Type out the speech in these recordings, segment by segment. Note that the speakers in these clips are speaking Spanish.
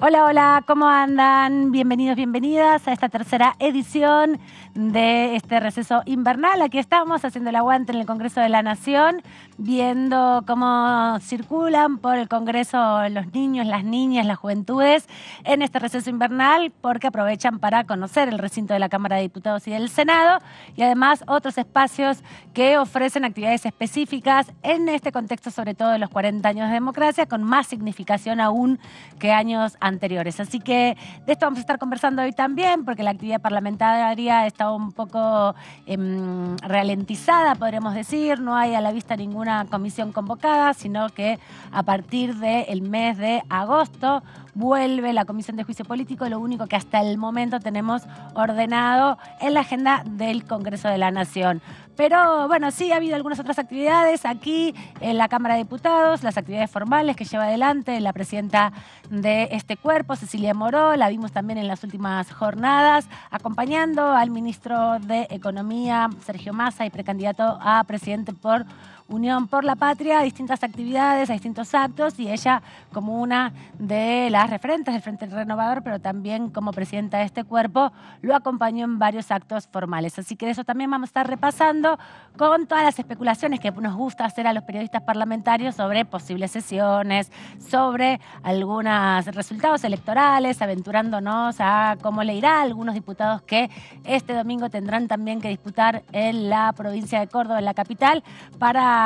Hola, hola, ¿cómo andan? Bienvenidos, bienvenidas a esta tercera edición de este receso invernal. Aquí estamos haciendo el aguante en el Congreso de la Nación, viendo cómo circulan por el Congreso los niños, las niñas, las juventudes en este receso invernal, porque aprovechan para conocer el recinto de la Cámara de Diputados y del Senado y además otros espacios que ofrecen actividades específicas en este contexto, sobre todo de los 40 años de democracia, con más significación aún que años anteriores. Así que de esto vamos a estar conversando hoy también, porque la actividad parlamentaria está un poco ralentizada, podríamos decir. No hay a la vista ninguna comisión convocada, sino que a partir del mes de agosto vuelve la Comisión de Juicio Político, lo único que hasta el momento tenemos ordenado en la agenda del Congreso de la Nación. Pero bueno, sí ha habido algunas otras actividades aquí en la Cámara de Diputados, las actividades formales que lleva adelante la presidenta de este cuerpo, Cecilia Moró. La vimos también en las últimas jornadas, acompañando al ministro de Economía, Sergio Massa, y precandidato a presidente por Unión por la Patria, a distintas actividades, a distintos actos, y ella como una de las referentes del Frente Renovador, pero también como presidenta de este cuerpo, lo acompañó en varios actos formales. Así que de eso también vamos a estar repasando con todas las especulaciones que nos gusta hacer a los periodistas parlamentarios sobre posibles sesiones, sobre algunos resultados electorales, aventurándonos a cómo le irá a algunos diputados que este domingo tendrán también que disputar en la provincia de Córdoba, en la capital, para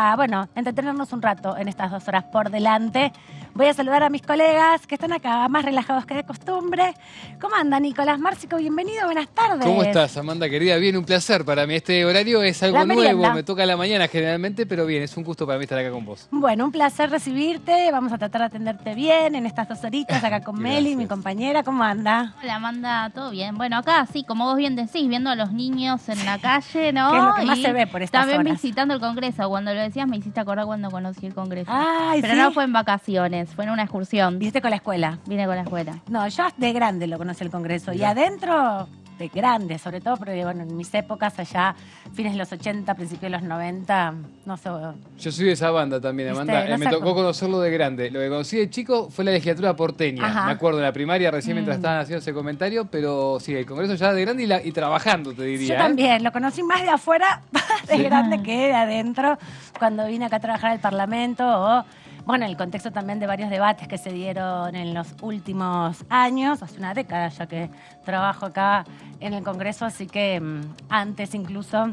entretenernos un rato en estas 2 horas por delante. Voy a saludar a mis colegas que están acá, más relajados que de costumbre. ¿Cómo anda, Nicolás Márcico? Bienvenido, buenas tardes. ¿Cómo estás, Amanda, querida? Bien, un placer para mí. Este horario es algo nuevo, me toca a la mañana generalmente, pero bien, es un gusto para mí estar acá con vos. Bueno, un placer recibirte. Vamos a tratar de atenderte bien en estas 2 horitas acá con Meli, mi compañera. ¿Cómo anda? Hola, Amanda, ¿todo bien? Bueno, acá sí, como vos bien decís, viendo a los niños en la calle, ¿no? Que es lo que más se ve por estas también horas. Visitando el Congreso. Cuando lo decías me hiciste acordar cuando conocí el Congreso. Ay, pero ¿sí? no fue en vacaciones, fue en una excursión. ¿Viste con la escuela? Vine con la escuela. No, yo de grande lo conocí el Congreso. Mirá. Y adentro, de grande, sobre todo porque, bueno, en mis épocas allá, fines de los 80, principios de los 90, no sé. Yo soy de esa banda también, Amanda. Me tocó conocerlo de grande. Lo que conocí de chico fue la legislatura porteña. Ajá. Me acuerdo de la primaria recién mientras estaban haciendo ese comentario, pero sí, el Congreso ya de grande y trabajando, te diría. Yo también, lo conocí más de afuera, de grande que de adentro, cuando vine acá a trabajar al Parlamento o... Bueno, en el contexto también de varios debates que se dieron en los últimos años, hace una década ya que trabajo acá en el Congreso, así que antes incluso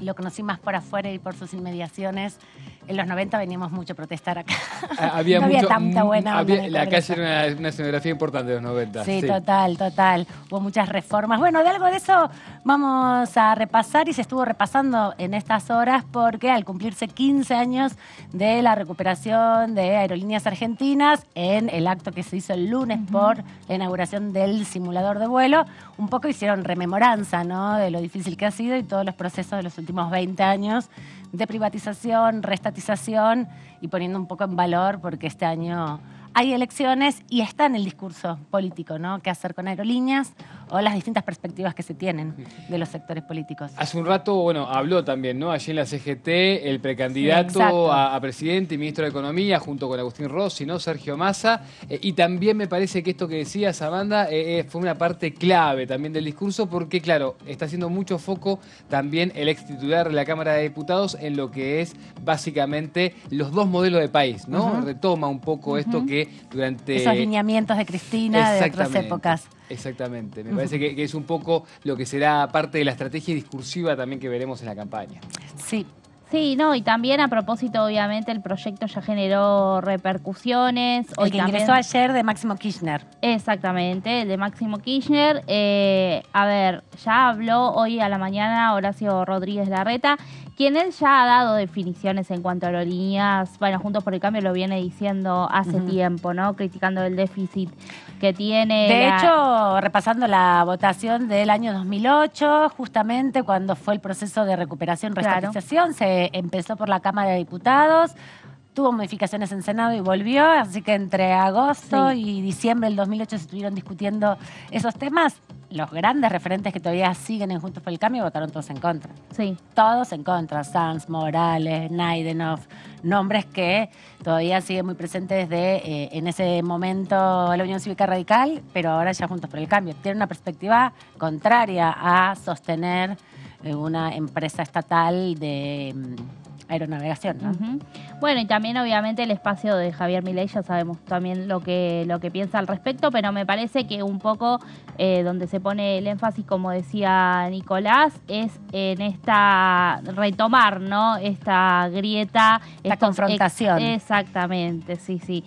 lo conocí más por afuera y por sus inmediaciones. En los 90 veníamos mucho a protestar acá. Había no mucho, había tanta buena onda. La calle era una escenografía importante de los 90. Sí, total. Hubo muchas reformas. Bueno, de algo de eso vamos a repasar y se estuvo repasando en estas horas porque al cumplirse 15 años de la recuperación de Aerolíneas Argentinas, en el acto que se hizo el lunes por la inauguración del simulador de vuelo, un poco hicieron rememoranza, ¿no?, de lo difícil que ha sido y todos los procesos de los últimos 20 años de privatización, restatización y poniendo un poco en valor porque este año hay elecciones y está en el discurso político, ¿no?, qué hacer con aerolíneas o las distintas perspectivas que se tienen de los sectores políticos. Hace un rato, habló también, ¿no? Allí en la CGT, el precandidato a presidente y ministro de Economía, junto con Agustín Rossi, ¿no? Sergio Massa. Y también me parece que esto que decías, Amanda, fue una parte clave también del discurso, porque, claro, está haciendo mucho foco también el ex titular de la Cámara de Diputados en lo que es básicamente los 2 modelos de país, ¿no? Retoma un poco esto que durante... Esos lineamientos de Cristina de otras épocas. Exactamente, me parece que es un poco lo que será parte de la estrategia discursiva también que veremos en la campaña. Sí. Sí, no, y también a propósito, obviamente, el proyecto ya generó repercusiones. El que ingresó ayer de Máximo Kirchner. Exactamente, el de Máximo Kirchner. A ver, ya habló hoy a la mañana Horacio Rodríguez Larreta, quien él ya ha dado definiciones en cuanto a aerolíneas. Bueno, Juntos por el Cambio lo viene diciendo hace tiempo, ¿no? Criticando el déficit que tiene. De hecho, repasando la votación del año 2008, justamente cuando fue el proceso de recuperación, restatización, se empezó por la Cámara de Diputados, tuvo modificaciones en Senado y volvió, así que entre agosto y diciembre del 2008 se estuvieron discutiendo esos temas. los grandes referentes que todavía siguen en Juntos por el Cambio votaron todos en contra. Sí. Todos en contra. Sanz, Morales, Naidenov, nombres que todavía siguen muy presentes de en ese momento la Unión Cívica Radical, pero ahora ya Juntos por el Cambio. Tienen una perspectiva contraria a sostener una empresa estatal de aeronavegación, ¿no? Uh-huh. Bueno, y también obviamente el espacio de Javier Milei, ya sabemos también lo que piensa al respecto, pero me parece que un poco donde se pone el énfasis, como decía Nicolás, es en esta retomar, ¿no? Esta grieta, esta confrontación. Exactamente, sí.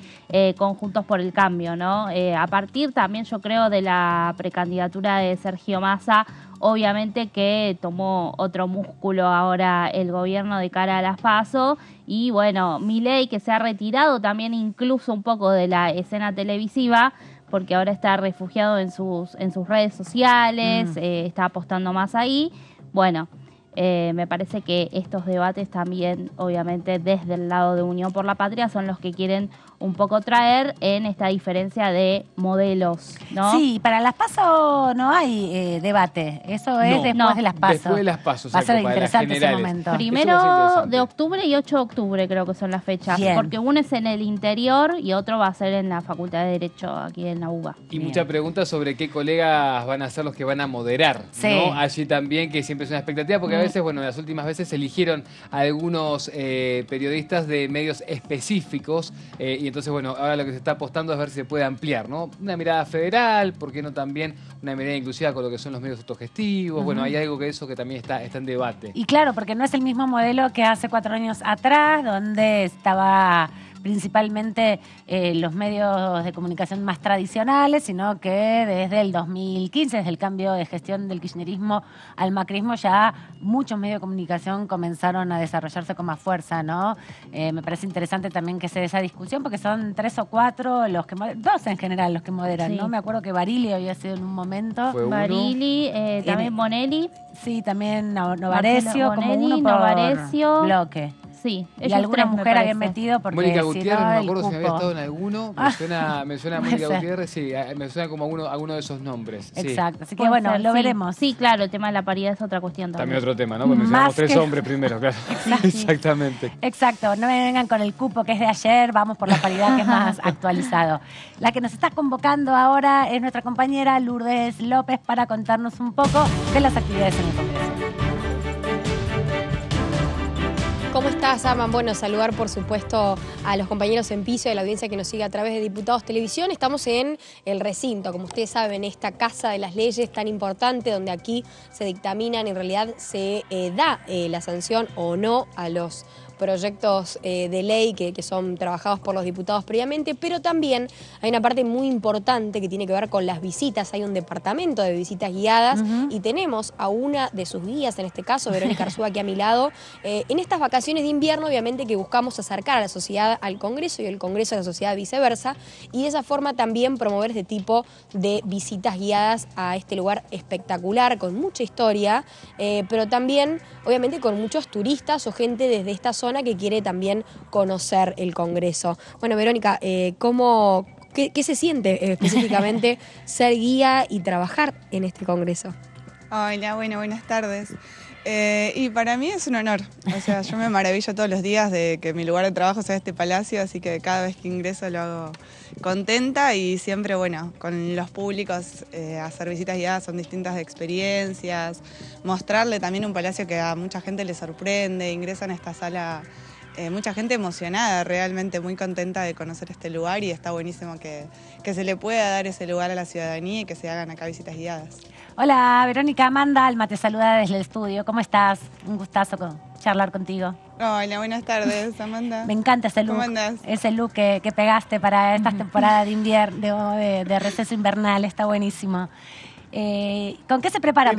Con Juntos por el Cambio, ¿no? A partir también, yo creo, de la precandidatura de Sergio Massa, obviamente que tomó otro músculo ahora el gobierno de cara a las PASO, y bueno, Milei, que se ha retirado también incluso un poco de la escena televisiva, porque ahora está refugiado en sus redes sociales, está apostando más ahí. Bueno, me parece que estos debates también, obviamente, desde el lado de Unión por la Patria, son los que quieren un poco traer en esta diferencia de modelos, ¿no? Sí, para las PASO no hay debate. Eso es después de las PASO. Después de las PASO, va a ser interesante ese momento. Primero de octubre y 8 de octubre creo que son las fechas. Bien. Porque uno es en el interior y otro va a ser en la Facultad de Derecho aquí en la UBA. Y muchas preguntas sobre qué colegas van a ser los que van a moderar, ¿no? Allí también, que siempre es una expectativa, porque a veces, bueno, las últimas veces eligieron a algunos periodistas de medios específicos, y entonces, bueno, ahora lo que se está apostando es ver si se puede ampliar, ¿no? Una mirada federal, ¿por qué no también una mirada inclusiva con lo que son los medios autogestivos? Bueno, hay algo que eso que también está en debate. Y claro, porque no es el mismo modelo que hace 4 años atrás, donde estaba principalmente los medios de comunicación más tradicionales, sino que desde el 2015, desde el cambio de gestión del kirchnerismo al macrismo, ya muchos medios de comunicación comenzaron a desarrollarse con más fuerza, ¿no? Me parece interesante también que se dé esa discusión, porque son 3 o 4 los que moderan, 2 en general los que moderan, ¿no? Me acuerdo que Barili había sido en un momento. Barili, también Bonelli. Sí, también Novarecio, como uno por Novarecio, bloque. Sí, y alguna mujer habían metido porque Mónica Gutiérrez, no me acuerdo cupo. si había estado en alguno. Me suena Mónica Gutiérrez, sí, me suena como alguno de esos nombres. Exacto, sí. así que bueno, lo veremos. Sí, claro, el tema de la paridad es otra cuestión también. También otro tema, ¿no? Porque mencionamos 3 hombres primero, claro. Exactamente. Exacto, no me vengan con el cupo que es de ayer, vamos por la paridad que es más actualizado. La que nos está convocando ahora es nuestra compañera Lourdes López para contarnos un poco de las actividades en el Congreso. ¿Cómo estás, Aman? Bueno, saludar por supuesto a los compañeros en piso y a la audiencia que nos sigue a través de Diputados Televisión. Estamos en el recinto, como ustedes saben, esta casa de las leyes tan importante, donde aquí se dictaminan, en realidad se da la sanción o no a los proyectos de ley que son trabajados por los diputados previamente, pero también hay una parte muy importante que tiene que ver con las visitas. Hay un departamento de visitas guiadas y tenemos a una de sus guías, en este caso, Verónica Arzúa, aquí a mi lado, en estas vacaciones de invierno, obviamente que buscamos acercar a la sociedad al Congreso y el Congreso a la sociedad viceversa, y de esa forma también promover este tipo de visitas guiadas a este lugar espectacular, con mucha historia, pero también, obviamente, con muchos turistas o gente desde esta zona que quiere también conocer el Congreso. Bueno, Verónica, ¿qué se siente específicamente ser guía y trabajar en este Congreso? Hola, buenas tardes. Y para mí es un honor. O sea, yo me maravillo todos los días de que mi lugar de trabajo sea este palacio, así que cada vez que ingreso lo hago contenta y siempre, bueno, con los públicos hacer visitas guiadas son distintas experiencias, mostrarle también un palacio que a mucha gente le sorprende, ingresan a esta sala mucha gente emocionada, realmente muy contenta de conocer este lugar, y está buenísimo que se le pueda dar ese lugar a la ciudadanía y que se hagan acá visitas guiadas. Hola, Verónica. Amanda Alma te saluda desde el estudio. ¿Cómo estás? Un gustazo charlar contigo. Hola, buenas tardes, Amanda. Me encanta ese look. ¿Cómo andás? Ese look que pegaste para esta temporada de invierno, de receso invernal. Está buenísimo. ¿Con qué se preparan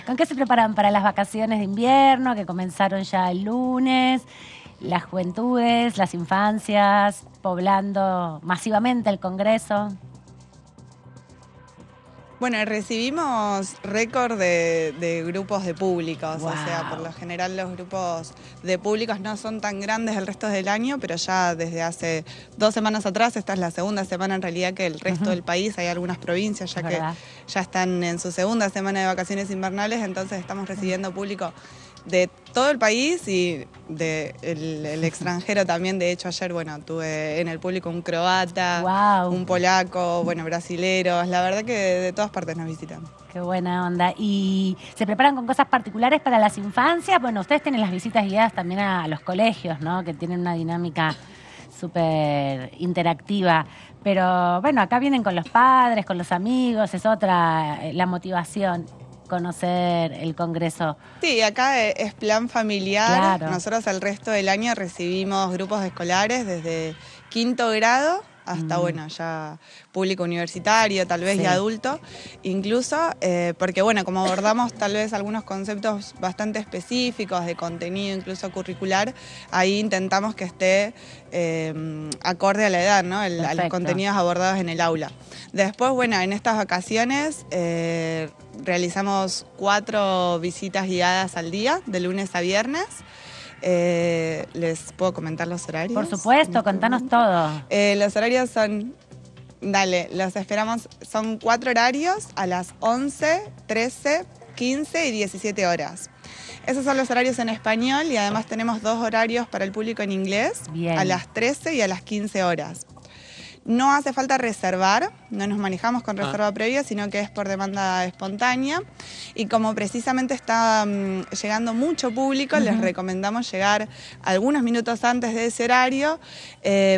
¿Con qué se preparan para las vacaciones de invierno que comenzaron ya el lunes? Las juventudes, las infancias, poblando masivamente el Congreso. Bueno, recibimos récord de grupos de públicos, Wow. o sea, por lo general los grupos de públicos no son tan grandes el resto del año, pero ya desde hace 2 semanas atrás, esta es la segunda semana en realidad que el resto del país, hay algunas provincias ya que ¿Verdad? ya están en su segunda semana de vacaciones invernales, entonces estamos recibiendo público de todo el país y el extranjero también. De hecho, ayer, bueno, tuve en el público un croata, Wow. un polaco, bueno, brasileros. La verdad que de todas partes nos visitan. Qué buena onda. ¿Y se preparan con cosas particulares para las infancias? Bueno, ustedes tienen las visitas guiadas también a los colegios, ¿no? Que tienen una dinámica súper interactiva. Pero bueno, acá vienen con los padres, con los amigos, es otra la motivación, conocer el Congreso. Sí, acá es plan familiar. Claro. Nosotros el resto del año recibimos grupos escolares desde 5º grado hasta, bueno, ya público universitario, tal vez, Sí. y adulto, incluso, porque, bueno, como abordamos tal vez algunos conceptos bastante específicos de contenido, incluso curricular, ahí intentamos que esté acorde a la edad, ¿no? A los Perfecto. contenidos abordados en el aula. Después, bueno, en estas vacaciones realizamos 4 visitas guiadas al día, de lunes a viernes. ¿Les puedo comentar los horarios? Por supuesto, contanos todo. Los horarios son, los esperamos, son 4 horarios a las 11, 13, 15 y 17 horas. Esos son los horarios en español y además tenemos 2 horarios para el público en inglés, Bien. a las 13 y a las 15 horas. No hace falta reservar, no nos manejamos con reserva previa, sino que es por demanda espontánea. Y como precisamente está llegando mucho público, les recomendamos llegar algunos minutos antes de ese horario,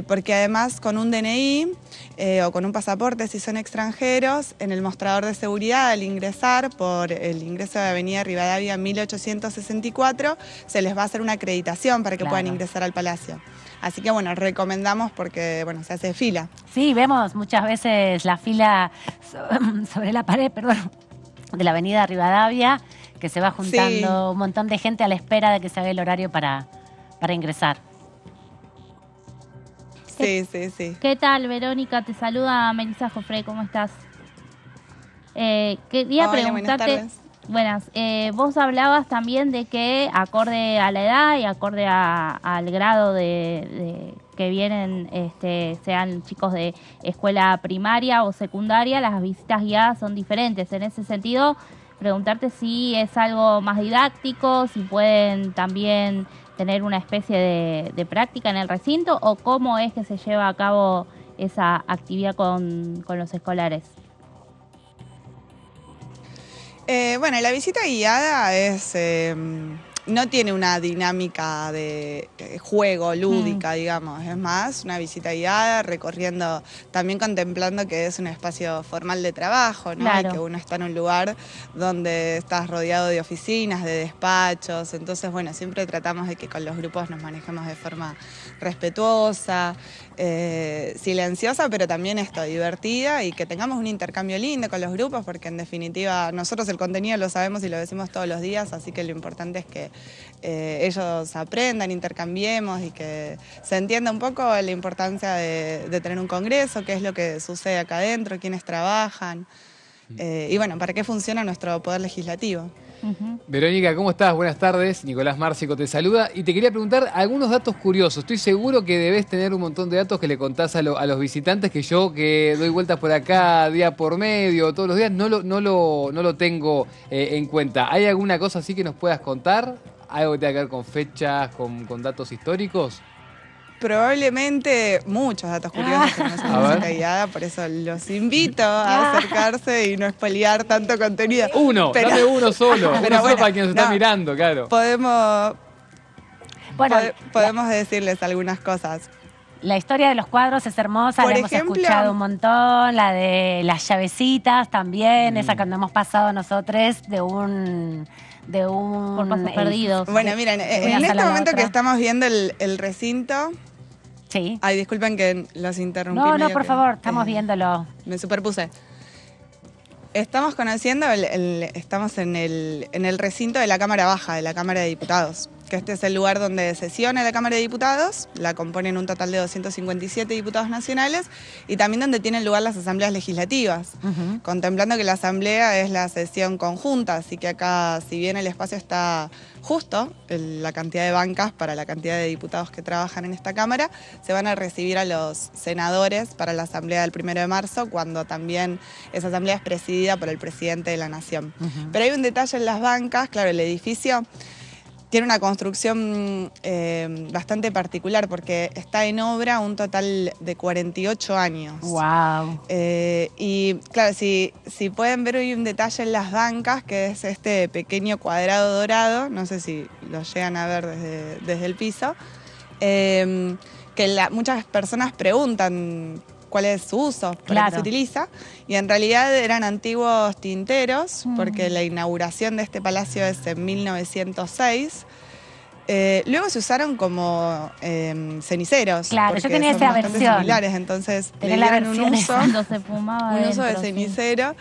porque además con un DNI o con un pasaporte, si son extranjeros, en el mostrador de seguridad, al ingresar por el ingreso de Avenida Rivadavia 1864, se les va a hacer una acreditación para que Claro. puedan ingresar al Palacio. Así que bueno, recomendamos porque bueno, se hace fila. Sí, vemos muchas veces la fila sobre la pared, perdón, de la avenida Rivadavia, que se va juntando un montón de gente a la espera de que se haga el horario para ingresar. Sí, sí, sí. ¿Qué tal, Verónica? Te saluda Melissa Jofré, ¿cómo estás? Quería Hola, buenas preguntarte... tardes. Buenas, vos hablabas también de que acorde a la edad y acorde al grado de que vienen, sean chicos de escuela primaria o secundaria, las visitas guiadas son diferentes. En ese sentido, preguntarte si es algo más didáctico, si pueden también tener una especie de práctica en el recinto o cómo es que se lleva a cabo esa actividad con los escolares. Bueno, la visita guiada es no tiene una dinámica de juego lúdica, digamos. Es más, una visita guiada, recorriendo, también contemplando que es un espacio formal de trabajo, ¿no? Claro. Y que uno está en un lugar donde estás rodeado de oficinas, de despachos. Entonces, bueno, siempre tratamos de que con los grupos nos manejemos de forma respetuosa, silenciosa, pero también divertida, y que tengamos un intercambio lindo con los grupos, porque en definitiva nosotros el contenido lo sabemos y lo decimos todos los días, así que lo importante es que ellos aprendan, intercambiemos y que se entienda un poco la importancia de tener un congreso, qué es lo que sucede acá adentro, quiénes trabajan, y bueno, para qué funciona nuestro poder legislativo. Verónica, ¿cómo estás? Buenas tardes. Nicolás Márcico te saluda y te quería preguntar algunos datos curiosos. Estoy seguro que debes tener un montón de datos que le contás a los visitantes, que yo, que doy vueltas por acá día por medio, todos los días, no lo tengo en cuenta. ¿Hay alguna cosa así que nos puedas contar? ¿Algo que tenga que ver con fechas, con datos históricos? Probablemente muchos datos curiosos tenemos en A la ver. visita guiada, por eso los invito a acercarse y no spoilear tanto contenido. Uno, Pero- dame uno solo. Uno pero solo bueno, para quien nos está no. mirando, claro. Podemos Bueno, podemos decirles algunas cosas. la historia de los cuadros es hermosa, Por la hemos ejemplo- escuchado un montón, la de las llavecitas también, esa que nos hemos pasado nosotros de un Por pasos perdidos. Bueno, miren, una en este sala a la momento otra. que estamos viendo el recinto, Sí. ay, disculpen que los interrumpí. No, medio por que, favor, estamos viéndolo. Me superpuse. Estamos conociendo, estamos en el recinto de la Cámara Baja, de la Cámara de Diputados, que este es el lugar donde sesiona la Cámara de Diputados, la componen un total de 257 diputados nacionales, y también donde tienen lugar las asambleas legislativas, contemplando que la asamblea es la sesión conjunta, así que acá, si bien el espacio está justo, la cantidad de bancas para la cantidad de diputados que trabajan en esta Cámara, se van a recibir a los senadores para la asamblea del 1 de marzo, cuando también esa asamblea es presidida por el presidente de la Nación. Pero hay un detalle en las bancas, claro, el edificio tiene una construcción bastante particular porque está en obra un total de 48 años. ¡Wow! Y claro, si pueden ver, hay un detalle en las bancas que es este pequeño cuadrado dorado, no sé si lo llegan a ver desde el piso, que muchas personas preguntan cuál es su uso, para qué se utiliza, y en realidad eran antiguos tinteros, porque la inauguración de este palacio es en 1906. Luego se usaron como ceniceros, claro, yo tenía son esa bastante versión. similares, entonces Tenés le la dieron un versión uso, Cuando se fumaba un uso de dentro, sí. cenicero.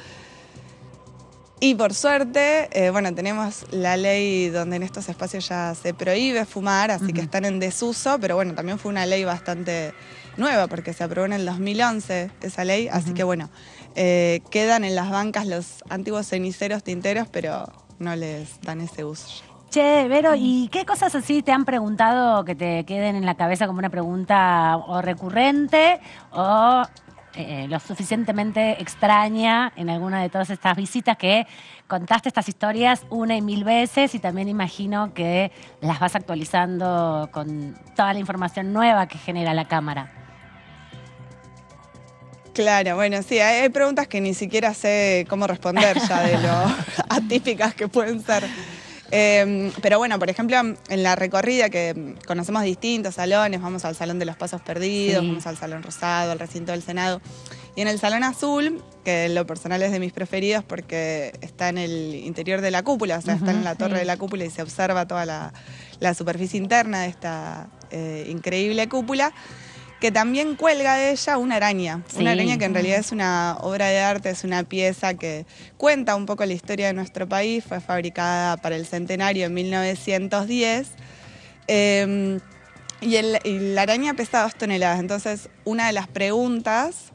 Y por suerte, bueno, tenemos la ley donde en estos espacios ya se prohíbe fumar, así que están en desuso, pero bueno, también fue una ley bastante nueva porque se aprobó en el 2011 esa ley, así que bueno, quedan en las bancas los antiguos ceniceros tinteros, pero no les dan ese uso ya. Che, Vero, ¿y qué cosas así te han preguntado que te queden en la cabeza como una pregunta o recurrente o lo suficientemente extraña en alguna de todas estas visitas que contaste estas historias una y mil veces y también imagino que las vas actualizando con toda la información nueva que genera la Cámara? Claro, bueno, sí, hay preguntas que ni siquiera sé cómo responder ya de lo atípicas que pueden ser. Pero bueno, por ejemplo, en la recorrida que conocemos distintos salones, vamos al Salón de los Pasos Perdidos, vamos al Salón Rosado, al Recinto del Senado. Y en el Salón Azul, que en lo personal es de mis preferidos porque está en el interior de la cúpula, o sea, está en la torre de la cúpula y se observa toda la superficie interna de esta increíble cúpula, que también cuelga de ella una araña. Sí. Una araña que en realidad es una obra de arte, es una pieza que cuenta un poco la historia de nuestro país, fue fabricada para el centenario en 1910. Y la araña pesa 2 toneladas, entonces una de las preguntas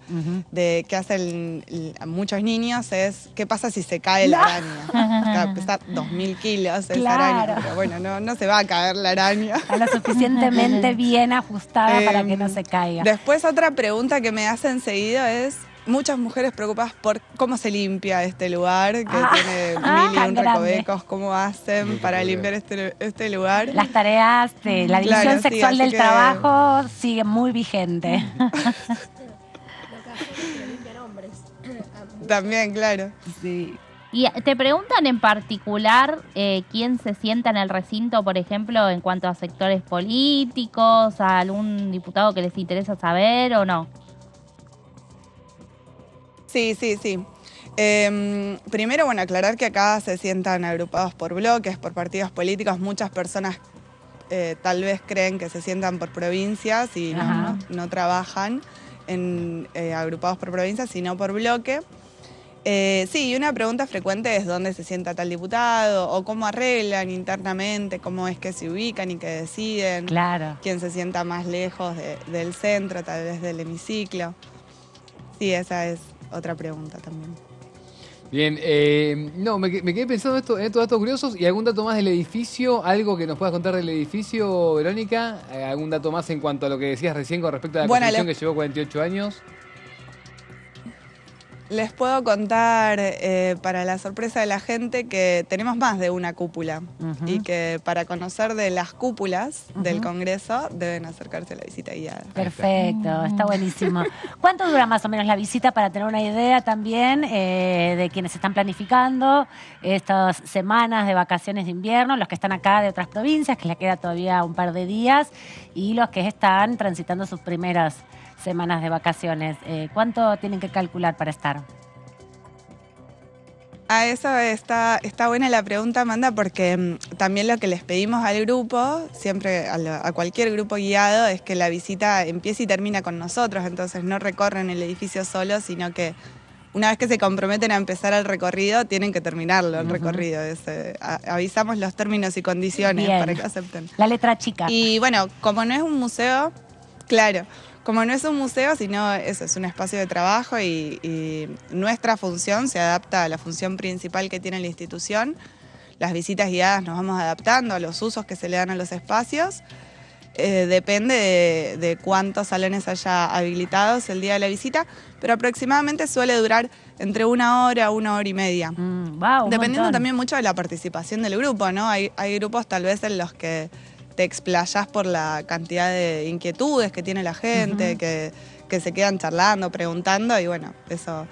que hacen muchos niños es ¿qué pasa si se cae la araña? Pesa 2.000 kilos esa araña, pero bueno, no se va a caer la araña. Está lo suficientemente bien ajustada para que no se caiga. Después otra pregunta que me hacen seguido es muchas mujeres preocupadas por cómo se limpia este lugar, que tiene 1001 recovecos, cómo hacen para limpiar este lugar. Las tareas de la división sexual del trabajo siguen muy vigentes. También, claro. Sí. Y te preguntan en particular quién se sienta en el recinto, por ejemplo, en cuanto a sectores políticos, a algún diputado que les interesa saber o no. Sí. Primero, bueno, aclarar que acá se sientan agrupados por bloques, por partidos políticos. Muchas personas tal vez creen que se sientan por provincias y no trabajan agrupados por provincias, sino por bloque. Sí, y una pregunta frecuente es dónde se sienta tal diputado o cómo arreglan internamente, cómo es que se ubican y que deciden. Claro. Quién se sienta más lejos del centro, tal vez del hemiciclo. Sí, esa es otra pregunta también. Bien, me quedé pensando en estos datos curiosos. ¿Y algún dato más del edificio? ¿Algo que nos puedas contar del edificio, Verónica? ¿Algún dato más en cuanto a lo que decías recién con respecto a la construcción que llevó 48 años? Les puedo contar, para la sorpresa de la gente, que tenemos más de una cúpula y que para conocer de las cúpulas del Congreso deben acercarse a la visita guiada. Perfecto, está buenísimo. ¿Cuánto dura más o menos la visita para tener una idea también de quienes están planificando estas semanas de vacaciones de invierno, los que están acá de otras provincias, que les queda todavía un par de días, y los que están transitando sus primeras semanas de vacaciones? ¿Cuánto tienen que calcular para estar? Eso está buena la pregunta, Amanda, porque también lo que les pedimos al grupo, siempre a cualquier grupo guiado, es que la visita empiece y termina con nosotros, entonces no recorren el edificio solos, sino que una vez que se comprometen a empezar el recorrido, tienen que terminarlo, el recorrido. Avisamos los términos y condiciones para que acepten. La letra chica. Y bueno, como no es un museo, claro, como no es un museo, sino eso, es un espacio de trabajo y nuestra función se adapta a la función principal que tiene la institución. Las visitas guiadas nos vamos adaptando a los usos que se le dan a los espacios. Depende de cuántos salones haya habilitados el día de la visita, pero aproximadamente suele durar entre 1 hora a 1 hora y media. Wow, dependiendo también mucho de la participación del grupo, ¿no? Hay grupos tal vez en los que te explayás por la cantidad de inquietudes que tiene la gente, que se quedan charlando, preguntando, y bueno, eso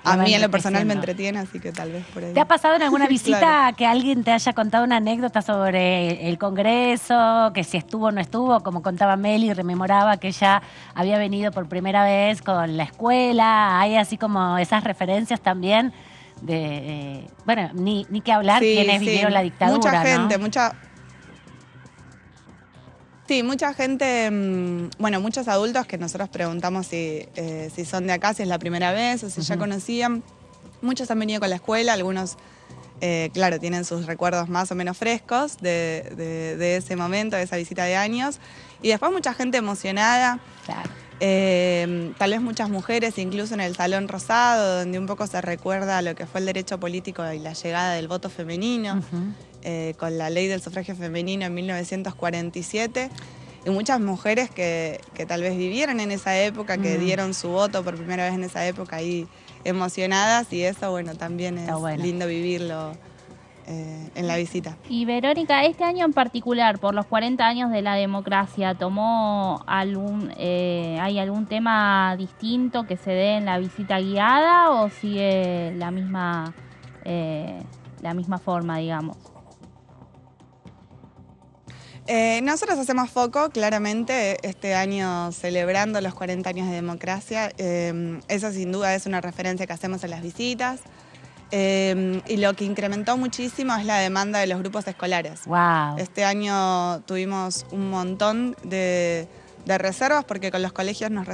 a mí en lo personal me entretiene, así que tal vez por ahí. ¿Te ha pasado en alguna visita Claro. que alguien te haya contado una anécdota sobre el Congreso, que si estuvo o no estuvo, como contaba Meli, rememoraba que ella había venido por primera vez con la escuela? Hay así como esas referencias también de, bueno, ni que hablar quienes vivieron la dictadura, mucha gente, ¿no? mucha gente, bueno, muchos adultos que nosotros preguntamos si son de acá, si es la primera vez o si ya conocían. Muchos han venido con la escuela, algunos, claro, tienen sus recuerdos más o menos frescos de ese momento, de esa visita de años. Y después mucha gente emocionada. Claro. Tal vez muchas mujeres, incluso en el Salón Rosado, donde un poco se recuerda lo que fue el derecho político y la llegada del voto femenino, con la ley del sufragio femenino en 1947. Y muchas mujeres que tal vez vivieron en esa época, que dieron su voto por primera vez en esa época, ahí emocionadas, y eso, bueno, también es lindo vivirlo en la visita. Y Verónica, este año en particular, por los 40 años de la democracia, ¿tomó hay algún tema distinto que se dé en la visita guiada o sigue la misma forma, digamos? Nosotros hacemos foco, claramente, este año celebrando los 40 años de democracia. Eso sin duda es una referencia que hacemos en las visitas. Y lo que incrementó muchísimo es la demanda de los grupos escolares. Wow. Este año tuvimos un montón de reservas, porque con los colegios nos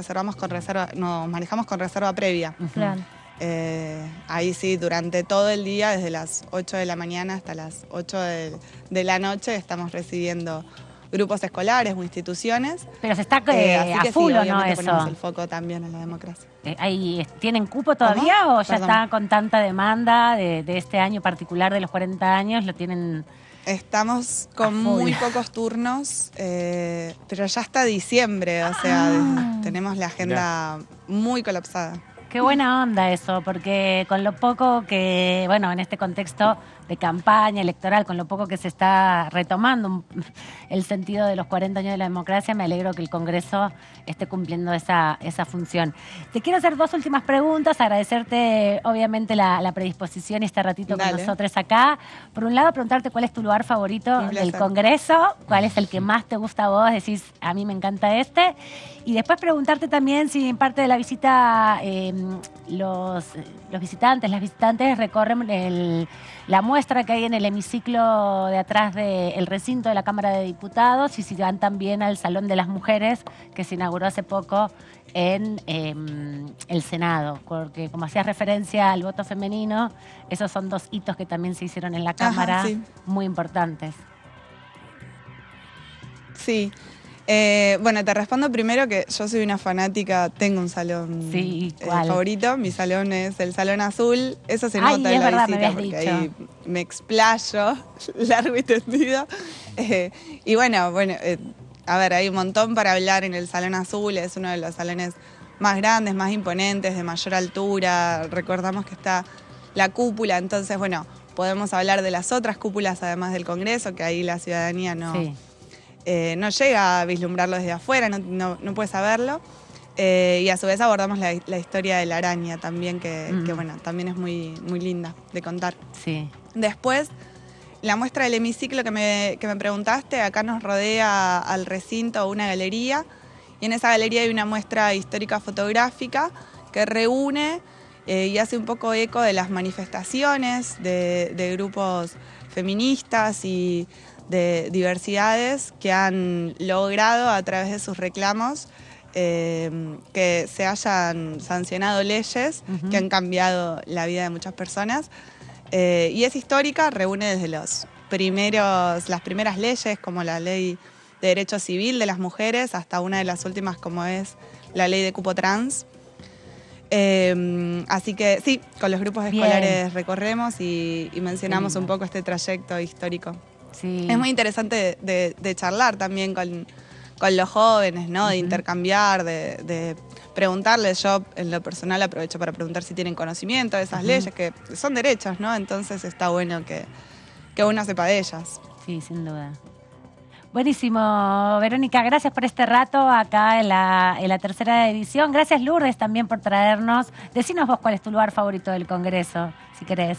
manejamos con reserva previa. Claro. Ahí sí, durante todo el día, desde las 8 de la mañana hasta las 8 de la noche, estamos recibiendo grupos escolares o instituciones. Pero se está Así que a full, sí, ¿o no, obviamente eso? ponemos el foco también en la democracia. ¿Tienen cupo todavía o ya Perdón. está con tanta demanda de este año particular de los 40 años? ¿Lo tienen? Estamos con A full. muy pocos turnos, pero ya hasta diciembre, o sea, tenemos la agenda muy colapsada. Qué buena onda eso, porque con lo poco que, bueno, en este contexto de campaña electoral, con lo poco que se está retomando el sentido de los 40 años de la democracia, me alegro que el Congreso esté cumpliendo esa función. Te quiero hacer 2 últimas preguntas, agradecerte obviamente la predisposición y este ratito con nosotros acá. Por un lado, preguntarte cuál es tu lugar favorito del Congreso, cuál es el que más te gusta a vos, decís, a mí me encanta este. Y después preguntarte también si en parte de la visita los visitantes, las visitantes recorren la muestra que hay en el hemiciclo de atrás del recinto de la Cámara de Diputados, y si van también al Salón de las Mujeres, que se inauguró hace poco en el Senado, porque como hacías referencia al voto femenino, esos son 2 hitos que también se hicieron en la Cámara, muy importantes. Sí. Bueno, te respondo primero que yo soy una fanática, tengo un salón favorito, mi salón es el Salón Azul, eso se nota en la visita, porque ahí me explayo largo y tendido. Y bueno, a ver, hay un montón para hablar en el Salón Azul, es uno de los salones más grandes, más imponentes, de mayor altura, recordamos que está la cúpula, entonces bueno, podemos hablar de las otras cúpulas además del Congreso, que ahí la ciudadanía no llega a vislumbrarlo desde afuera, no puede saberlo. Y a su vez abordamos la historia de la araña también, que bueno, también es muy, muy linda de contar. Sí. Después, la muestra del hemiciclo que me preguntaste, acá nos rodea al recinto una galería, y en esa galería hay una muestra histórica fotográfica que reúne y hace un poco eco de las manifestaciones de grupos feministas y de diversidades que han logrado a través de sus reclamos que se hayan sancionado leyes que han cambiado la vida de muchas personas. Y es histórica, reúne desde las primeras leyes, como la ley de derecho civil de las mujeres, hasta una de las últimas, como es la ley de cupo trans. Así que sí, con los grupos escolares recorremos y mencionamos un poco este trayecto histórico. Sí. Es muy interesante de charlar también con los jóvenes, ¿no? De intercambiar, de preguntarles. Yo, en lo personal, aprovecho para preguntar si tienen conocimiento de esas leyes, que son derechos, ¿no? Entonces está bueno que uno sepa de ellas. Sí, sin duda. Buenísimo, Verónica, gracias por este rato acá en la tercera edición. Gracias, Lourdes, también por traernos. Decinos vos cuál es tu lugar favorito del Congreso, si querés.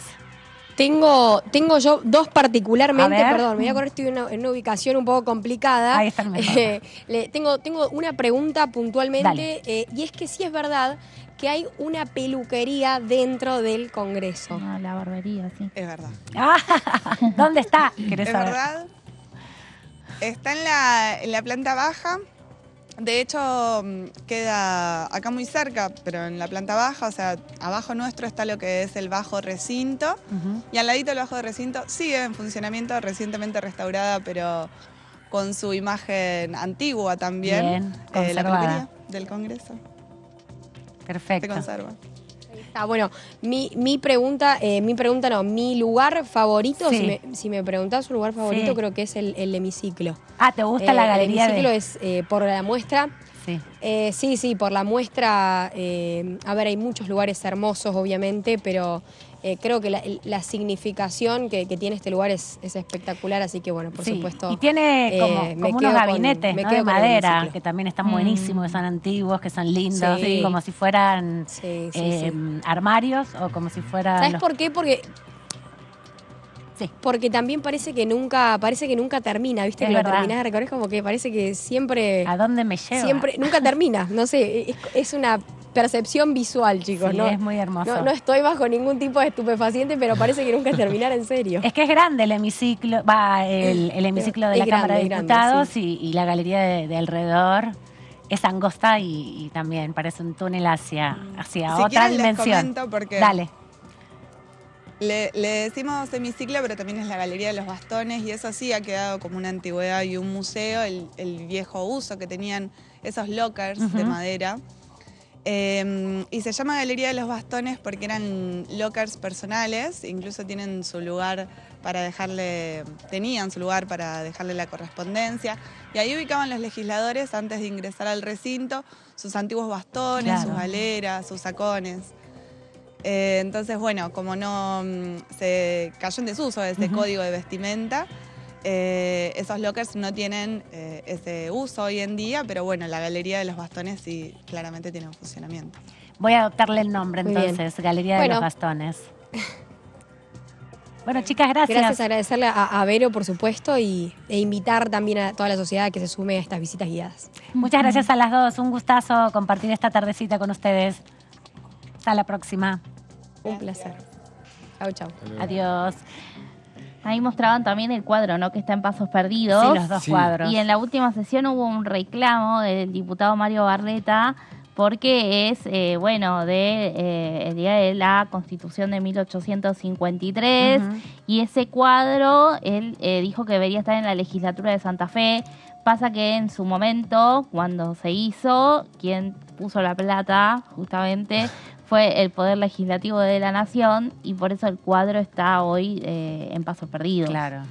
Tengo yo dos particularmente, A ver. perdón, me voy a correr, estoy en una ubicación un poco complicada. Ahí está mejor. Tengo una pregunta puntualmente, y es que sí es verdad que hay una peluquería dentro del Congreso. No, la barbería, sí. Es verdad. Ah, ¿dónde está? ¿Querés Es saber? verdad. Está en la planta baja. De hecho, queda acá muy cerca, pero en la planta baja, o sea, abajo nuestro está lo que es el bajo recinto. Y al ladito del bajo recinto sigue en funcionamiento, recientemente restaurada, pero con su imagen antigua también. Bien, la conservada. peluquería del Congreso se Perfecto. conserva. Está bueno. Mi pregunta, no, mi lugar favorito, Sí. si me preguntás un lugar favorito, Sí. creo que es el hemiciclo. Ah, ¿te gusta la galería el hemiciclo de...? es por la muestra. Sí. Sí, por la muestra. A ver, hay muchos lugares hermosos, obviamente, pero creo que la significación que tiene este lugar es espectacular, así que bueno, por Sí, supuesto. y tiene como me unos quedo gabinetes, me ¿no? quedo de con el madera, hemiciclo. que también están buenísimos, que son antiguos, que son lindos, Sí. como si fueran Sí. armarios o como si fueran... ¿Sabes los- por qué? Sí. Porque también parece que nunca termina, ¿viste? Es Que lo verdad. terminás de recorrer, como que parece que siempre, ¿A dónde me lleva? nunca termina. No sé, es una percepción visual, chicos. Sí, ¿no? es muy hermoso. No estoy bajo ningún tipo de estupefaciente, pero parece que nunca terminara en serio. Es que es grande el hemiciclo, el hemiciclo de Es la grande, Cámara de es grande, Diputados sí. y la galería de alrededor es angosta y también parece un túnel hacia Si otra quieren, les dimensión. comento porque Dale. le decimos hemiciclo, pero también es la Galería de los Bastones, y eso sí ha quedado como una antigüedad y un museo, el viejo uso que tenían esos lockers de madera. Y se llama Galería de los Bastones porque eran lockers personales, incluso tenían su lugar para dejarle la correspondencia, y ahí ubicaban los legisladores antes de ingresar al recinto sus antiguos bastones, Claro. sus galeras, sus sacones. Entonces, bueno, como no se cayó en desuso ese código de vestimenta, esos lockers no tienen ese uso hoy en día, pero bueno, la Galería de los Bastones sí claramente tiene un funcionamiento. Voy a adoptarle el nombre Muy bien. entonces, Galería de Bueno. los Bastones. Bueno, chicas, gracias. Gracias, agradecerle a Vero, por supuesto, e invitar también a toda la sociedad a que se sume a estas visitas guiadas. Muchas gracias a las dos. Un gustazo compartir esta tardecita con ustedes. Hasta la próxima. Un placer. Chau, chau. Adiós. Ahí mostraban también el cuadro, ¿no? Que está en Pasos Perdidos. Sí, los dos Sí. cuadros. Y en la última sesión hubo un reclamo del diputado Mario Barleta porque es, el día de la Constitución de 1853 Ujú. y ese cuadro él dijo que debería estar en la legislatura de Santa Fe. Pasa que en su momento, cuando se hizo, quien puso la plata justamente fue el Poder Legislativo de la Nación y por eso el cuadro está hoy en Pasos Perdidos. Claro.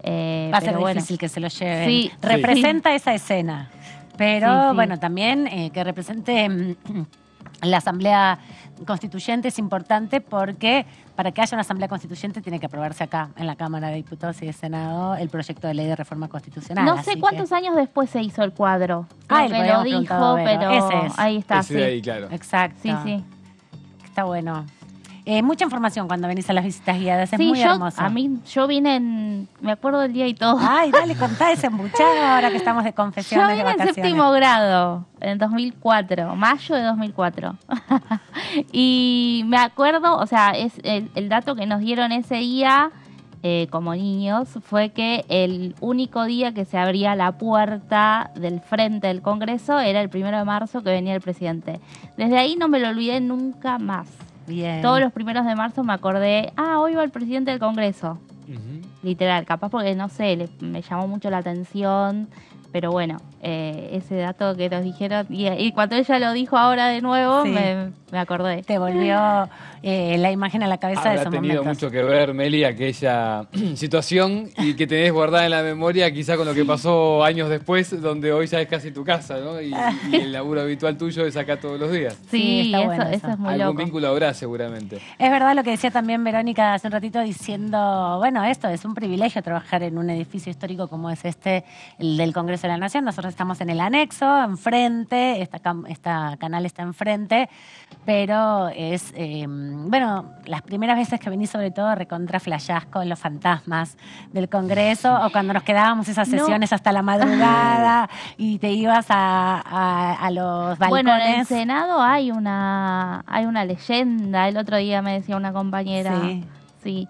Va a ser pero bueno. difícil que se lo lleven. Sí. Representa esa escena. Pero Sí, sí. bueno, también que represente la Asamblea Constituyente es importante porque para que haya una Asamblea Constituyente tiene que aprobarse acá, en la Cámara de Diputados y de Senado, el proyecto de ley de reforma constitucional. No así sé cuántos años después se hizo el cuadro. Ah, Creo le que lo podríamos preguntar a dijo, Vero. pero Ese es. ahí está, Ese sí. de ahí, claro. que... Exacto. Sí, sí. Está bueno. Mucha información cuando venís a las visitas guiadas, es Sí, muy hermoso. yo vine me acuerdo del día y todo. Ay, dale, contá ese embuchado ahora que estamos de Yo confesiones de vine en vacaciones. séptimo grado, en 2004, mayo de 2004. Y me acuerdo, o sea, es el dato que nos dieron ese día, como niños, fue que el único día que se abría la puerta del frente del Congreso era el 1 de marzo, que venía el presidente. Desde ahí no me lo olvidé nunca más. Bien. Todos los 1 de marzo me acordé, hoy va el presidente del Congreso. Literal, capaz porque, no sé, me llamó mucho la atención, pero bueno, ese dato que nos dijeron, y cuando ella lo dijo ahora de nuevo, Sí. me acordé. Te volvió la imagen a la cabeza de Habrá esos tenido momentos. mucho que ver, Meli, aquella situación y que tenés guardada en la memoria, quizá con lo que pasó años después, donde hoy ya es casi tu casa, ¿no? Y el laburo habitual tuyo es acá todos los días. Sí, Sí, está bueno eso eso. es muy Algún loco. vínculo habrá seguramente. Es verdad lo que decía también Verónica hace un ratito diciendo, bueno, esto es un privilegio trabajar en un edificio histórico como es el del Congreso de la Nación. Nosotros estamos en el anexo, enfrente, esta canal está enfrente, pero es, bueno, las primeras veces que vení sobre todo recontra flashás con los fantasmas del Congreso o cuando nos quedábamos esas sesiones hasta la madrugada y te ibas a los balcones. Bueno, en el Senado hay una leyenda. El otro día me decía una compañera. Sí. Sí,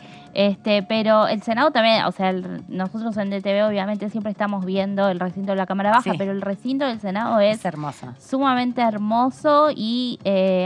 pero el Senado también, o sea, nosotros en DTV obviamente siempre estamos viendo el recinto de la Cámara Baja, Sí. pero el recinto del Senado es hermoso. sumamente hermoso y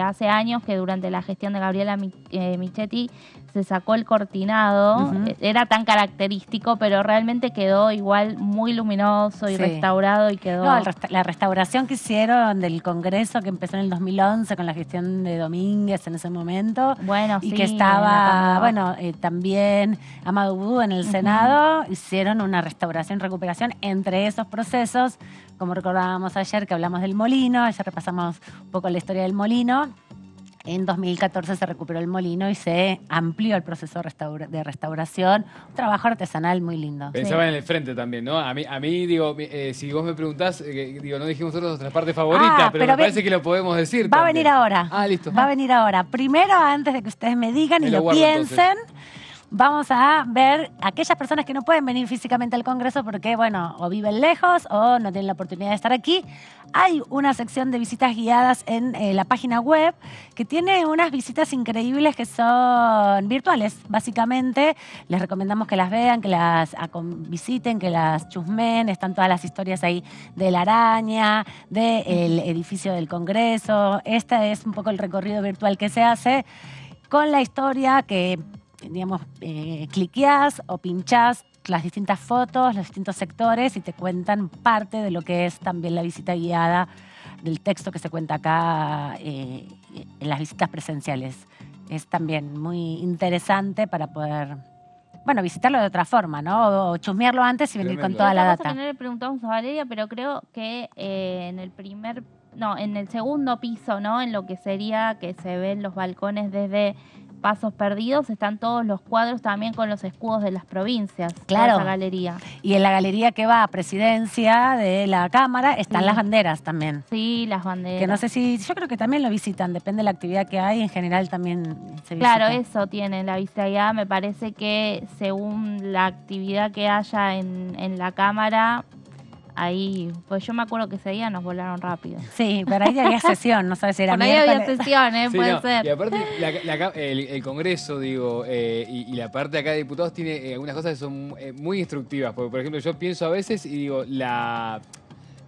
hace años que durante la gestión de Gabriela Michetti se sacó el cortinado, Ujú. era tan característico, pero realmente quedó igual muy luminoso y Sí. restaurado y quedó... No, la restauración que hicieron del Congreso, que empezó en el 2011 con la gestión de Domínguez en ese momento, Bueno, y sí, que en la estaba, Cámara. bueno, también Amadou Boudou en el Senado, hicieron una restauración, recuperación entre esos procesos, como recordábamos ayer que hablamos del molino, ayer repasamos un poco la historia del molino. En 2014 se recuperó el molino y se amplió el proceso de restauración. Un trabajo artesanal muy lindo. Pensaba en el frente también, ¿no? A mí digo, si vos me preguntás, digo, no dijimos nosotros nuestra parte favorita, pero me parece que lo podemos decir. Va a también. venir ahora. Ah, listo. Va a venir ahora. Primero, antes de que ustedes me digan Me y lo lo guardo, piensen, vamos a ver aquellas personas que no pueden venir físicamente al Congreso porque, bueno, o viven lejos o no tienen la oportunidad de estar aquí. Hay una sección de visitas guiadas en la página web que tiene unas visitas increíbles que son virtuales, básicamente. Les recomendamos que las vean, que las visiten, que las chusmen. Están todas las historias ahí de la araña, del edificio del Congreso. Este es un poco el recorrido virtual que se hace con la historia que, digamos, cliqueás o pinchás las distintas fotos, los distintos sectores y te cuentan parte de lo que es también la visita guiada del texto que se cuenta acá en las visitas presenciales. Es también muy interesante para poder, bueno, visitarlo de otra forma, ¿no? O chusmearlo antes y venir Tremendo. con toda la Otra cosa data. que no le preguntamos a Valeria, pero creo que en el segundo piso, ¿no? En lo que sería que se ven los balcones desde Pasos Perdidos, están todos los cuadros también con los escudos de las provincias. Claro. Toda esa galería. Y en la galería que va a presidencia de la Cámara están Sí. las banderas también. Sí, las banderas. Que no sé si, yo creo que también lo visitan, depende de la actividad que hay, en general también se visita. Claro, eso tiene la visita guiada. Me parece que según la actividad que haya en la Cámara, ahí, pues yo me acuerdo que ese día nos volaron rápido. Sí, pero ahí había sesión, no sabes si era Por ahí había miércoles. sesión, Sí, puede no, ser. y aparte, el Congreso, digo, y la parte acá de diputados tiene algunas cosas que son muy instructivas. Porque, por ejemplo, yo pienso a veces y digo,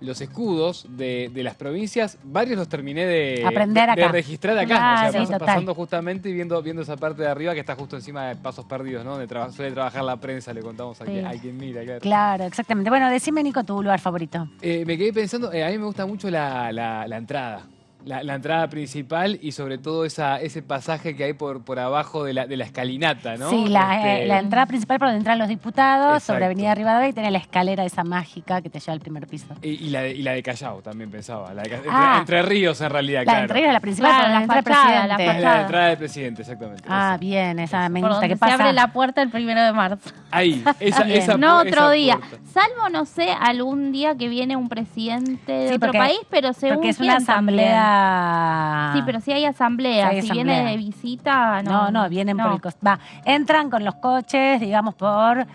los escudos de las provincias, varios los terminé de Aprender acá. de registrar acá. Claro, o sea, sí, total. pasando justamente y viendo esa parte de arriba que está justo encima de Pasos Perdidos, ¿no? Donde suele trabajar la prensa, le contamos a, Sí. a quien mira, claro. Claro, exactamente. Bueno, decime, Nico, tu lugar favorito. Me quedé pensando, a mí me gusta mucho la entrada. La entrada principal y sobre todo ese pasaje que hay por abajo de la escalinata, ¿no? Sí, la entrada principal por donde entran los diputados, Exacto. sobre Avenida Rivadavia, y tiene la escalera esa mágica que te lleva al primer piso. Y la de Callao también pensaba. Ah. Entre Ríos, en realidad, La claro. de Entre Ríos, la principal, Claro, por donde la entra el fachada, la presidente. fachada. La entrada del presidente, exactamente. Ah, Eso. bien, esa me Por gusta. donde ¿Qué se pasa? abre la puerta el 1 de marzo. Ahí, esa, Bien. esa No esa otro día. puerta. Salvo, no sé, algún día que viene un presidente de Sí, otro porque- país, pero según Porque es una quién también. asamblea asamblea. Sí, pero si hay asamblea, Sí hay si asamblea. viene de visita, no. No, vienen no. por el costado. Entran con los coches, digamos, por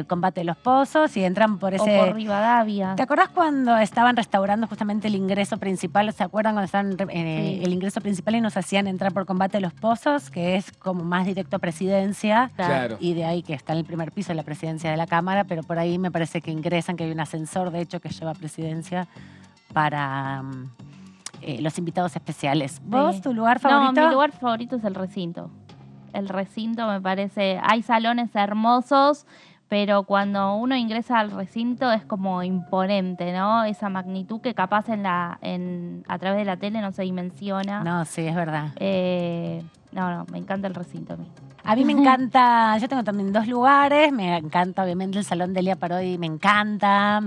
Combate de los Pozos y entran por O ese... por Rivadavia. ¿Te acordás cuando estaban restaurando justamente el ingreso principal? ¿Se acuerdan cuando estaban Sí. el ingreso principal y nos hacían entrar por Combate de los Pozos, que es como más directo a Presidencia? Claro. Y de ahí que está en el primer piso de la Presidencia de la Cámara, pero por ahí me parece que ingresan, que hay un ascensor, de hecho, que lleva a Presidencia para los invitados especiales. ¿Vos, tu lugar favorito? No, mi lugar favorito es el recinto. El recinto me parece... Hay salones hermosos, pero cuando uno ingresa al recinto es como imponente, ¿no? Esa magnitud que capaz a través de la tele no se dimensiona. No, sí, es verdad. No, me encanta el recinto a mí. A mí me encanta, yo tengo también 2 lugares, me encanta obviamente el Salón de Elia Parodi, me encanta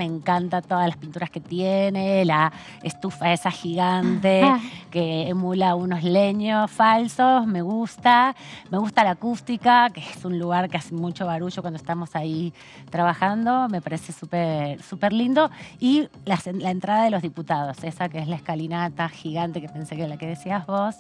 todas las pinturas que tiene, la estufa esa gigante que emula unos leños falsos, me gusta la acústica, que es un lugar que hace mucho barullo cuando estamos ahí trabajando, me parece súper lindo, y la entrada de los diputados, esa que es la escalinata gigante que pensé que es la que decías vos,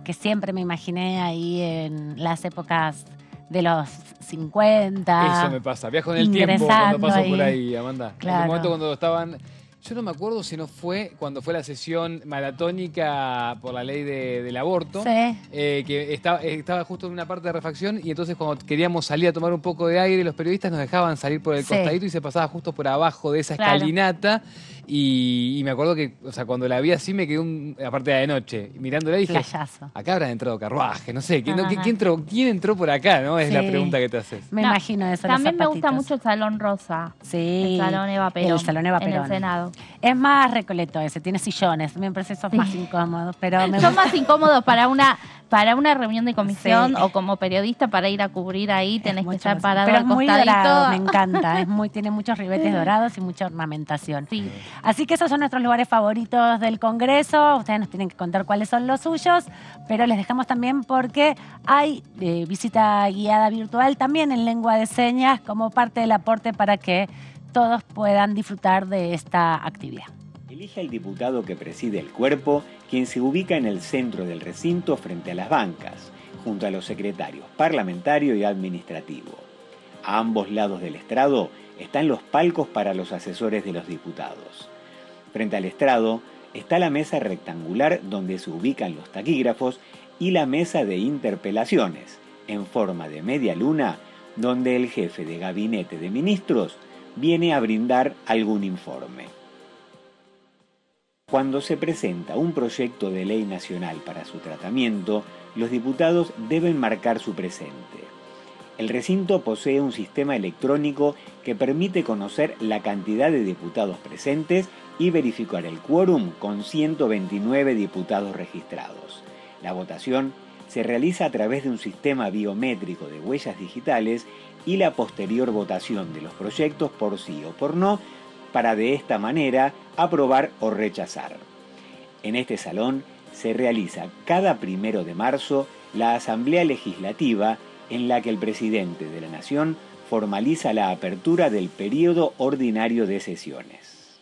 que siempre me imaginé ahí en las épocas de los 50. Eso me pasa. Viajo en el tiempo cuando paso por ahí, Amanda. Claro. En el momento cuando estaban... Yo no me acuerdo si no fue cuando fue la sesión maratónica por la ley del aborto, Sí. que estaba justo en una parte de refacción y entonces cuando queríamos salir a tomar un poco de aire, los periodistas nos dejaban salir por el Sí. costadito y se pasaba justo por abajo de esa Claro. escalinata. Y me acuerdo que, o sea, cuando la vi así me quedé, aparte de noche, mirándola y dije, Flashazo. acá habrán entrado carruajes, no sé, Ajá. ¿quién entró por acá? ¿No? Es la Sí. pregunta que te haces. Me No, imagino eso. También los me gusta zapatitos. mucho el Salón Rosa. Sí. El Salón Eva Perón. El Salón Eva En Perón. el Senado. Es más recoleto ese, tiene sillones. Me parece esos Sí. más incómodos, pero me Son gusta. más incómodos para una reunión de comisión Sí. o como periodista para ir a cubrir ahí, tenés que Mucho estar más- parado pero al es muy costadito. dorado, me encanta. Tiene muchos ribetes dorados y mucha ornamentación. Sí. Así que esos son nuestros lugares favoritos del Congreso. Ustedes nos tienen que contar cuáles son los suyos, pero les dejamos también porque hay visita guiada virtual también en lengua de señas como parte del aporte para que todos puedan disfrutar de esta actividad. Elige al diputado que preside el cuerpo, quien se ubica en el centro del recinto frente a las bancas, junto a los secretarios parlamentario y administrativo. A ambos lados del estrado están los palcos para los asesores de los diputados. Frente al estrado está la mesa rectangular donde se ubican los taquígrafos y la mesa de interpelaciones, en forma de media luna, donde el jefe de gabinete de ministros viene a brindar algún informe. Cuando se presenta un proyecto de ley nacional para su tratamiento, los diputados deben marcar su presente. El recinto posee un sistema electrónico que permite conocer la cantidad de diputados presentes y verificar el quórum con 129 diputados registrados. La votación se realiza a través de un sistema biométrico de huellas digitales y la posterior votación de los proyectos por sí o por no, para de esta manera aprobar o rechazar. En este salón se realiza cada 1 de marzo la Asamblea Legislativa en la que el presidente de la Nación formaliza la apertura del período ordinario de sesiones.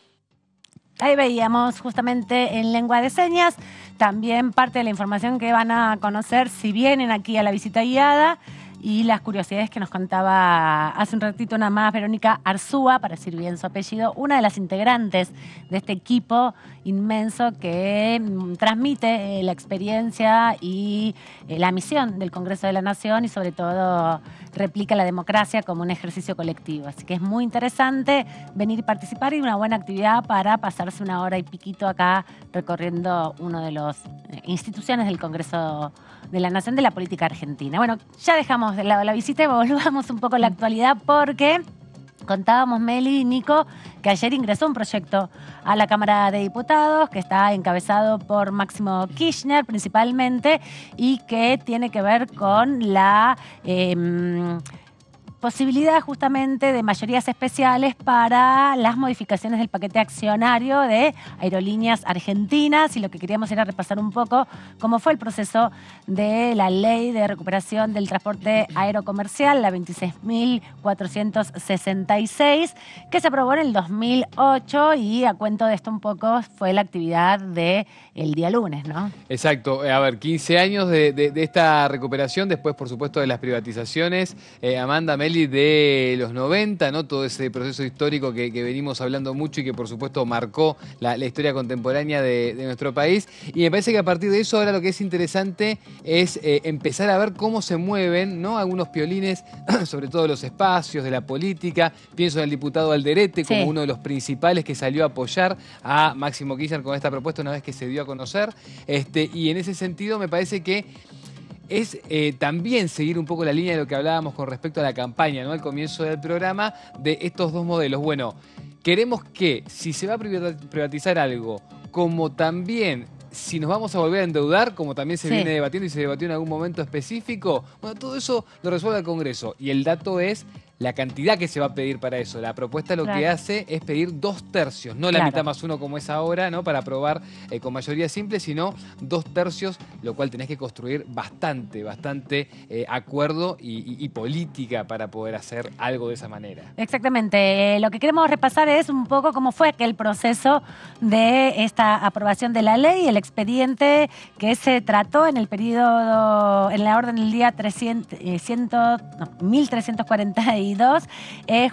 Ahí veíamos justamente en lengua de señas también parte de la información que van a conocer si vienen aquí a la visita guiada y las curiosidades que nos contaba hace un ratito nada más Verónica Arzúa, para decir bien su apellido, una de las integrantes de este equipo inmenso que transmite la experiencia y la misión del Congreso de la Nación y sobre todo replica la democracia como un ejercicio colectivo. Así que es muy interesante venir y participar y una buena actividad para pasarse 1 hora y piquito acá recorriendo una de las instituciones del Congreso de la Nación de la política argentina. Bueno, ya dejamos de lado la visita y volvamos un poco a la actualidad porque contábamos, Meli y Nico, que ayer ingresó un proyecto a la Cámara de Diputados que está encabezado por Máximo Kirchner principalmente y que tiene que ver con la posibilidad justamente de mayorías especiales para las modificaciones del paquete accionario de Aerolíneas Argentinas, y lo que queríamos era repasar un poco cómo fue el proceso de la ley de recuperación del transporte aerocomercial, la 26.466, que se aprobó en el 2008, y a cuento de esto un poco fue la actividad del día lunes, ¿no? Exacto. A ver, 15 años de esta recuperación, después, por supuesto, de las privatizaciones. Amanda, Meli, de los 90, ¿no? Todo ese proceso histórico que venimos hablando mucho y que, por supuesto, marcó la historia contemporánea de nuestro país. Y me parece que a partir de eso ahora lo que es interesante es empezar a ver cómo se mueven, ¿no? Algunos piolines, sobre todo los espacios de la política. Pienso en el diputado Alderete como uno de los principales que salió a apoyar a Máximo Kirchner con esta propuesta una vez que se dio a conocer. Y en ese sentido me parece que es también seguir un poco la línea de lo que hablábamos con respecto a la campaña, ¿no? Al comienzo del programa, de estos dos modelos. Bueno, queremos que si se va a privatizar algo, como también si nos vamos a volver a endeudar, como también se viene debatiendo y se debatió en algún momento específico, bueno, todo eso lo resuelve el Congreso. Y el dato es la cantidad que se va a pedir para eso. La propuesta lo que hace es pedir 2/3, no la mitad más uno como es ahora, ¿no? Para aprobar con mayoría simple, sino 2/3, lo cual tenés que construir bastante acuerdo y política para poder hacer algo de esa manera. Exactamente. Lo que queremos repasar es un poco cómo fue aquel proceso de esta aprobación de la ley, el expediente que se trató en el periodo, en la orden del día 1342,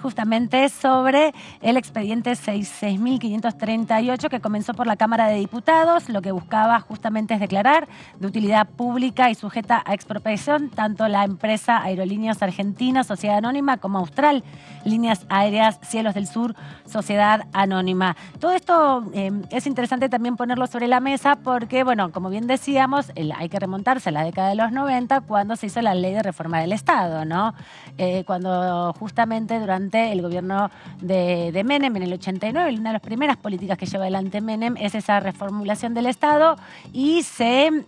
justamente sobre el expediente 66.538 que comenzó por la Cámara de Diputados. Lo que buscaba justamente es declarar de utilidad pública y sujeta a expropiación tanto la empresa Aerolíneas Argentinas, Sociedad Anónima, como Austral Líneas Aéreas Cielos del Sur, Sociedad Anónima. Todo esto es interesante también ponerlo sobre la mesa porque, bueno, como bien decíamos, hay que remontarse a la década de los 90 cuando se hizo la Ley de Reforma del Estado, ¿no? Cuando justamente durante el gobierno de Menem en el 89, una de las primeras políticas que lleva adelante Menem es esa reformulación del Estado y se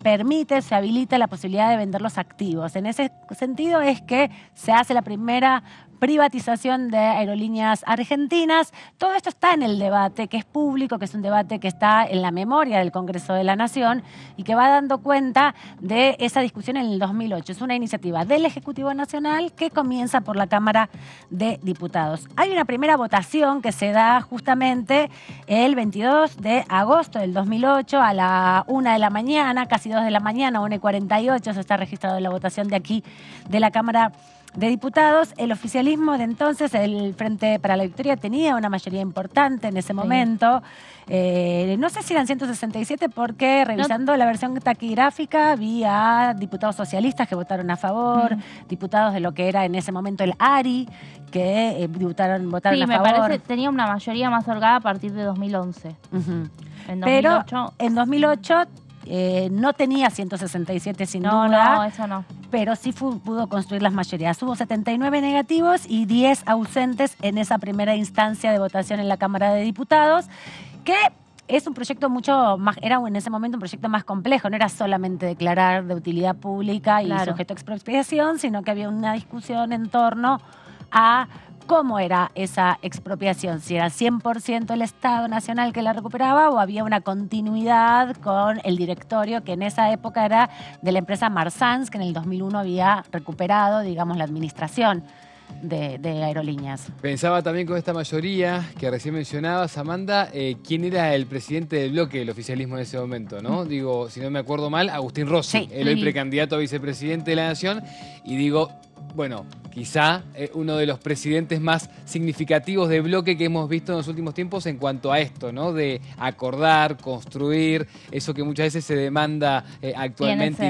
permite, se habilita la posibilidad de vender los activos. En ese sentido es que se hace la primera privatización de Aerolíneas Argentinas. Todo esto está en el debate, que es público, que es un debate que está en la memoria del Congreso de la Nación y que va dando cuenta de esa discusión en el 2008. Es una iniciativa del Ejecutivo Nacional que comienza por la Cámara de Diputados. Hay una primera votación que se da justamente el 22 de agosto del 2008 a la 1 de la mañana, casi 2 de la mañana, 1:48, se está registrado la votación de aquí de la Cámara de Diputados. El oficialismo de entonces, el Frente para la Victoria, tenía una mayoría importante en ese momento. No sé si eran 167 porque revisando la versión taquigráfica vi a diputados socialistas que votaron a favor, diputados de lo que era en ese momento el ARI que votaron a favor. Sí, me parece tenía una mayoría más holgada a partir de 2011. En 2008, pero en 2008 no tenía 167 sin duda. No, eso no. Pero sí pudo construir las mayorías. Hubo 79 negativos y 10 ausentes en esa primera instancia de votación en la Cámara de Diputados, que es un proyecto mucho más, era en ese momento un proyecto más complejo, no era solamente declarar de utilidad pública y sujeto a expropiación, sino que había una discusión en torno a cómo era esa expropiación, si era 100% el Estado Nacional que la recuperaba o había una continuidad con el directorio que en esa época era de la empresa Marsans, que en el 2001 había recuperado, digamos, la administración de Aerolíneas. Pensaba también con esta mayoría que recién mencionabas, Amanda, quién era el presidente del bloque del oficialismo en ese momento, ¿no? Digo, si no me acuerdo mal, Agustín Rossi, el hoy precandidato a vicepresidente de la Nación, y digo, bueno, quizá uno de los presidentes más significativos de bloque que hemos visto en los últimos tiempos en cuanto a esto, ¿no? De acordar, construir, eso que muchas veces se demanda actualmente. Y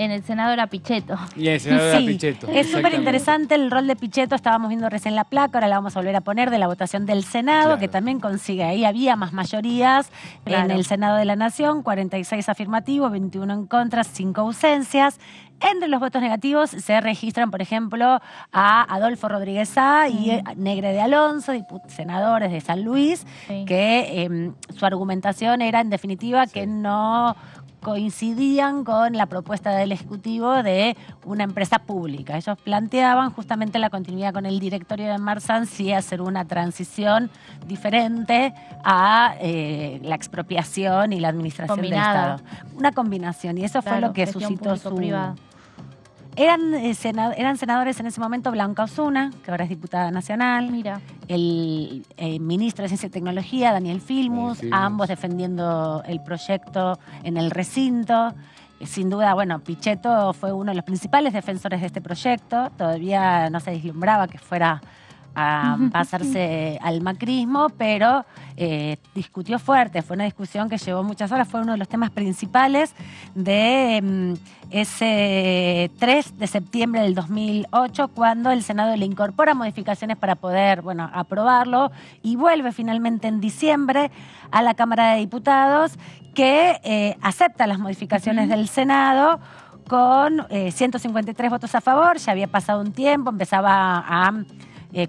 en el Senado era Pichetto. Y en el Senado era Pichetto. Es súper interesante el rol de Pichetto. Estábamos viendo recién la placa, ahora la vamos a volver a poner, de la votación del Senado, que también consigue. Ahí había más mayorías en el Senado de la Nación, 46 afirmativos, 21 en contra, 5 ausencias. Entre los votos negativos se registran, por ejemplo, a Adolfo Rodríguez Sá y Negre de Alonso, senadores de San Luis, que su argumentación era, en definitiva, que no coincidían con la propuesta del Ejecutivo de una empresa pública. Ellos planteaban justamente la continuidad con el directorio de Marsan, sí hacer una transición diferente a la expropiación y la administración Combinada. del Estado. Una combinación, y eso fue lo que suscitó su... privada. Eran senadores en ese momento Blanca Osuna, que ahora es diputada nacional, Mira. el ministro de Ciencia y Tecnología, Daniel Filmus, Filmus. ambos defendiendo el proyecto en el recinto. Sin duda, bueno, Pichetto fue uno de los principales defensores de este proyecto. Todavía no se vislumbraba que fuera a pasarse al macrismo, pero discutió fuerte. Fue una discusión que llevó muchas horas. Fue uno de los temas principales de ese 3 de septiembre del 2008, cuando el Senado le incorpora modificaciones para poder, bueno, aprobarlo, y vuelve finalmente en diciembre a la Cámara de Diputados, que acepta las modificaciones del Senado con 153 votos a favor. Ya había pasado un tiempo, empezaba a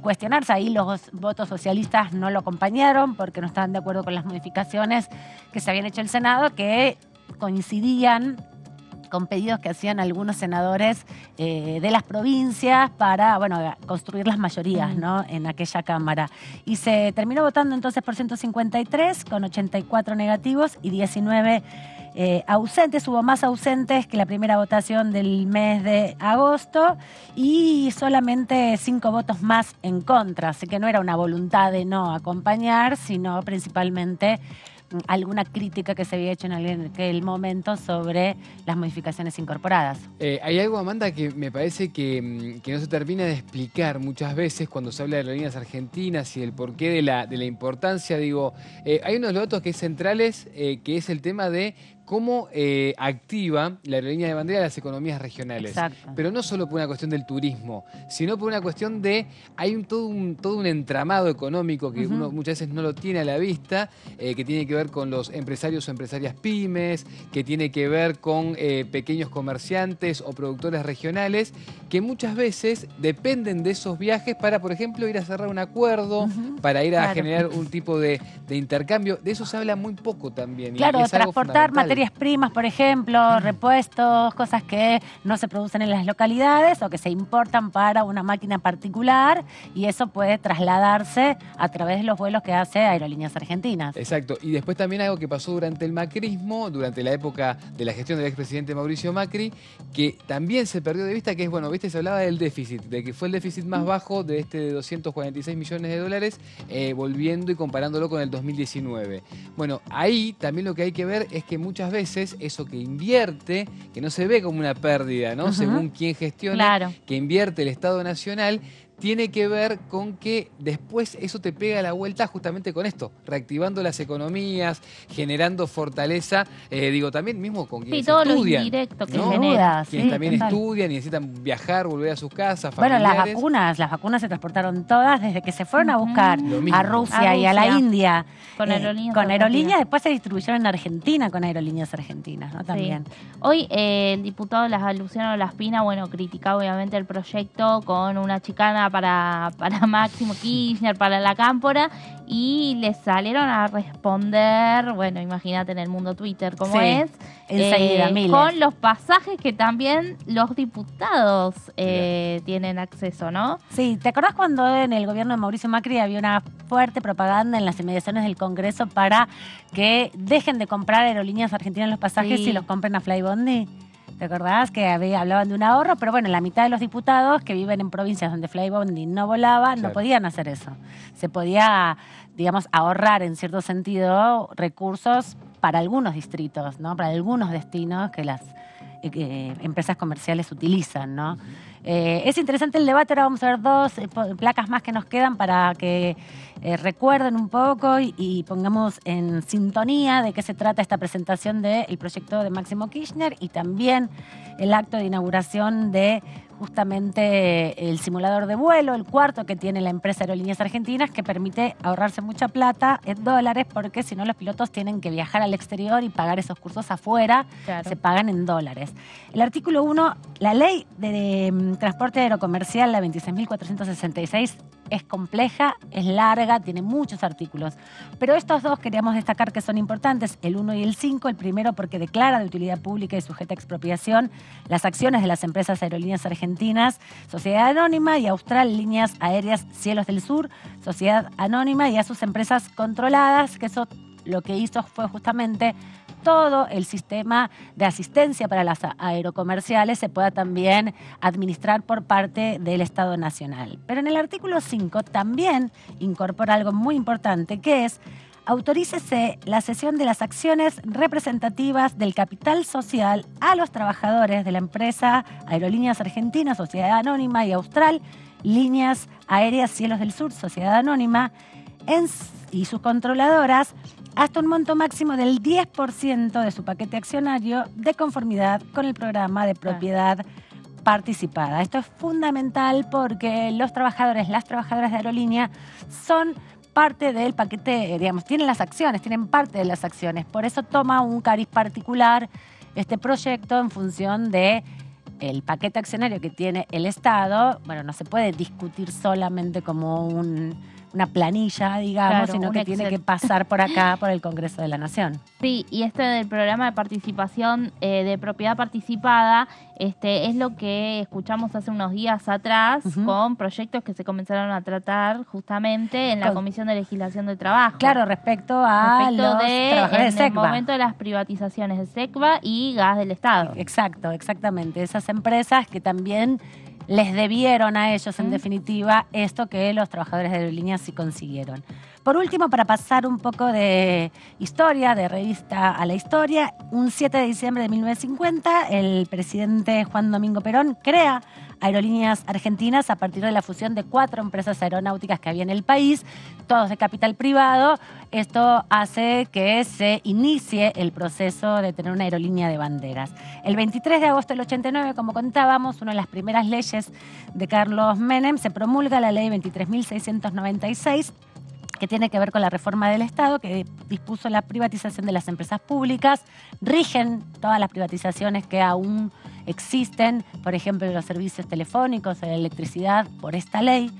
cuestionarse. Ahí los votos socialistas no lo acompañaron porque no estaban de acuerdo con las modificaciones que se habían hecho en el Senado, que coincidían con pedidos que hacían algunos senadores de las provincias para, bueno, construir las mayorías, ¿no?, en aquella Cámara. Y se terminó votando entonces por 153, con 84 negativos y 19 ausentes. Hubo más ausentes que la primera votación del mes de agosto y solamente 5 votos más en contra. Así que no era una voluntad de no acompañar, sino principalmente alguna crítica que se había hecho en aquel momento sobre las modificaciones incorporadas. Hay algo, Amanda, que me parece que no se termina de explicar muchas veces cuando se habla de aerolíneas argentinas y el porqué de la importancia. Digo, hay uno de los datos que es centrales, que es el tema de cómo activa la aerolínea de bandera las economías regionales. Exacto. Pero no solo por una cuestión del turismo, sino por una cuestión de... Hay todo un entramado económico que uno muchas veces no lo tiene a la vista, que tiene que ver con los empresarios o empresarias pymes, que tiene que ver con pequeños comerciantes o productores regionales, que muchas veces dependen de esos viajes para, por ejemplo, ir a cerrar un acuerdo, para ir a generar un tipo de intercambio. De eso se habla muy poco también. Claro, y es algo transportar fundamental. materias primas, por ejemplo, repuestos, cosas que no se producen en las localidades o que se importan para una máquina particular, y eso puede trasladarse a través de los vuelos que hace Aerolíneas Argentinas. Exacto. Y después también algo que pasó durante el macrismo, durante la época de la gestión del expresidente Mauricio Macri, que también se perdió de vista, que es, bueno, viste, se hablaba del déficit, de que fue el déficit más bajo de de 246 millones de dólares, volviendo y comparándolo con el 2019. Bueno, ahí también lo que hay que ver es que muchas veces eso que invierte, que no se ve como una pérdida, ¿no? Según quién gestiona, Claro. que invierte el Estado Nacional, tiene que ver con que después eso te pega la vuelta justamente con esto, reactivando las economías, generando fortaleza, digo, también mismo con quienes todo lo estudian, indirecto que ¿no? genera. Quienes Sí, también total. estudian y necesitan viajar, volver a sus casas, Bueno, familiares. las vacunas se transportaron todas desde que se fueron a buscar Lo mismo. a Rusia y a la Rusia. India. Con aerolíneas Con aerolíneas, argentinas. después se distribuyeron en Argentina con Aerolíneas Argentinas, ¿no? También. Sí. Hoy el diputado Luciano Laspina, bueno, criticaba obviamente el proyecto con una chicana para Máximo Kirchner, para la Cámpora, y le salieron a responder, bueno, imagínate en el mundo Twitter cómo Sí, es, enseguida, miles. con los pasajes que también los diputados tienen acceso, ¿no? Sí, ¿te acordás cuando en el gobierno de Mauricio Macri había una fuerte propaganda en las inmediaciones del Congreso para que dejen de comprar Aerolíneas Argentinas los pasajes Sí. y los compren a Flybondi? ¿Te acordás que hablaban de un ahorro? Pero bueno, la mitad de los diputados que viven en provincias donde Flybondi no volaba, no Claro. podían hacer eso. Se podía, digamos, ahorrar en cierto sentido recursos para algunos distritos, ¿no? Para algunos destinos que las empresas comerciales utilizan, ¿no? Es interesante el debate. Ahora vamos a ver dos placas más que nos quedan para que recuerden un poco y pongamos en sintonía de qué se trata esta presentación del proyecto de Máximo Kirchner y también el acto de inauguración de justamente el simulador de vuelo, el cuarto que tiene la empresa Aerolíneas Argentinas, que permite ahorrarse mucha plata en dólares, porque si no los pilotos tienen que viajar al exterior y pagar esos cursos afuera, Claro. se pagan en dólares. El artículo 1, la ley de transporte aerocomercial, la 26.466, es compleja, es larga, tiene muchos artículos. Pero estos dos queríamos destacar que son importantes, el 1 y el 5. El primero porque declara de utilidad pública y sujeta a expropiación las acciones de las empresas Aerolíneas Argentinas, Sociedad Anónima y Austral Líneas Aéreas Cielos del Sur, Sociedad Anónima, y a sus empresas controladas, que eso lo que hizo fue justamente todo el sistema de asistencia para las aerocomerciales se pueda también administrar por parte del Estado Nacional. Pero en el artículo 5 también incorpora algo muy importante, que es: autorícese la cesión de las acciones representativas del capital social a los trabajadores de la empresa Aerolíneas Argentinas, Sociedad Anónima, y Austral Líneas Aéreas Cielos del Sur, Sociedad Anónima, y sus controladoras, hasta un monto máximo del 10% de su paquete accionario, de conformidad con el programa de propiedad participada. Esto es fundamental porque los trabajadores, las trabajadoras de aerolínea son parte del paquete, digamos, tienen las acciones, tienen parte de las acciones. Por eso toma un cariz particular este proyecto en función de el paquete accionario que tiene el Estado. Bueno, no se puede discutir solamente como una planilla, digamos, Claro, sino un que Excel. tiene que pasar por acá, por el Congreso de la Nación. Sí, y este del programa de participación de propiedad participada es lo que escuchamos hace unos días atrás con proyectos que se comenzaron a tratar justamente en la Comisión de Legislación del Trabajo. Claro, respecto a los trabajadores de en el SECBA. momento de las privatizaciones de SECBA y gas del Estado. Exacto, exactamente. Esas empresas que también les debieron a ellos, en definitiva, esto que los trabajadores de aerolíneas sí consiguieron. Por último, para pasar un poco de historia, de revista a la historia, un 7 de diciembre de 1950, el presidente Juan Domingo Perón crea Aerolíneas Argentinas a partir de la fusión de 4 empresas aeronáuticas que había en el país, todos de capital privado. Esto hace que se inicie el proceso de tener una aerolínea de banderas. El 23 de agosto del 89, como contábamos, una de las primeras leyes de Carlos Menem, se promulga la ley 23.696, que tiene que ver con la reforma del Estado, que dispuso la privatización de las empresas públicas. Rigen todas las privatizaciones que aún existen, por ejemplo, los servicios telefónicos, la electricidad, por esta ley.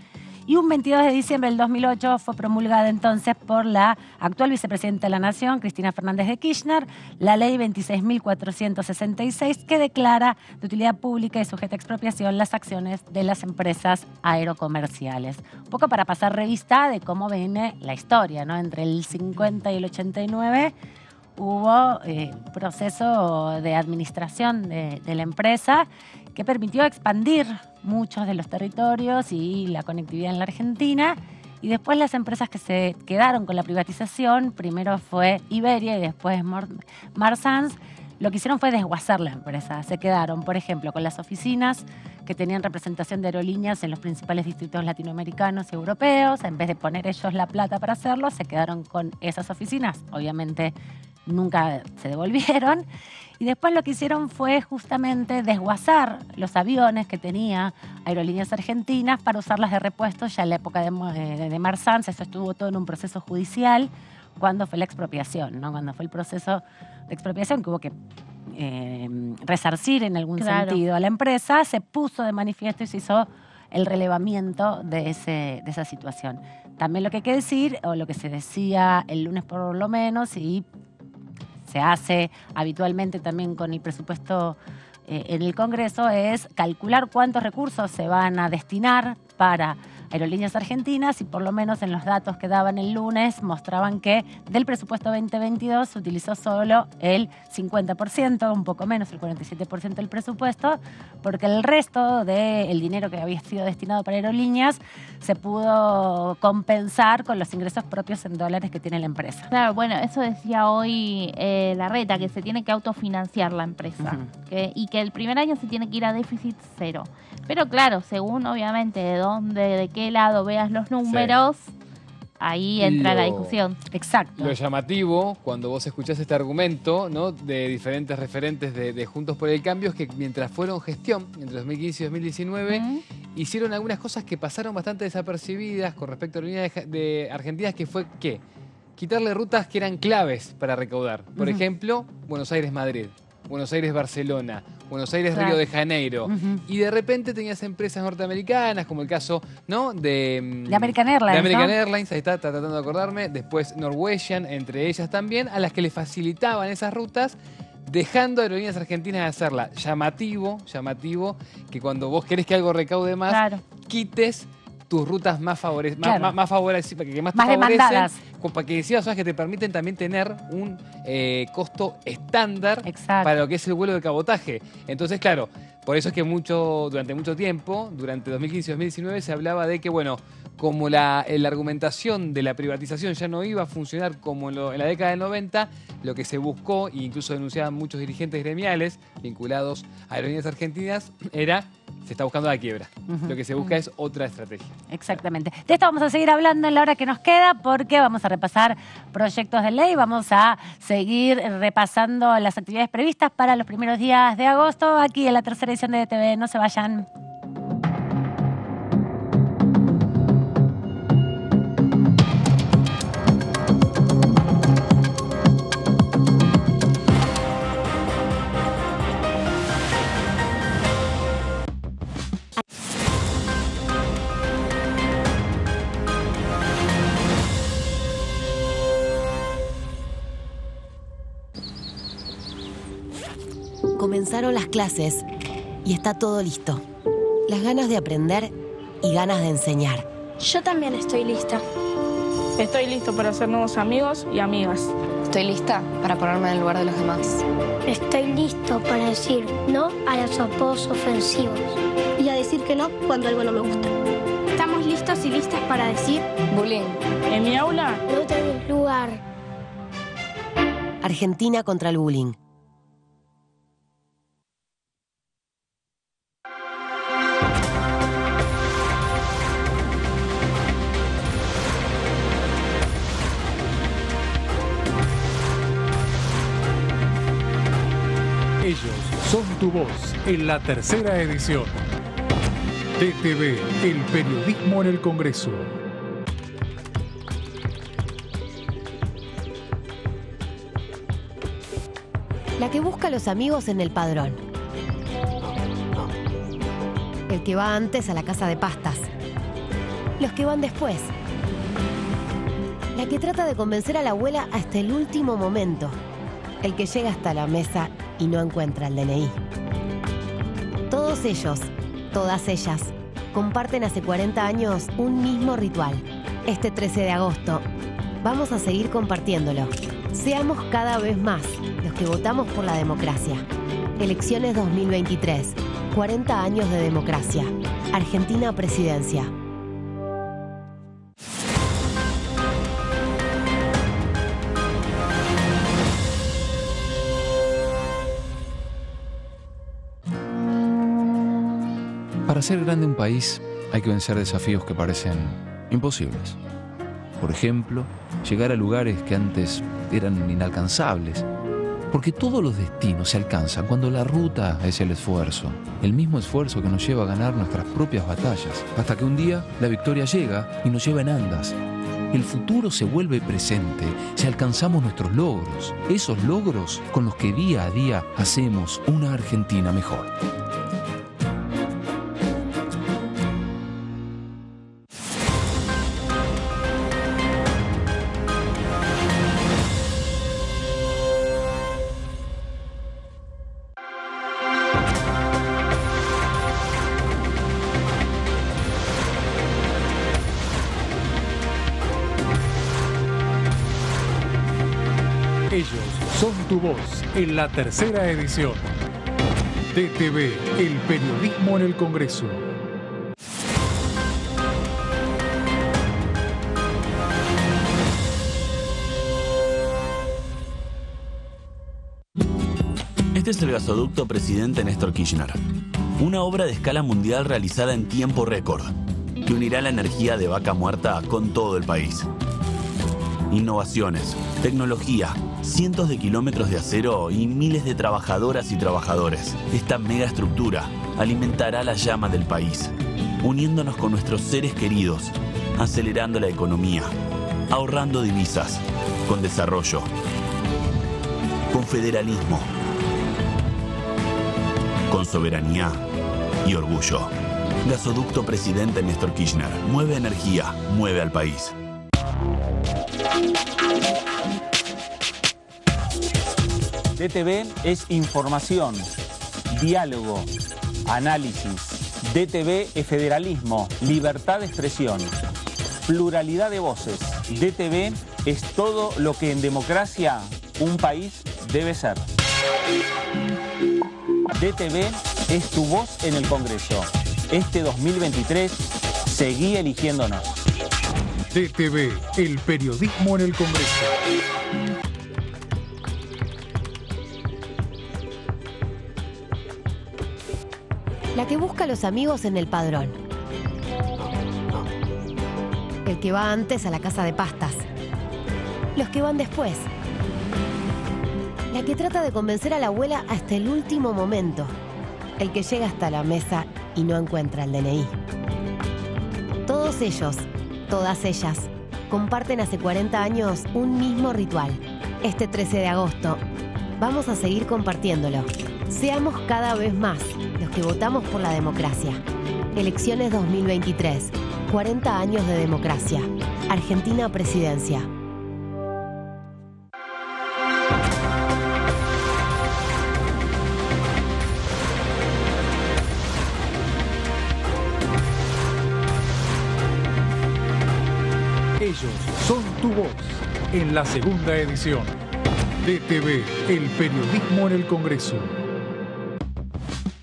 Y un 22 de diciembre del 2008 fue promulgada entonces por la actual vicepresidenta de la Nación, Cristina Fernández de Kirchner, la ley 26.466, que declara de utilidad pública y sujeta a expropiación las acciones de las empresas aerocomerciales. Un poco para pasar revista de cómo viene la historia, ¿no? Entre el 50 y el 89 hubo proceso de administración de la empresa que permitió expandir muchos de los territorios y la conectividad en la Argentina. Y después las empresas que se quedaron con la privatización, primero fue Iberia y después Marsans, lo que hicieron fue desguazar la empresa. Se quedaron, por ejemplo, con las oficinas que tenían representación de aerolíneas en los principales distritos latinoamericanos y europeos. En vez de poner ellos la plata para hacerlo, se quedaron con esas oficinas. Obviamente nunca se devolvieron. Y después lo que hicieron fue justamente desguazar los aviones que tenía Aerolíneas Argentinas para usarlas de repuesto ya en la época de Marsans. Eso estuvo todo en un proceso judicial cuando fue la expropiación, ¿no? Cuando fue el proceso de expropiación que hubo que resarcir en algún sentido a la empresa, se puso de manifiesto y se hizo el relevamiento de esa situación. También lo que hay que decir, o lo que se decía el lunes por lo menos, y se hace habitualmente también con el presupuesto en el Congreso, es calcular cuántos recursos se van a destinar para Aerolíneas Argentinas, y por lo menos en los datos que daban el lunes mostraban que del presupuesto 2022 se utilizó solo el 50%, un poco menos, el 47% del presupuesto, porque el resto del dinero que había sido destinado para aerolíneas se pudo compensar con los ingresos propios en dólares que tiene la empresa. Claro, bueno, eso decía hoy Larreta, que se tiene que autofinanciar la empresa y que el primer año se tiene que ir a déficit cero. Pero claro, según obviamente de qué lado veas los números, ahí entra la discusión. Exacto. Lo llamativo, cuando vos escuchás este argumento, ¿no?, de diferentes referentes de Juntos por el Cambio, es que mientras fueron gestión, entre 2015 y 2019, hicieron algunas cosas que pasaron bastante desapercibidas con respecto a la línea de Argentinas, que fue, ¿qué? Quitarle rutas que eran claves para recaudar. Por ejemplo, Buenos Aires-Madrid. Buenos Aires-Barcelona, Buenos Aires-Río Claro. de Janeiro. Y de repente tenías empresas norteamericanas, como el caso, ¿no? de American Airlines, De American ¿no? Airlines, ahí está tratando de acordarme. Después Norwegian, entre ellas también, a las que le facilitaban esas rutas, dejando a Aerolíneas Argentinas de hacerla. Llamativo, que cuando vos querés que algo recaude más, Claro. quites tus rutas más favorecidas, Claro. más favorecidas, que más te Más favorecen, demandadas. para que decías cosas que te permiten también tener un costo estándar Exacto. para lo que es el vuelo de cabotaje. Entonces, claro, por eso es que durante mucho tiempo, durante 2015 y 2019, se hablaba de que, bueno, como la argumentación de la privatización ya no iba a funcionar como en la década del 90, lo que se buscó, e incluso denunciaban muchos dirigentes gremiales vinculados a Aerolíneas Argentinas, se está buscando la quiebra. Lo que se busca es otra estrategia. Exactamente. De esto vamos a seguir hablando en la hora que nos queda porque vamos a repasar proyectos de ley, vamos a seguir repasando las actividades previstas para los primeros días de agosto aquí en la tercera edición de ETV. No se vayan. Comenzaron las clases y está todo listo. Las ganas de aprender y ganas de enseñar. Yo también estoy lista. Estoy listo para hacer nuevos amigos y amigas. Estoy lista para ponerme en el lugar de los demás. Estoy listo para decir no a los apodos ofensivos. Y a decir que no cuando algo no me gusta. Estamos listos y listas para decir Bullying. En mi aula, no tenés lugar. Argentina contra el bullying. Ellos son tu voz en la tercera edición. TTV, el periodismo en el Congreso. La que busca a los amigos en el padrón. El que va antes a la casa de pastas. Los que van después. La que trata de convencer a la abuela hasta el último momento. El que llega hasta la mesa y no encuentra el DNI. Todos ellos, todas ellas, comparten hace 40 años un mismo ritual. Este 13 de agosto, vamos a seguir compartiéndolo. Seamos cada vez más los que votamos por la democracia. Elecciones 2023, 40 años de democracia. Argentina Presidencia. Para ser grande un país hay que vencer desafíos que parecen imposibles. Por ejemplo, llegar a lugares que antes eran inalcanzables. Porque todos los destinos se alcanzan cuando la ruta es el esfuerzo. El mismo esfuerzo que nos lleva a ganar nuestras propias batallas. Hasta que un día la victoria llega y nos lleva en andas. El futuro se vuelve presente si alcanzamos nuestros logros. Esos logros con los que día a día hacemos una Argentina mejor. Ellos son tu voz en la tercera edición. TTV, el periodismo en el Congreso. Este es el gasoducto Presidente Néstor Kirchner. Una obra de escala mundial realizada en tiempo récord, que unirá la energía de Vaca Muerta con todo el país. Innovaciones, tecnología, cientos de kilómetros de acero y miles de trabajadoras y trabajadores. Esta megaestructura alimentará la llama del país, uniéndonos con nuestros seres queridos, acelerando la economía, ahorrando divisas, con desarrollo, con federalismo, con soberanía y orgullo. Gasoducto Presidente Néstor Kirchner. Mueve energía, mueve al país. DTV es información, diálogo, análisis. DTV es federalismo, libertad de expresión, pluralidad de voces. DTV es todo lo que en democracia un país debe ser. DTV es tu voz en el Congreso. Este 2023, seguí eligiéndonos. DTV, el periodismo en el Congreso. La que busca a los amigos en el padrón. El que va antes a la casa de pastas. Los que van después. La que trata de convencer a la abuela hasta el último momento. El que llega hasta la mesa y no encuentra el DNI. Todos ellos, todas ellas, comparten hace 40 años un mismo ritual. Este 13 de agosto, vamos a seguir compartiéndolo. Seamos cada vez más los que votamos por la democracia. Elecciones 2023. 40 años de democracia. Argentina Presidencia. Ellos son tu voz en la segunda edición. DTV, el periodismo en el Congreso.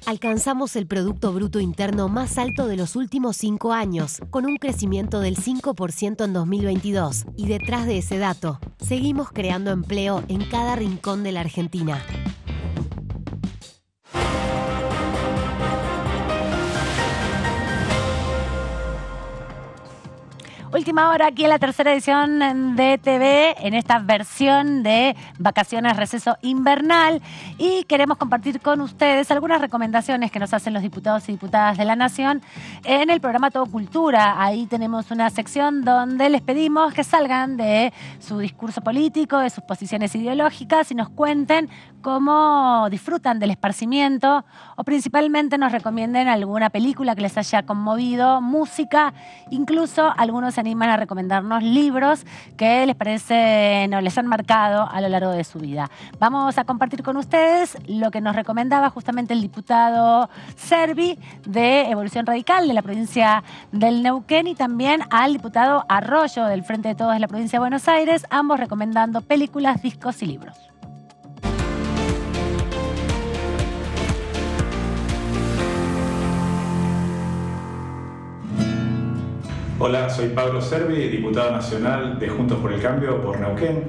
Alcanzamos el Producto Bruto Interno más alto de los últimos 5 años, con un crecimiento del 5% en 2022. Y detrás de ese dato, seguimos creando empleo en cada rincón de la Argentina. Última hora aquí en la tercera edición de TV, en esta versión de vacaciones, receso invernal, y queremos compartir con ustedes algunas recomendaciones que nos hacen los diputados y diputadas de la Nación en el programa Todo Cultura. Ahí tenemos una sección donde les pedimos que salgan de su discurso político, de sus posiciones ideológicas y nos cuenten cómo disfrutan del esparcimiento o principalmente nos recomienden alguna película que les haya conmovido, música, incluso algunos se animan a recomendarnos libros que les parecen o les han marcado a lo largo de su vida. Vamos a compartir con ustedes lo que nos recomendaba justamente el diputado Servi de Evolución Radical de la provincia del Neuquén y también al diputado Arroyo del Frente de Todos de la provincia de Buenos Aires, ambos recomendando películas, discos y libros. Hola, soy Pablo Servi, diputado nacional de Juntos por el Cambio por Neuquén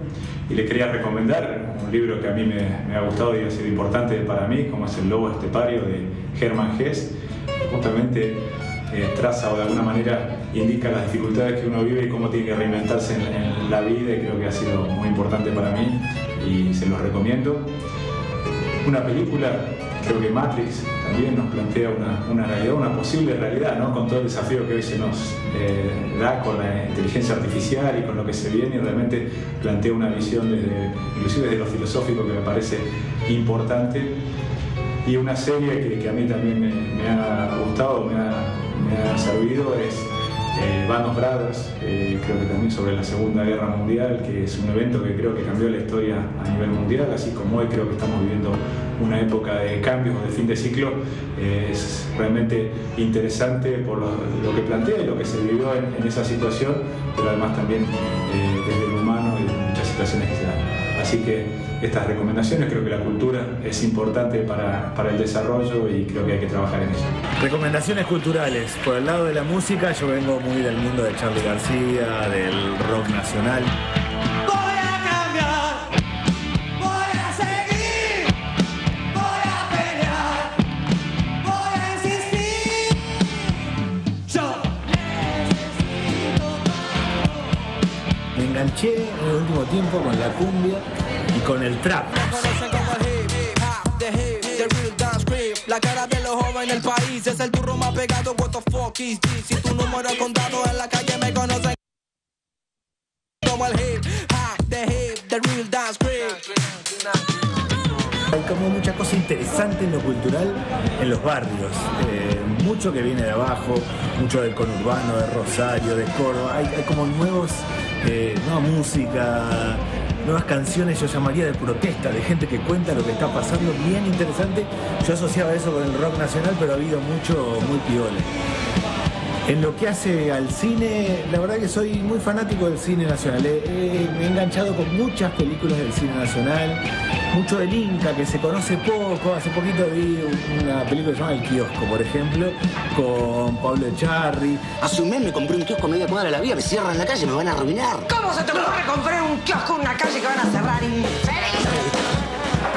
y le quería recomendar un libro que a mí me ha gustado y ha sido importante para mí, como es El Lobo Estepario de Hermann Hesse. Justamente traza o de alguna manera indica las dificultades que uno vive y cómo tiene que reinventarse en la vida y creo que ha sido muy importante para mí y se los recomiendo. Una película, creo que Matrix también nos plantea una realidad, una posible realidad, ¿no? Con todo el desafío que hoy se nos da con la inteligencia artificial y con lo que se viene, y realmente plantea una visión inclusive desde lo filosófico que me parece importante. Y una serie que a mí también me ha gustado, me ha servido es Band of Brothers, creo que también sobre la Segunda Guerra Mundial, que es un evento que creo que cambió la historia a nivel mundial, así como hoy creo que estamos viviendo una época de cambios, de fin de ciclo. Es realmente interesante por lo que plantea y lo que se vivió en esa situación, pero además también desde lo humano y muchas situaciones que se dan. Así que estas recomendaciones, creo que la cultura es importante para el desarrollo y creo que hay que trabajar en eso. Recomendaciones culturales. Por el lado de la música, yo vengo muy del mundo de Charly García, del rock nacional. Me enganché en el último tiempo con la cumbia y con el trap. La cara de los jóvenes del país es el turro más pegado. What the fuck is this? Si tu número es contado en la calle me conocen como el hip hop, the real dance creep. hay como mucha cosa interesante en lo cultural en los barrios. Mucho que viene de abajo, mucho del conurbano, de Rosario, de Córdoba. Hay como nueva música, nuevas canciones, yo llamaría de protesta, de gente que cuenta lo que está pasando, bien interesante. Yo asociaba eso con el rock nacional, pero ha habido mucho muy piola. En lo que hace al cine, la verdad que soy muy fanático del cine nacional. Me he enganchado con muchas películas del cine nacional, mucho del Inca, que se conoce poco. Hace poquito vi una película que se llama El Kiosco, por ejemplo, con Pablo Echarri. Hace un mes me compré un kiosco a media cuadra de la vía, me cierran la calle, me van a arruinar. ¿Cómo se te ocurre comprar un kiosco en una calle que van a cerrar, infeliz?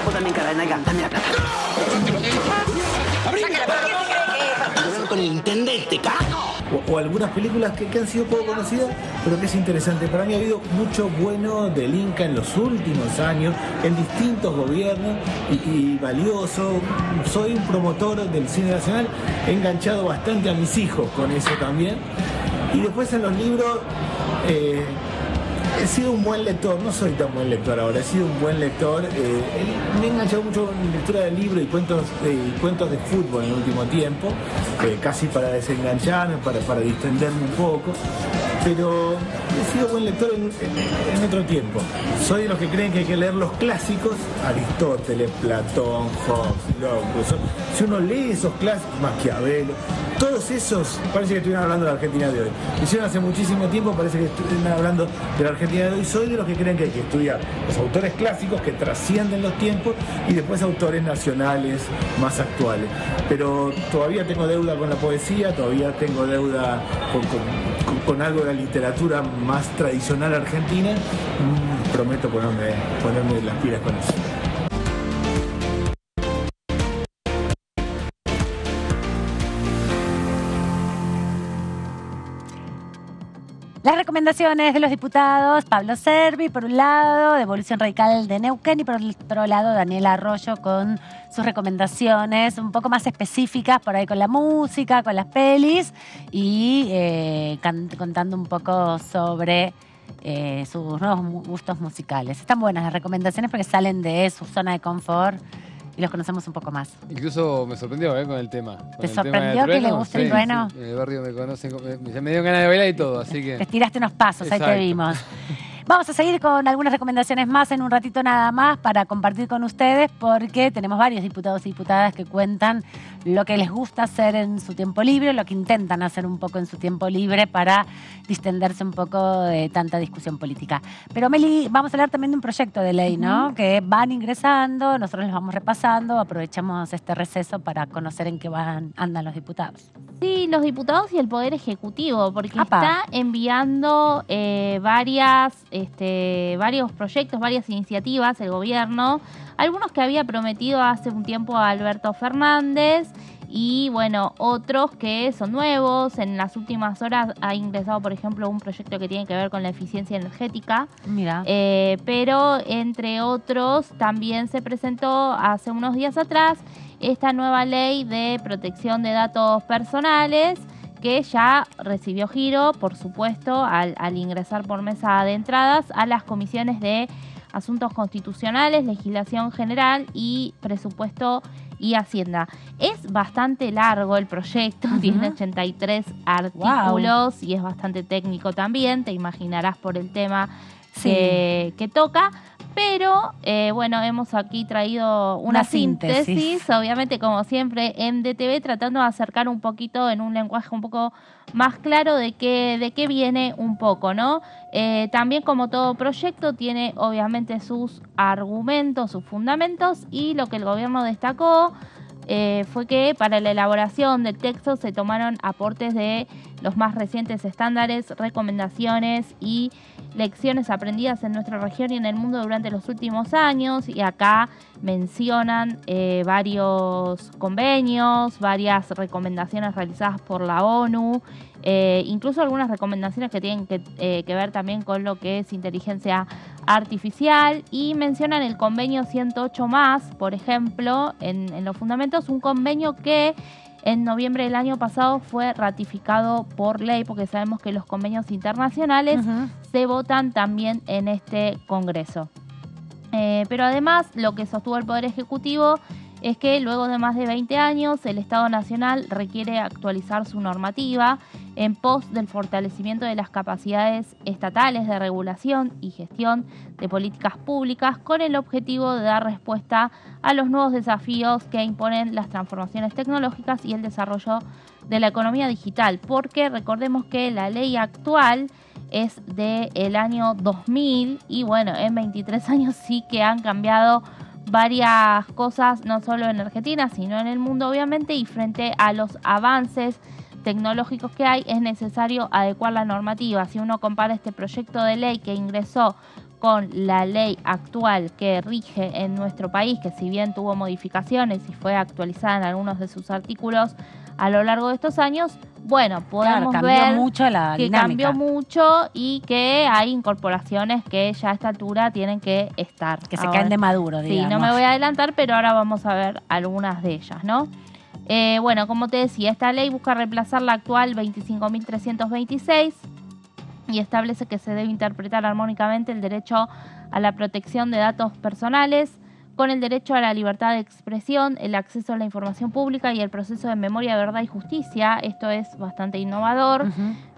Vos también, cara de nalga, dame la plata. Con el intendente, carajo. O algunas películas que han sido poco conocidas, pero que es interesante. Para mí ha habido mucho bueno del Inca en los últimos años, en distintos gobiernos, y valioso. Soy un promotor del cine nacional, he enganchado bastante a mis hijos con eso también. Y después en los libros, he sido un buen lector, no soy tan buen lector ahora, he sido un buen lector. Me he enganchado mucho con lectura de libros y cuentos de fútbol en el último tiempo, casi para desengancharme, para distenderme un poco. Pero he sido buen lector en otro tiempo. Soy de los que creen que hay que leer los clásicos, Aristóteles, Platón, Hobbes, Locke. Si uno lee esos clásicos, Maquiavelo, todos esos, parece que estuvieran hablando de la Argentina de hoy. Hicieron hace muchísimo tiempo, parece que estuvieran hablando de la Argentina de hoy. Soy de los que creen que hay que estudiar los autores clásicos que trascienden los tiempos y después autores nacionales más actuales. Pero todavía tengo deuda con la poesía, todavía tengo deuda con algo de la literatura más tradicional argentina. Prometo ponerme las pilas con eso. Las recomendaciones de los diputados: Pablo Servi, por un lado, de Evolución Radical de Neuquén, y por otro lado, Daniel Arroyo con sus recomendaciones un poco más específicas, por ahí con la música, con las pelis, y contando un poco sobre sus nuevos gustos musicales. Están buenas las recomendaciones porque salen de su zona de confort y los conocemos un poco más. Incluso me sorprendió con el tema. ¿Te sorprendió que le guste el trueno? Sí, en el barrio me conocen, me dio ganas de bailar y todo, así que... Te tiraste unos pasos, exacto. Ahí te vimos. Vamos a seguir con algunas recomendaciones más en un ratito nada más para compartir con ustedes, porque tenemos varios diputados y diputadas que cuentan lo que les gusta hacer en su tiempo libre, lo que intentan hacer un poco en su tiempo libre para distenderse un poco de tanta discusión política. Pero Meli, vamos a hablar también de un proyecto de ley, ¿no? Que van ingresando, nosotros los vamos repasando, aprovechamos este receso para conocer en qué andan los diputados. Sí, los diputados y el Poder Ejecutivo, porque está enviando varios proyectos, varias iniciativas el gobierno, algunos que había prometido hace un tiempo a Alberto Fernández y bueno, otros que son nuevos. En las últimas horas ha ingresado, por ejemplo, un proyecto que tiene que ver con la eficiencia energética. Mira. Pero entre otros también se presentó hace unos días atrás esta nueva ley de protección de datos personales, que ya recibió giro, por supuesto, al ingresar por mesa de entradas a las comisiones de Asuntos Constitucionales, Legislación General y Presupuesto y Hacienda. Es bastante largo el proyecto, tiene 83 artículos y es bastante técnico también, te imaginarás por el tema que toca. Pero, bueno, hemos aquí traído una síntesis, obviamente, como siempre, en DTV, tratando de acercar un poquito en un lenguaje un poco más claro de qué viene un poco, ¿no? También, como todo proyecto, tiene obviamente sus argumentos, sus fundamentos, y lo que el gobierno destacó fue que para la elaboración del texto se tomaron aportes de los más recientes estándares, recomendaciones y lecciones aprendidas en nuestra región y en el mundo durante los últimos años, y acá mencionan varios convenios, varias recomendaciones realizadas por la ONU, incluso algunas recomendaciones que tienen que ver también con lo que es inteligencia artificial, y mencionan el convenio 108 más, por ejemplo, en los fundamentos, un convenio que en noviembre del año pasado fue ratificado por ley, porque sabemos que los convenios internacionales se votan también en este Congreso. Pero además, lo que sostuvo el Poder Ejecutivo es que luego de más de 20 años, el Estado Nacional requiere actualizar su normativa en pos del fortalecimiento de las capacidades estatales de regulación y gestión de políticas públicas con el objetivo de dar respuesta a los nuevos desafíos que imponen las transformaciones tecnológicas y el desarrollo de la economía digital. Porque recordemos que la ley actual es del año 2000 y bueno, en 23 años sí que han cambiado varias cosas, no solo en Argentina, sino en el mundo obviamente, y frente a los avances tecnológicos que hay, es necesario adecuar la normativa. Si uno compara este proyecto de ley que ingresó con la ley actual que rige en nuestro país, que si bien tuvo modificaciones y fue actualizada en algunos de sus artículos a lo largo de estos años, bueno, podemos ver mucho la que dinámica. cambió mucho y que hay incorporaciones que ya a esta altura tienen que estar. Que se caen de maduro, digamos. Sí, no me voy a adelantar, pero ahora vamos a ver algunas de ellas, ¿no? Bueno, como te decía, esta ley busca reemplazar la actual 25.326 y establece que se debe interpretar armónicamente el derecho a la protección de datos personales con el derecho a la libertad de expresión, el acceso a la información pública y el proceso de memoria, verdad y justicia. Esto es bastante innovador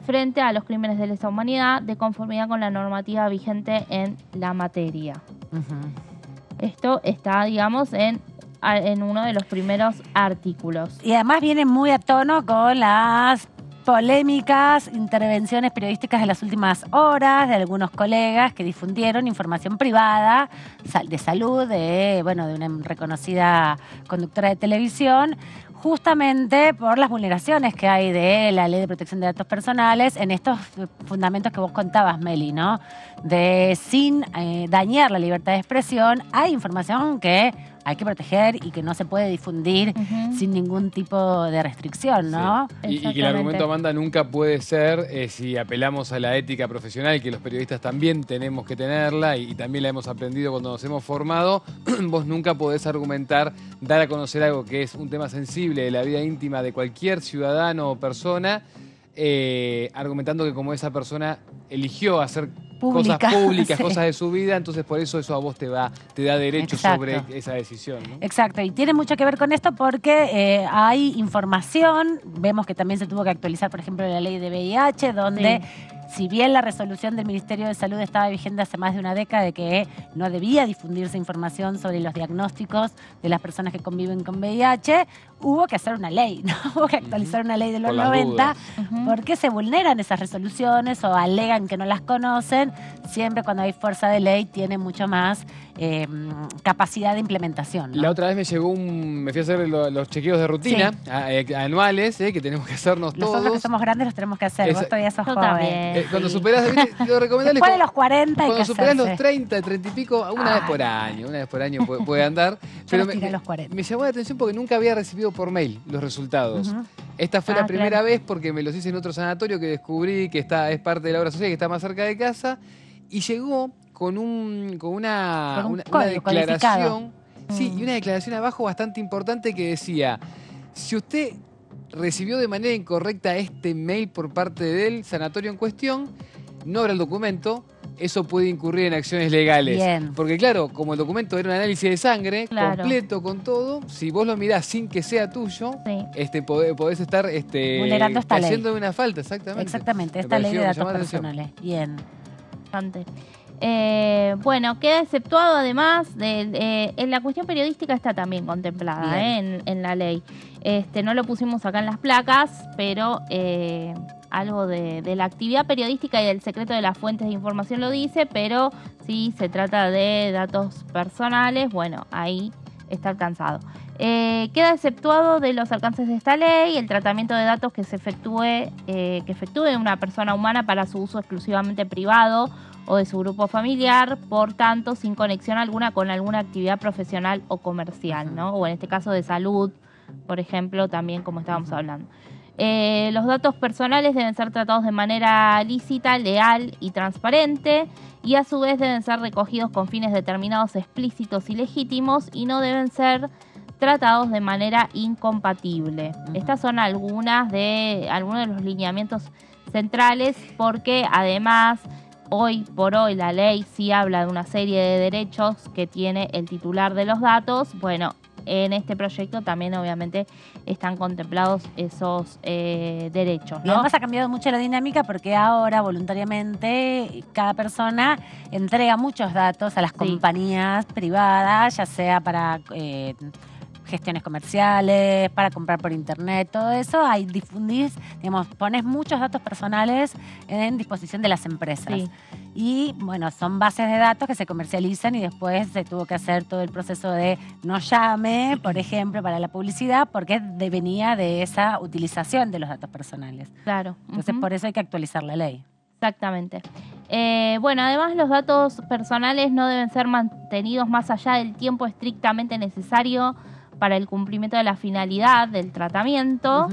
frente a los crímenes de lesa humanidad, de conformidad con la normativa vigente en la materia. Esto está, digamos, en uno de los primeros artículos. Y además viene muy a tono con las polémicas intervenciones periodísticas de las últimas horas de algunos colegas que difundieron información privada de salud de una reconocida conductora de televisión, justamente por las vulneraciones que hay de la Ley de Protección de Datos Personales en estos fundamentos que vos contabas, Meli, ¿no? De sin dañar la libertad de expresión, hay información que hay que proteger y que no se puede difundir sin ningún tipo de restricción, ¿no? Sí. Y que el argumento, Amanda, nunca puede ser, si apelamos a la ética profesional, que los periodistas también tenemos que tenerla y también la hemos aprendido cuando nos hemos formado, vos nunca podés argumentar, dar a conocer algo que es un tema sensible de la vida íntima de cualquier ciudadano o persona, argumentando que como esa persona eligió hacer cosas públicas, sí, cosas de su vida, entonces por eso a vos te da derecho sobre esa decisión, ¿no? Exacto, y tiene mucho que ver con esto porque hay información, vemos que también se tuvo que actualizar, por ejemplo, la ley de VIH, donde si bien la resolución del Ministerio de Salud estaba vigente hace más de una década de que no debía difundirse información sobre los diagnósticos de las personas que conviven con VIH, hubo que hacer una ley, ¿no? Hubo que actualizar una ley de los 90 porque se vulneran esas resoluciones o alegan que no las conocen. Siempre cuando hay fuerza de ley tiene mucho más capacidad de implementación, ¿no? La otra vez me fui a hacer los chequeos de rutina anuales, que tenemos que hacernos todos. Nosotros que somos grandes los tenemos que hacer, vos todavía sos joven. Cuando superás, lo recomendable después de los 40 cuando superás los 30, 30 y pico, una vez por año puede andar. Pero me llamó la atención porque nunca había recibido por mail los resultados. Esta fue la primera vez porque me los hice en otro sanatorio que descubrí que es parte de la obra social, que está más cerca de casa, y llegó con una declaración, y una declaración abajo bastante importante que decía: si usted recibió de manera incorrecta este mail por parte del sanatorio en cuestión, no habrá el documento, eso puede incurrir en acciones legales. Bien. Porque claro, como el documento era un análisis de sangre, completo con todo, si vos lo mirás sin que sea tuyo, podés estar vulnerando esta ley. Haciendo una falta, exactamente. Exactamente, esta ley de datos personales. Bien. Bueno, queda exceptuado además en la cuestión periodística está también contemplada en la ley. No lo pusimos acá en las placas, pero algo de la actividad periodística y del secreto de las fuentes de información lo dice, pero si se trata de datos personales, bueno, ahí está alcanzado. Queda exceptuado de los alcances de esta ley el tratamiento de datos que efectúe una persona humana para su uso exclusivamente privado o de su grupo familiar, por tanto, sin conexión alguna con alguna actividad profesional o comercial, ¿no? O en este caso de salud, por ejemplo, también como estábamos hablando. Los datos personales deben ser tratados de manera lícita, leal y transparente, y a su vez deben ser recogidos con fines determinados, explícitos y legítimos, y no deben ser tratados de manera incompatible. Estas son algunos de los lineamientos centrales, porque además hoy por hoy la ley sí habla de una serie de derechos que tiene el titular de los datos. Bueno, en este proyecto también obviamente están contemplados esos derechos, ¿no? Y además ha cambiado mucho la dinámica porque ahora voluntariamente cada persona entrega muchos datos a las compañías privadas, ya sea para gestiones comerciales, para comprar por internet, todo eso. Ahí difundís, digamos, pones muchos datos personales en disposición de las empresas. Sí. Y bueno, son bases de datos que se comercializan y después se tuvo que hacer todo el proceso de no llame, por ejemplo, para la publicidad, porque venía de esa utilización de los datos personales. Claro. Entonces, por eso hay que actualizar la ley. Exactamente. Bueno, además los datos personales no deben ser mantenidos más allá del tiempo estrictamente necesario para el cumplimiento de la finalidad del tratamiento.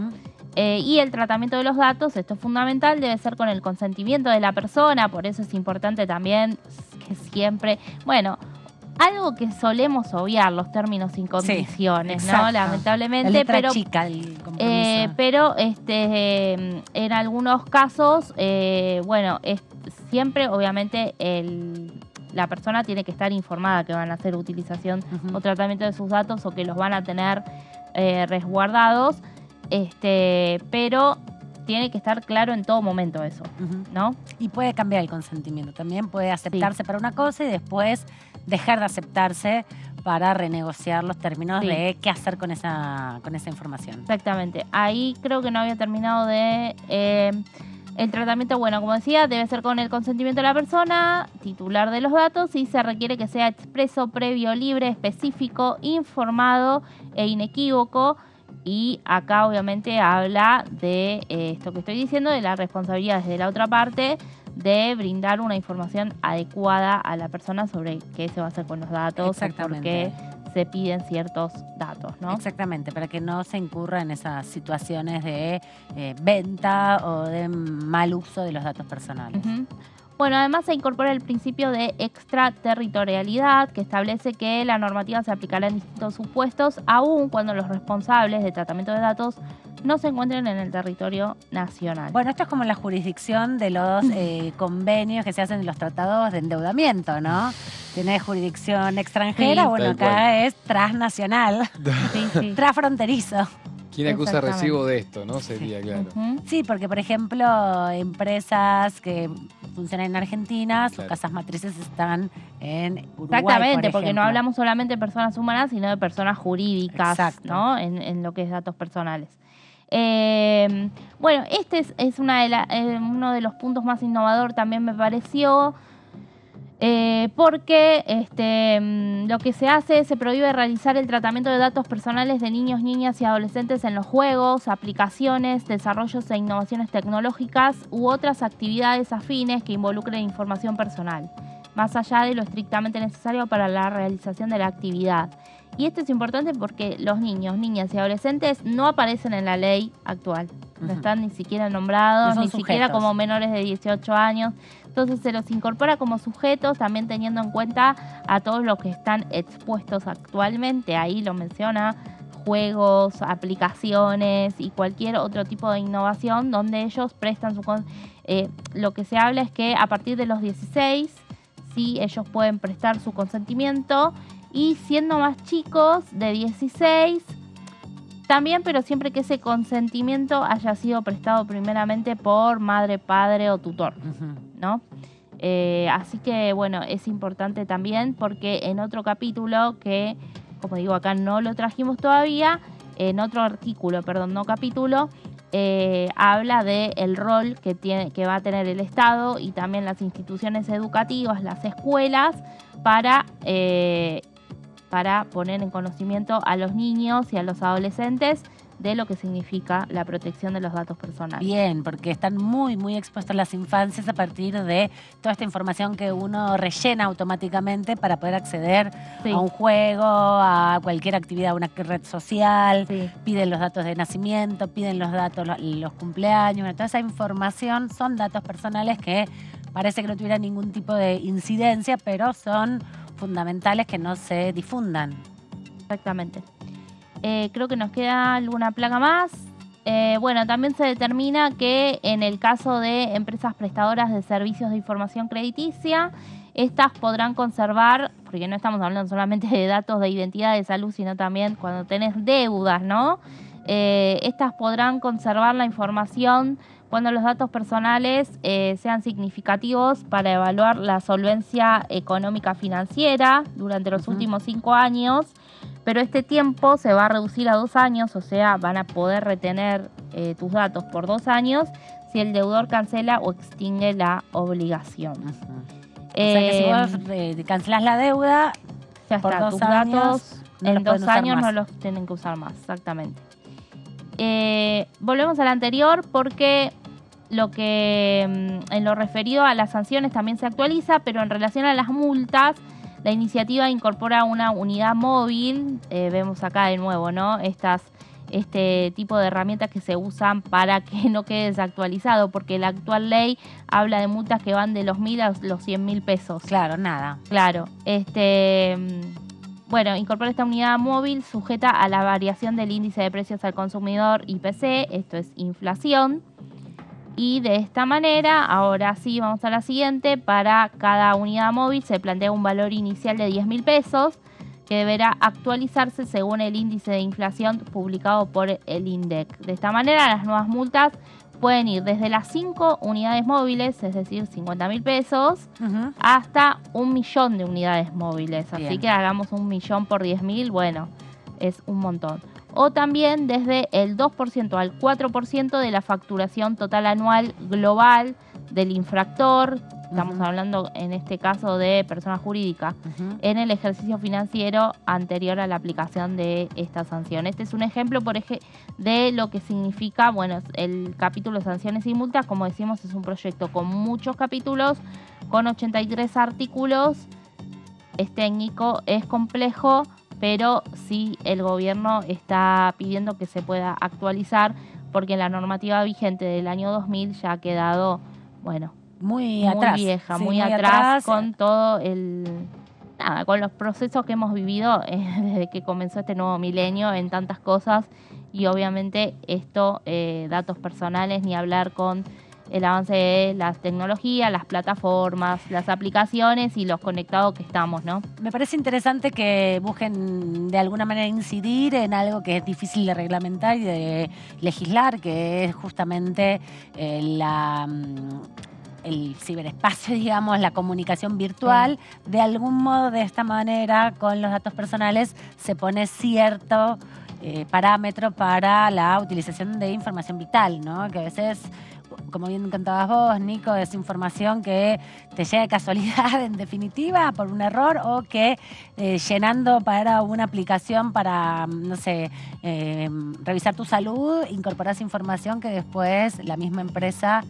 Y el tratamiento de los datos, esto es fundamental, debe ser con el consentimiento de la persona. Por eso es importante también que siempre, bueno, algo que solemos obviar, los términos y condiciones, sí, ¿no? Lamentablemente, la letra pero chica del compromiso. Pero en algunos casos, bueno, siempre obviamente la persona tiene que estar informada que van a hacer utilización o tratamiento de sus datos o que los van a tener resguardados. Pero tiene que estar claro en todo momento eso, ¿no? Y puede cambiar el consentimiento. También puede aceptarse para una cosa y después dejar de aceptarse para renegociar los términos de qué hacer con esa información. Exactamente. Ahí creo que no había terminado de... el tratamiento, bueno, como decía, debe ser con el consentimiento de la persona, titular de los datos, y se requiere que sea expreso, previo, libre, específico, informado e inequívoco. Y acá obviamente habla de esto que estoy diciendo, de la responsabilidad desde la otra parte de brindar una información adecuada a la persona sobre qué se va a hacer con los datos, o por qué se piden ciertos datos, ¿no? Exactamente, para que no se incurra en esas situaciones de venta o de mal uso de los datos personales. Bueno, además se incorpora el principio de extraterritorialidad, que establece que la normativa se aplicará en distintos supuestos, aun cuando los responsables de tratamiento de datos no se encuentren en el territorio nacional. Bueno, esto es como la jurisdicción de los convenios que se hacen en los tratados de endeudamiento, ¿no? Tiene jurisdicción extranjera, bueno, acá es transnacional, transfronterizo. ¿Quién acusa recibo de esto, no? Sería, claro. Sí, porque, por ejemplo, empresas que funcionan en Argentina, sus casas matrices están en Uruguay, exactamente, porque no hablamos solamente de personas humanas, sino de personas jurídicas, ¿no? En lo que es datos personales. Bueno, este es uno de los puntos más innovador también me pareció, porque lo que se hace, se prohíbe realizar el tratamiento de datos personales de niños, niñas y adolescentes en los juegos, aplicaciones, desarrollos e innovaciones tecnológicas u otras actividades afines que involucren información personal, más allá de lo estrictamente necesario para la realización de la actividad. Y esto es importante porque los niños, niñas y adolescentes no aparecen en la ley actual. No están ni siquiera nombrados, ni siquiera como menores de 18 años. Entonces se los incorpora como sujetos, también teniendo en cuenta a todos los que están expuestos actualmente. Ahí lo menciona, juegos, aplicaciones y cualquier otro tipo de innovación donde ellos prestan su... lo que se habla es que a partir de los 16, sí, ellos pueden prestar su consentimiento, y siendo más chicos, de 16... también, pero siempre que ese consentimiento haya sido prestado primeramente por madre, padre o tutor, ¿no? Así que, bueno, es importante también porque en otro capítulo que, como digo, acá no lo trajimos todavía, en otro artículo, perdón, no capítulo, habla del rol que va a tener el Estado y también las instituciones educativas, las escuelas, para poner en conocimiento a los niños y a los adolescentes de lo que significa la protección de los datos personales. Bien, porque están muy, muy expuestos las infancias a partir de toda esta información que uno rellena automáticamente para poder acceder a un juego, a cualquier actividad, a una red social, piden los datos de nacimiento, piden los datos, los cumpleaños, toda esa información son datos personales que parece que no tuvieran ningún tipo de incidencia, pero son fundamentales que no se difundan. Exactamente. Creo que nos queda alguna placa más. Bueno, también se determina que en el caso de empresas prestadoras de servicios de información crediticia, estas podrán conservar, porque no estamos hablando solamente de datos de identidad de salud, sino también cuando tenés deudas, ¿no? Estas podrán conservar la información cuando los datos personales sean significativos para evaluar la solvencia económica financiera durante los últimos 5 años, pero este tiempo se va a reducir a 2 años, o sea, van a poder retener tus datos por 2 años si el deudor cancela o extingue la obligación. O sea que si vos cancelás la deuda, ya por está, 2 tus años, datos no en los pueden 2 usar años más. no los tienen que usar más, exactamente. Volvemos al anterior porque lo que en lo referido a las sanciones también se actualiza, pero en relación a las multas, la iniciativa incorpora una unidad móvil. Vemos acá de nuevo, ¿no? Este tipo de herramientas que se usan para que no quede desactualizado, porque la actual ley habla de multas que van de los 1.000 a los 100.000 pesos. Claro, nada. Claro. Bueno, incorpora esta unidad móvil sujeta a la variación del índice de precios al consumidor IPC, esto es inflación. Y de esta manera, ahora sí, vamos a la siguiente, para cada unidad móvil se plantea un valor inicial de 10.000 pesos que deberá actualizarse según el índice de inflación publicado por el INDEC. De esta manera, las nuevas multas pueden ir desde las 5 unidades móviles, es decir, 50.000 pesos, hasta 1.000.000 de unidades móviles. Bien. Así que hagamos 1.000.000 por 10.000, bueno, es un montón. O también desde el 2% al 4% de la facturación total anual global del infractor. Estamos hablando en este caso de persona jurídica, en el ejercicio financiero anterior a la aplicación de esta sanción. Este es un ejemplo, de lo que significa, bueno, el capítulo sanciones y multas. Como decimos, es un proyecto con muchos capítulos, con 83 artículos. Es técnico, es complejo, pero sí el gobierno está pidiendo que se pueda actualizar, porque la normativa vigente del año 2000 ya ha quedado, bueno, muy atrás, vieja, sí, muy atrás con todo con los procesos que hemos vivido desde que comenzó este nuevo milenio en tantas cosas, y obviamente esto, datos personales, ni hablar con el avance de las tecnologías, las plataformas, las aplicaciones y los conectados que estamos, ¿no? Me parece interesante que busquen de alguna manera incidir en algo que es difícil de reglamentar y de legislar, que es justamente el ciberespacio, digamos, la comunicación virtual. De algún modo, de esta manera, con los datos personales, se pone cierto parámetro para la utilización de información vital, ¿no? Que a veces, como bien cantabas vos, Nico, es información que te llega de casualidad, en definitiva, por un error, o que llenando para una aplicación para, no sé, revisar tu salud, incorporas información que después la misma empresa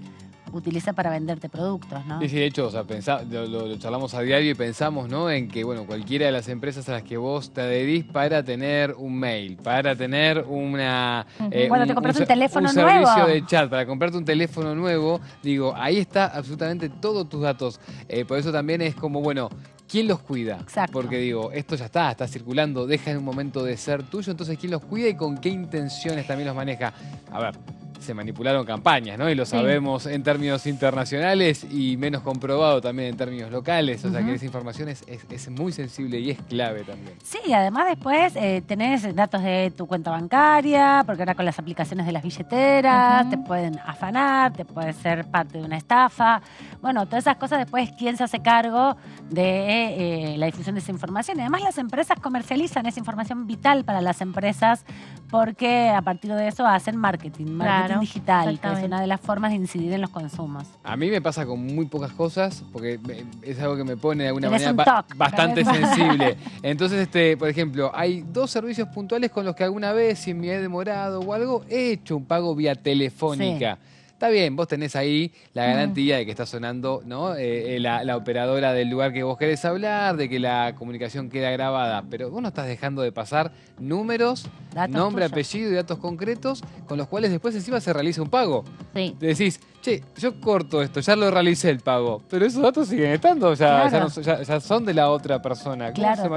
utiliza para venderte productos, ¿no? Sí, de hecho, o sea, lo charlamos a diario y pensamos, ¿no?, en que, bueno, cualquiera de las empresas a las que vos te adherís para tener un mail, para tener una... Cuando te compras un teléfono un nuevo. servicio de chat, para comprarte un teléfono nuevo, digo, ahí está absolutamente todos tus datos. Por eso también es como, bueno, ¿quién los cuida? Exacto. Porque digo, esto ya está circulando, deja en un momento de ser tuyo, entonces ¿quién los cuida y con qué intenciones también los maneja? A ver, se manipularon campañas, ¿no? Y lo sabemos en términos internacionales y menos comprobado también en términos locales. O sea que esa información es muy sensible y es clave también. Sí, además después tenés datos de tu cuenta bancaria, porque ahora con las aplicaciones de las billeteras te pueden afanar, te puede ser parte de una estafa. Bueno, todas esas cosas después, ¿quién se hace cargo de la difusión de esa información? Y además las empresas comercializan esa información vital para las empresas, porque a partir de eso hacen marketing digital, que es una de las formas de incidir en los consumos. A mí me pasa con muy pocas cosas, porque es algo que me pone de alguna Tenés manera un TOC, bastante sensible. Entonces, por ejemplo, hay 2 servicios puntuales con los que alguna vez, si me he demorado o algo, he hecho un pago vía telefónica. Sí. Está bien, vos tenés ahí la garantía de que está sonando, ¿no? La operadora del lugar que vos querés hablar, de que la comunicación queda grabada, pero vos no estás dejando de pasar números, nombre, apellido y datos concretos con los cuales después encima se realiza un pago. Sí. Decís, Che, yo corto esto, ya lo realicé el pago, pero esos datos siguen estando, ya son de la otra persona.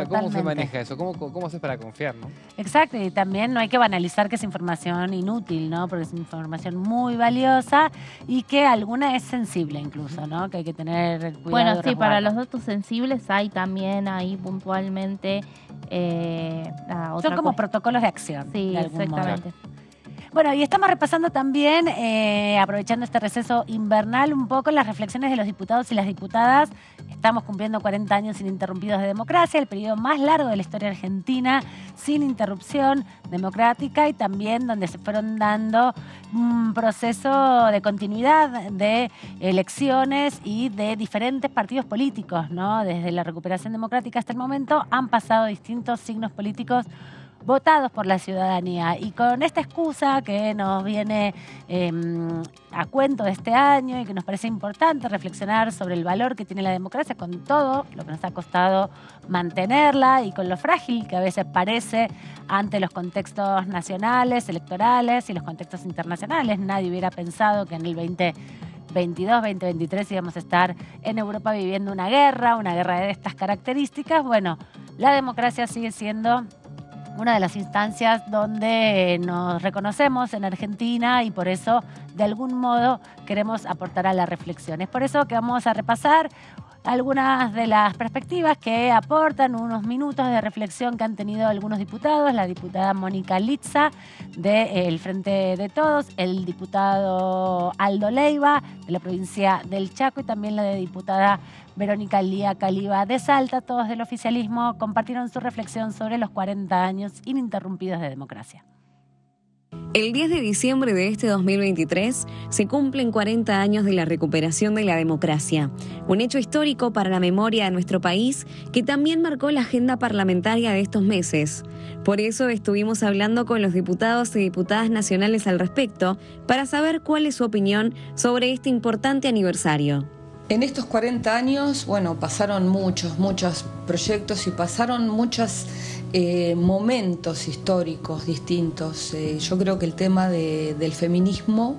¿Cómo se maneja eso? ¿Cómo haces para confiar, no? Exacto, y también no hay que banalizar que es información inútil, ¿no? Porque es información muy valiosa y que alguna es sensible incluso, ¿no? Que hay que tener cuidado. Bueno, sí, para los datos sensibles hay también ahí puntualmente son como protocolos de acción. Sí, de algún exactamente. modo. Bueno, y estamos repasando también, aprovechando este receso invernal, un poco las reflexiones de los diputados y las diputadas. Estamos cumpliendo 40 años ininterrumpidos de democracia, el periodo más largo de la historia argentina, sin interrupción democrática y también donde se fueron dando un proceso de continuidad de elecciones y de diferentes partidos políticos, ¿no? Desde la recuperación democrática hasta el momento han pasado distintos signos políticos votados por la ciudadanía. Y con esta excusa que nos viene a cuento de este año y que nos parece importante reflexionar sobre el valor que tiene la democracia con todo lo que nos ha costado mantenerla y con lo frágil que a veces parece ante los contextos nacionales, electorales y los contextos internacionales. Nadie hubiera pensado que en el 2022, 2023 íbamos a estar en Europa viviendo una guerra de estas características. Bueno, la democracia sigue siendo una de las instancias donde nos reconocemos en Argentina y por eso, de algún modo, queremos aportar a la reflexión. Es por eso que vamos a repasar algunas de las perspectivas que aportan unos minutos de reflexión que han tenido algunos diputados, la diputada Mónica Litza del Frente de Todos, el diputado Aldo Leiva de la provincia del Chaco y también la diputada Verónica Lía Caliba de Salta, todos del oficialismo, compartieron su reflexión sobre los 40 años ininterrumpidos de democracia. El 10 de diciembre de este 2023 se cumplen 40 años de la recuperación de la democracia, un hecho histórico para la memoria de nuestro país que también marcó la agenda parlamentaria de estos meses. Por eso estuvimos hablando con los diputados y diputadas nacionales al respecto para saber cuál es su opinión sobre este importante aniversario. En estos 40 años, pasaron muchos proyectos y pasaron muchos momentos históricos distintos. Yo creo que el tema del feminismo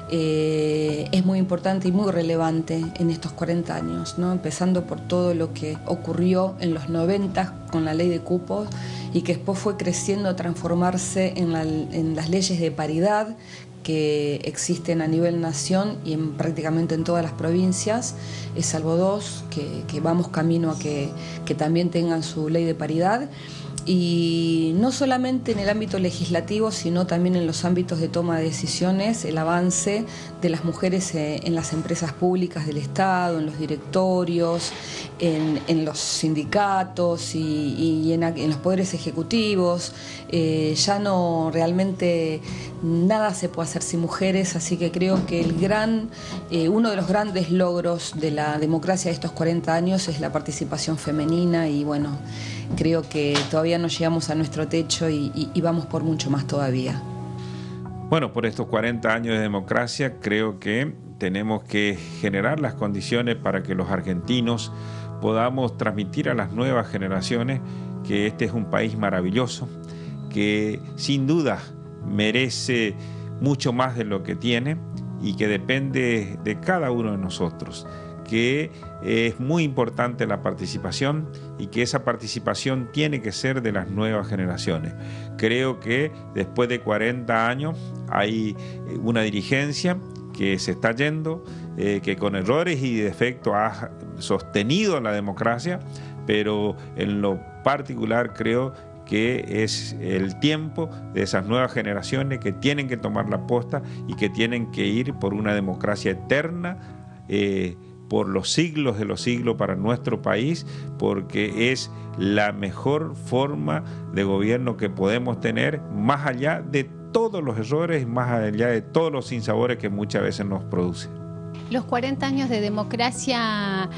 es muy importante y muy relevante en estos 40 años, ¿no? Empezando por todo lo que ocurrió en los 90 con la ley de cupos y que después fue creciendo a transformarse en las leyes de paridad que existen a nivel nación y prácticamente en todas las provincias, salvo dos, que vamos camino a que también tengan su ley de paridad. Y no solamente en el ámbito legislativo, sino también en los ámbitos de toma de decisiones, el avance de las mujeres en las empresas públicas del Estado, en los directorios, en los sindicatos y en los poderes ejecutivos. Ya no realmente nada se puede hacer sin mujeres, así que creo que uno de los grandes logros de la democracia de estos 40 años es la participación femenina y creo que todavía no llegamos a nuestro techo y vamos por mucho más todavía. Bueno, por estos 40 años de democracia creo que tenemos que generar las condiciones para que los argentinos podamos transmitir a las nuevas generaciones que este es un país maravilloso, que sin duda merece mucho más de lo que tiene y que depende de cada uno de nosotros, que es muy importante la participación y que esa participación tiene que ser de las nuevas generaciones. Creo que después de 40 años hay una dirigencia que se está yendo, que con errores y defectos ha sostenido la democracia, pero en lo particular creo que es el tiempo de esas nuevas generaciones que tienen que tomar la posta y que tienen que ir por una democracia eterna, por los siglos de los siglos para nuestro país, porque es la mejor forma de gobierno que podemos tener, más allá de todos los errores, más allá de todos los sinsabores que muchas veces nos producen. Los 40 años de democracia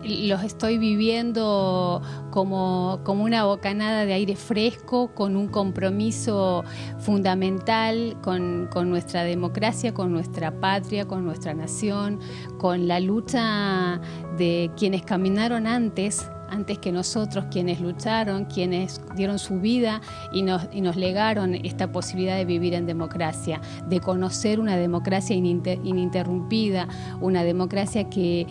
los estoy viviendo como una bocanada de aire fresco, con un compromiso fundamental con nuestra democracia, con nuestra patria, con nuestra nación, con la lucha de quienes caminaron antes antes que nosotros, quienes lucharon, quienes dieron su vida y nos legaron esta posibilidad de vivir en democracia, de conocer una democracia ininterrumpida, una democracia que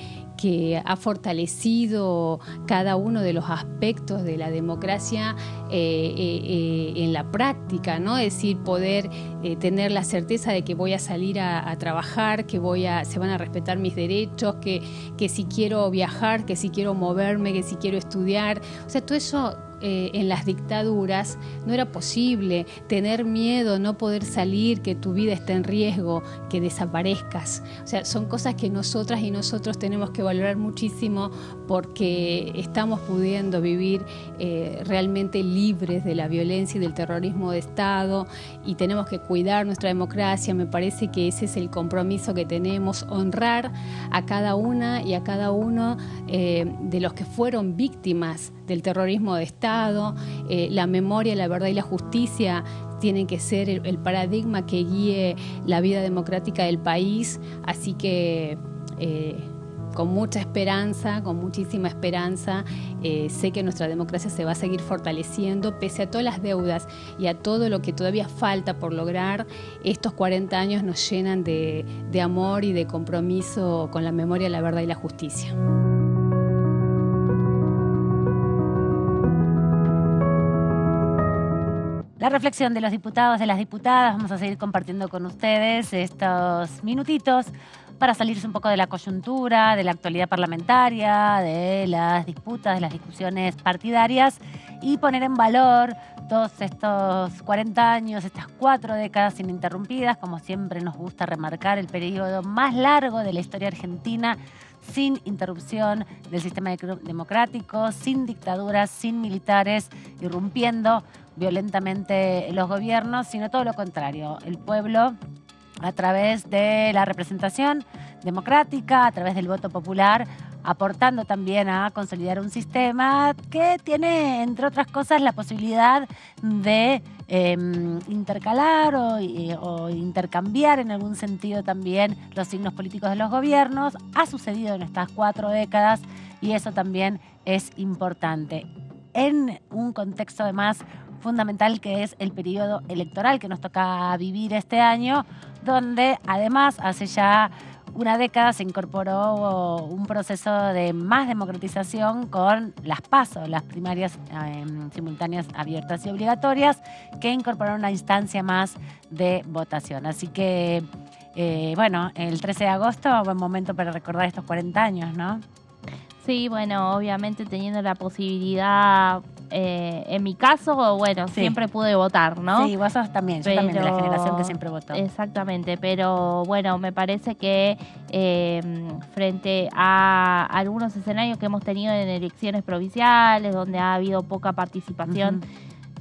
ha fortalecido cada uno de los aspectos de la democracia en la práctica, ¿no? Es decir, poder tener la certeza de que voy a salir a trabajar, que se van a respetar mis derechos, que si quiero viajar, que si quiero moverme, que si quiero estudiar. O sea, todo eso en las dictaduras no era posible. Tener miedo, no poder salir, que tu vida esté en riesgo, que desaparezcas. O sea, son cosas que nosotras y nosotros tenemos que valorar muchísimo, porque estamos pudiendo vivir realmente libres de la violencia y del terrorismo de Estado, y tenemos que cuidar nuestra democracia. Me parece que ese es el compromiso que tenemos, honrar a cada una y a cada uno de los que fueron víctimas del terrorismo de Estado. La memoria, la verdad y la justicia tienen que ser el paradigma que guíe la vida democrática del país. Así que con mucha esperanza, con muchísima esperanza, sé que nuestra democracia se va a seguir fortaleciendo pese a todas las deudas y a todo lo que todavía falta por lograr. Estos 40 años nos llenan de amor y de compromiso con la memoria, la verdad y la justicia. La reflexión de los diputados, de las diputadas, vamos a seguir compartiendo con ustedes estos minutitos para salirse un poco de la coyuntura, de la actualidad parlamentaria, de las disputas, de las discusiones partidarias y poner en valor todos estos 40 años, estas 4 décadas ininterrumpidas, como siempre nos gusta remarcar, el periodo más largo de la historia argentina, sin interrupción del sistema democrático, sin dictaduras, sin militares irrumpiendo violentamente los gobiernos, sino todo lo contrario. El pueblo, a través de la representación democrática, a través del voto popular, aportando también a consolidar un sistema que tiene, entre otras cosas, la posibilidad de intercalar o intercambiar en algún sentido también los signos políticos de los gobiernos. Ha sucedido en estas 4 décadas y eso también es importante. En un contexto además fundamental que es el periodo electoral que nos toca vivir este año, donde además hace ya una década se incorporó un proceso de más democratización con las PASO, las primarias simultáneas abiertas y obligatorias, que incorporaron una instancia más de votación. Así que, bueno, el 13 de agosto, buen momento para recordar estos 40 años, ¿no? Sí, bueno, obviamente teniendo la posibilidad, en mi caso, bueno, sí, siempre pude votar, ¿no? Sí, vos sos también, yo también de la generación que siempre votó. Exactamente, pero bueno, me parece que frente a algunos escenarios que hemos tenido en elecciones provinciales, donde ha habido poca participación,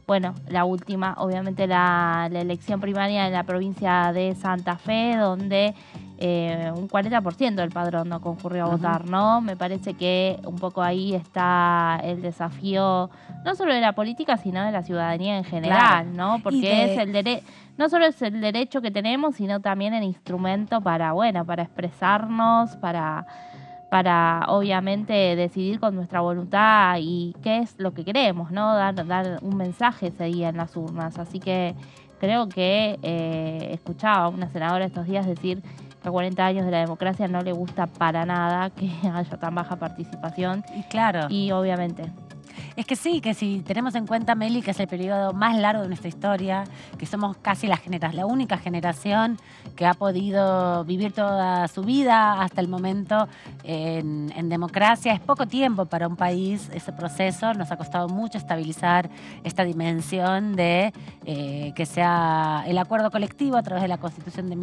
bueno, la última, obviamente la elección primaria en la provincia de Santa Fe, donde un 40% del padrón no concurrió a votar, ¿no? Me parece que un poco ahí está el desafío, no solo de la política, sino de la ciudadanía en general, ¿no? Porque es no solo es el derecho que tenemos, sino también el instrumento para, bueno, para expresarnos, para obviamente decidir con nuestra voluntad y qué es lo que queremos, ¿no? Dar un mensaje ese día en las urnas. Así que creo que escuchaba a una senadora estos días decir que a 40 años de la democracia no le gusta para nada que haya tan baja participación. Y claro. Y obviamente. Es que sí, que si tenemos en cuenta, Meli, que es el periodo más largo de nuestra historia, que somos casi la única generación que ha podido vivir toda su vida hasta el momento en democracia, es poco tiempo para un país ese proceso. Nos ha costado mucho estabilizar esta dimensión de que sea el acuerdo colectivo a través de la Constitución de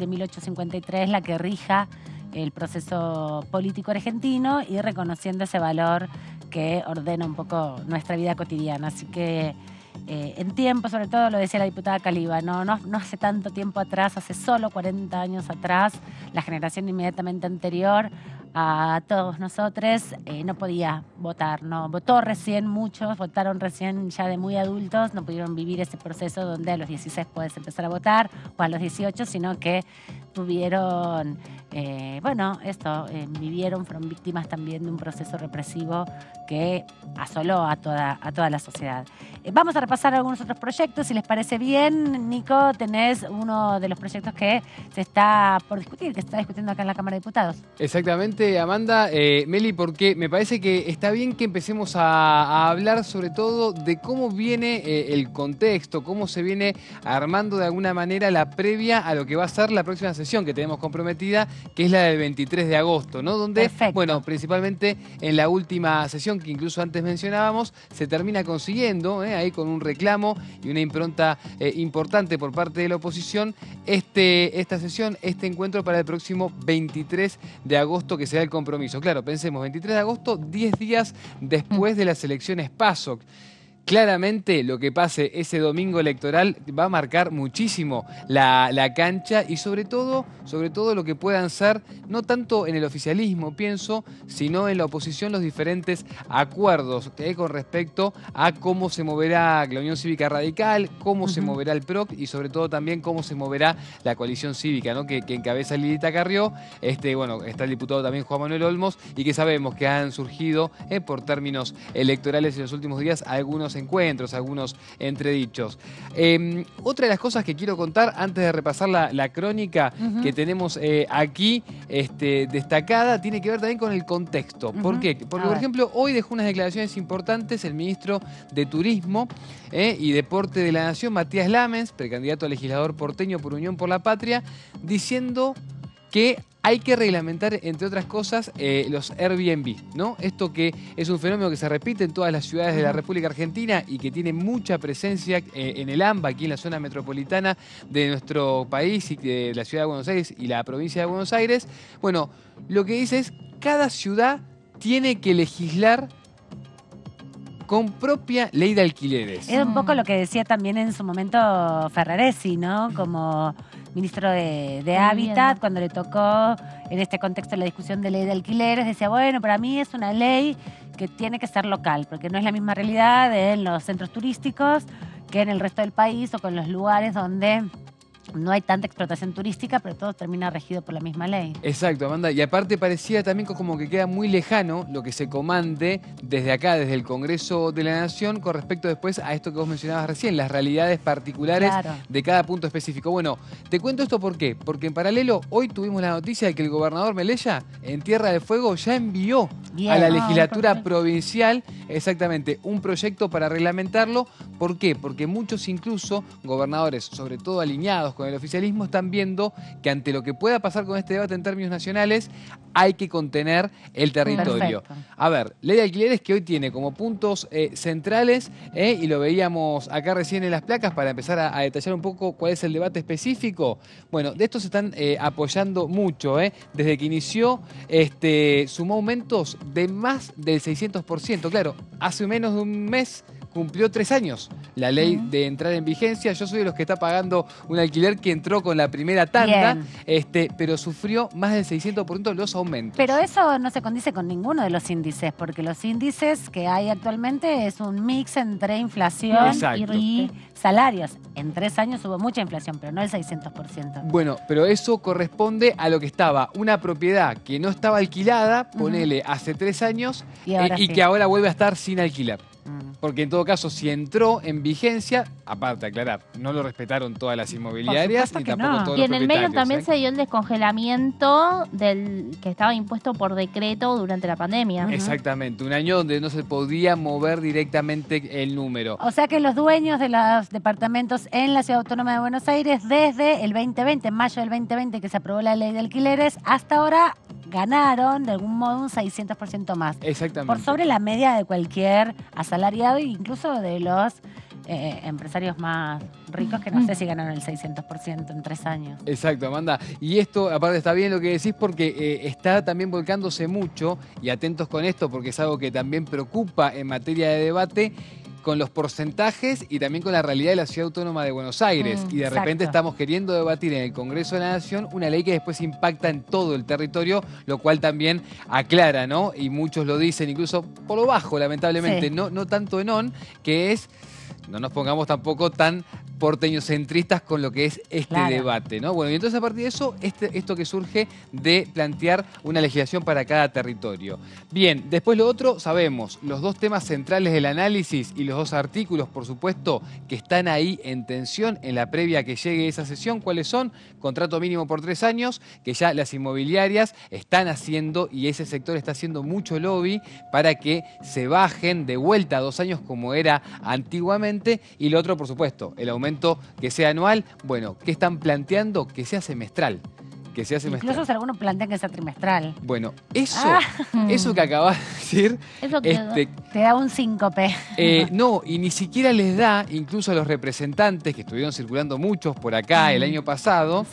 1853 la que rija el proceso político argentino y reconociendo ese valor que ordena un poco nuestra vida cotidiana. Así que en tiempo, sobre todo lo decía la diputada Caliba, no hace tanto tiempo atrás, hace solo 40 años atrás, la generación inmediatamente anterior a todos nosotros no podía votar, no votó recién, muchos votaron recién ya de muy adultos, no pudieron vivir ese proceso donde a los 16 puedes empezar a votar o a los 18, sino que tuvieron, vivieron, fueron víctimas también de un proceso represivo que asoló a toda la sociedad. Vamos a repasar algunos otros proyectos, si les parece bien. Nico, tenés uno de los proyectos que se está por discutir, que se está discutiendo acá en la Cámara de Diputados. Exactamente, Amanda. Meli, porque me parece que está bien que empecemos a hablar sobre todo de cómo viene el contexto, cómo se viene armando de alguna manera la previa a lo que va a ser la próxima sesión que tenemos comprometida, que es la del 23 de agosto, ¿no? Donde, principalmente en la última sesión que incluso antes mencionábamos, se termina consiguiendo, ahí con un reclamo y una impronta importante por parte de la oposición, esta sesión, este encuentro para el próximo 23 de agosto, que será el compromiso. Claro, pensemos, 23 de agosto, 10 días después de las elecciones PASOK. Claramente lo que pase ese domingo electoral va a marcar muchísimo la cancha y sobre todo lo que puedan ser, no tanto en el oficialismo, pienso, sino en la oposición, los diferentes acuerdos con respecto a cómo se moverá la Unión Cívica Radical, cómo se moverá el PROC y sobre todo también cómo se moverá la coalición cívica, ¿no? que encabeza Lilita Carrió, está el diputado también Juan Manuel Olmos, y que sabemos que han surgido por términos electorales en los últimos días algunos encuentros, algunos entredichos. Otra de las cosas que quiero contar antes de repasar la crónica que tenemos aquí destacada, tiene que ver también con el contexto. ¿Por qué? Porque, por ejemplo, hoy dejó unas declaraciones importantes el ministro de Turismo y Deporte de la Nación, Matías Lamens, precandidato a legislador porteño por Unión por la Patria, diciendo que hay que reglamentar, entre otras cosas, los Airbnb, ¿no? Esto que es un fenómeno que se repite en todas las ciudades de la República Argentina y que tiene mucha presencia en el AMBA, aquí en la zona metropolitana de nuestro país y de la ciudad de Buenos Aires y la provincia de Buenos Aires. Bueno, lo que dice es cada ciudad tiene que legislar con propia ley de alquileres. Es un poco lo que decía también en su momento Ferraresi, ¿no? Como ministro de Hábitat, cuando le tocó en este contexto la discusión de ley de alquileres, decía, bueno, para mí es una ley que tiene que ser local, porque no es la misma realidad en los centros turísticos que en el resto del país o con los lugares donde no hay tanta explotación turística, pero todo termina regido por la misma ley. Exacto, Amanda. Y aparte parecía también como que queda muy lejano lo que se comande desde acá, desde el Congreso de la Nación, con respecto después a esto que vos mencionabas recién, las realidades particulares de cada punto específico. Bueno, te cuento esto ¿por qué? Porque en paralelo, hoy tuvimos la noticia de que el gobernador Melella, en Tierra del Fuego, ya envió a la legislatura provincial, exactamente, un proyecto para reglamentarlo. ¿Por qué? Porque muchos incluso gobernadores, sobre todo alineados con el oficialismo, están viendo que ante lo que pueda pasar con este debate en términos nacionales, hay que contener el territorio. Perfecto. A ver, ley de alquileres que hoy tiene como puntos centrales, y lo veíamos acá recién en las placas para empezar a detallar un poco cuál es el debate específico. Bueno, de esto se están apoyando mucho, desde que inició, sumó aumentos de más del 600%. Claro, hace menos de un mes cumplió 3 años la ley de entrar en vigencia. Yo soy de los que está pagando un alquiler que entró con la primera tanda, pero sufrió más del 600% los aumentos. Pero eso no se condice con ninguno de los índices, porque los índices que hay actualmente es un mix entre inflación y salarios. En 3 años hubo mucha inflación, pero no el 600%. Bueno, pero eso corresponde a lo que estaba una propiedad que no estaba alquilada, ponele, hace 3 años, y que ahora vuelve a estar sin alquilar. Porque en todo caso, si entró en vigencia, aparte aclarar, no lo respetaron todas las inmobiliarias ni tampoco todos los propietarios. Y en el medio también se dio el descongelamiento del que estaba impuesto por decreto durante la pandemia. Exactamente, un año donde no se podía mover directamente el número. O sea que los dueños de los departamentos en la Ciudad Autónoma de Buenos Aires, desde el 2020, en mayo del 2020 que se aprobó la ley de alquileres, hasta ahora ganaron de algún modo un 600% más. Exactamente. Por sobre la media de cualquier asalariado e incluso de los empresarios más ricos, que no sé si ganaron el 600% en 3 años. Exacto, Amanda. Y esto, aparte, está bien lo que decís, porque está también volcándose mucho, y atentos con esto, porque es algo que también preocupa en materia de debate, con los porcentajes y también con la realidad de la Ciudad Autónoma de Buenos Aires. Y de repente estamos queriendo debatir en el Congreso de la Nación una ley que después impacta en todo el territorio, lo cual también aclara, ¿no? Y muchos lo dicen, incluso por lo bajo, lamentablemente, no tanto en on, que es, no nos pongamos tampoco tan porteñocentristas con lo que es este debate, ¿no? Bueno, y entonces a partir de eso, esto que surge de plantear una legislación para cada territorio. Bien, después lo otro, sabemos, los dos temas centrales del análisis y los dos artículos, por supuesto, que están ahí en tensión en la previa a que llegue esa sesión, ¿cuáles son? Contrato mínimo por 3 años, que ya las inmobiliarias están haciendo y ese sector está haciendo mucho lobby para que se bajen de vuelta a 2 años como era antiguamente. Y lo otro, por supuesto, el aumento que sea anual. Bueno, ¿qué están planteando? Que sea semestral. Que sea semestral. Incluso algunos plantean que sea trimestral. Bueno, eso que acabas de decir... Eso te da un síncope. No, y ni siquiera les da, incluso a los representantes, que estuvieron circulando muchos por acá el año pasado,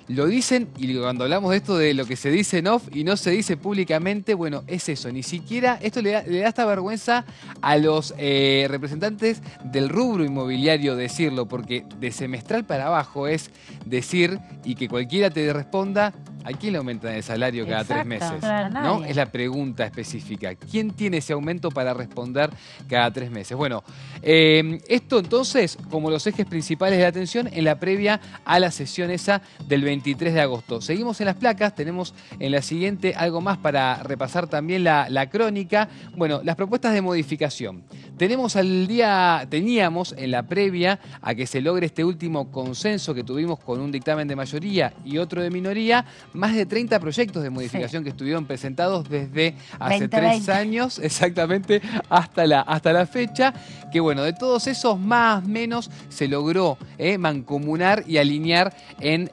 lo dicen, y cuando hablamos de esto de lo que se dice en off y no se dice públicamente, bueno, es eso, ni siquiera, esto le da esta vergüenza a los representantes del rubro inmobiliario decirlo, porque de semestral para abajo es decir, y que cualquiera te responda, ¿a quién le aumentan el salario cada 3 meses? ¿No? Es la pregunta específica. ¿Quién tiene ese aumento para responder cada 3 meses? Bueno, esto entonces, como los ejes principales de la atención en la previa a la sesión esa del 23 de agosto. Seguimos en las placas, tenemos en la siguiente algo más para repasar también la crónica. Bueno, las propuestas de modificación. Teníamos en la previa a que se logre este último consenso que tuvimos con un dictamen de mayoría y otro de minoría, más de 30 proyectos de modificación que estuvieron presentados desde hace 3 años, exactamente, hasta la fecha, que bueno, de todos esos más o menos se logró mancomunar y alinear en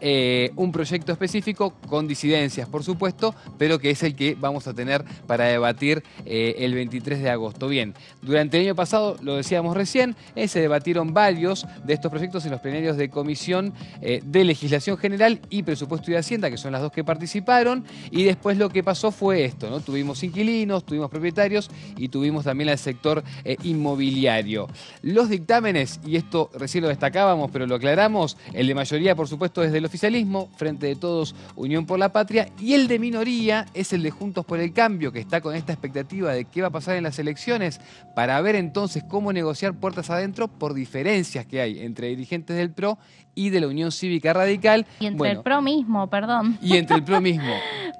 un proyecto específico con disidencias, por supuesto, pero que es el que vamos a tener para debatir el 23 de agosto. Bien, durante el año pasado, lo decíamos recién, se debatieron varios de estos proyectos en los plenarios de Comisión de Legislación General y Presupuesto y Hacienda, que son las dos que participaron, y después lo que pasó fue esto, ¿no? Tuvimos inquilinos, tuvimos propietarios y tuvimos también al sector inmobiliario. Los dictámenes, y esto recién lo destacábamos, pero lo aclaramos, el de mayoría, por supuesto, es del oficialismo, Frente de Todos, Unión por la Patria, y el de minoría es el de Juntos por el Cambio, que está con esta expectativa de qué va a pasar en las elecciones, para ver entonces cómo negociar puertas adentro por diferencias que hay entre dirigentes del PRO y de la Unión Cívica Radical. Y entre el PRO mismo, perdón. Y entre el PRO mismo.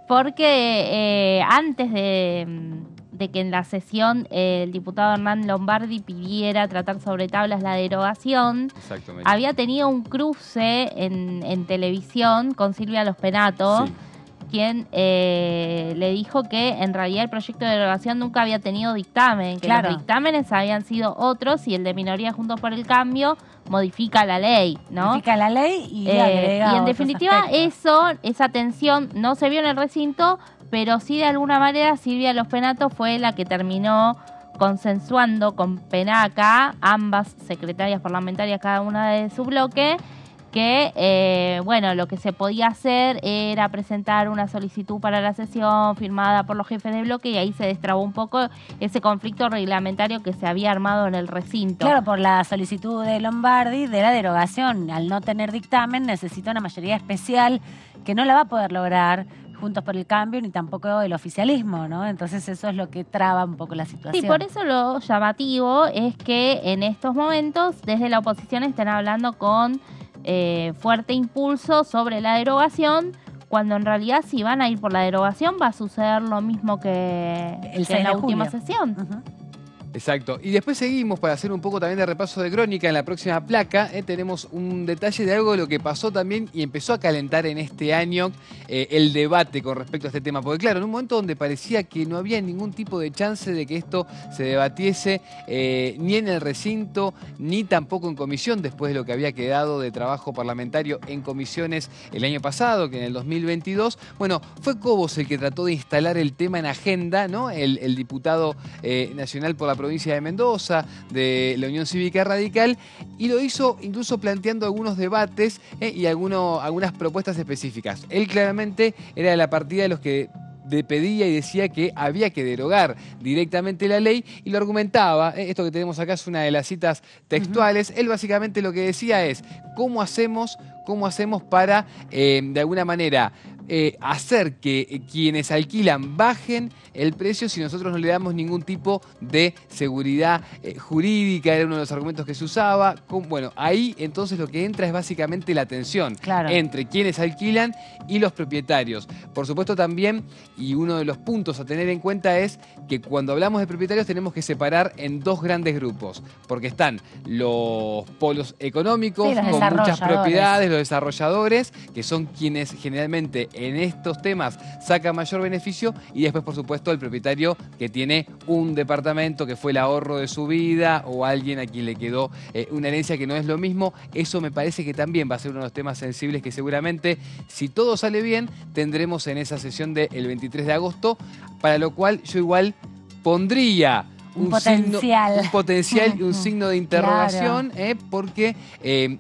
Porque antes de que en la sesión el diputado Hernán Lombardi pidiera tratar sobre tablas la derogación, había tenido un cruce en televisión con Silvia Los Penato, quien le dijo que en realidad el proyecto de derogación nunca había tenido dictamen, que los dictámenes habían sido otros y el de minoría Juntos por el Cambio modifica la ley, ¿no? Modifica la ley y agrega y en definitiva esa tensión no se vio en el recinto, pero sí de alguna manera Silvia Los Penato fue la que terminó consensuando con Penaca, ambas secretarias parlamentarias, cada una de su bloque, que, bueno, lo que se podía hacer era presentar una solicitud para la sesión firmada por los jefes de bloque y ahí se destrabó un poco ese conflicto reglamentario que se había armado en el recinto. Claro, por la solicitud de Lombardi de la derogación. Al no tener dictamen necesita una mayoría especial que no la va a poder lograr Juntos por el Cambio ni tampoco el oficialismo, ¿no? Entonces eso es lo que traba un poco la situación. Sí, por eso lo llamativo es que en estos momentos desde la oposición están hablando con fuerte impulso sobre la derogación, cuando en realidad si van a ir por la derogación va a suceder lo mismo que en la última sesión. Exacto. Y después seguimos para hacer un poco también de repaso de crónica en la próxima placa. Tenemos un detalle de algo de lo que pasó también y empezó a calentar en este año el debate con respecto a este tema. Porque claro, en un momento donde parecía que no había ningún tipo de chance de que esto se debatiese ni en el recinto, ni tampoco en comisión, después de lo que había quedado de trabajo parlamentario en comisiones el año pasado, que en el 2022, bueno, fue Cobos el que trató de instalar el tema en agenda, ¿no? El diputado nacional por la provincia de Mendoza, de la Unión Cívica Radical, y lo hizo incluso planteando algunos debates y algunas propuestas específicas. Él claramente era de la partida de los que pedía y decía que había que derogar directamente la ley y lo argumentaba. Esto que tenemos acá es una de las citas textuales. Él básicamente lo que decía es, ¿cómo hacemos para, de alguna manera, hacer que quienes alquilan bajen el precio si nosotros no le damos ningún tipo de seguridad jurídica, era uno de los argumentos que se usaba. Bueno, ahí entonces lo que entra es básicamente la tensión entre quienes alquilan y los propietarios. Por supuesto también, y uno de los puntos a tener en cuenta es que cuando hablamos de propietarios tenemos que separar en dos grandes grupos, porque están los polos económicos con muchas propiedades, los desarrolladores, que son quienes generalmente en estos temas sacan mayor beneficio, y después, por supuesto, el propietario que tiene un departamento que fue el ahorro de su vida o alguien a quien le quedó una herencia, que no es lo mismo. Eso me parece que también va a ser uno de los temas sensibles que seguramente, si todo sale bien, tendremos en esa sesión del 23 de agosto, para lo cual yo igual pondría un potencial y un signo de interrogación, porque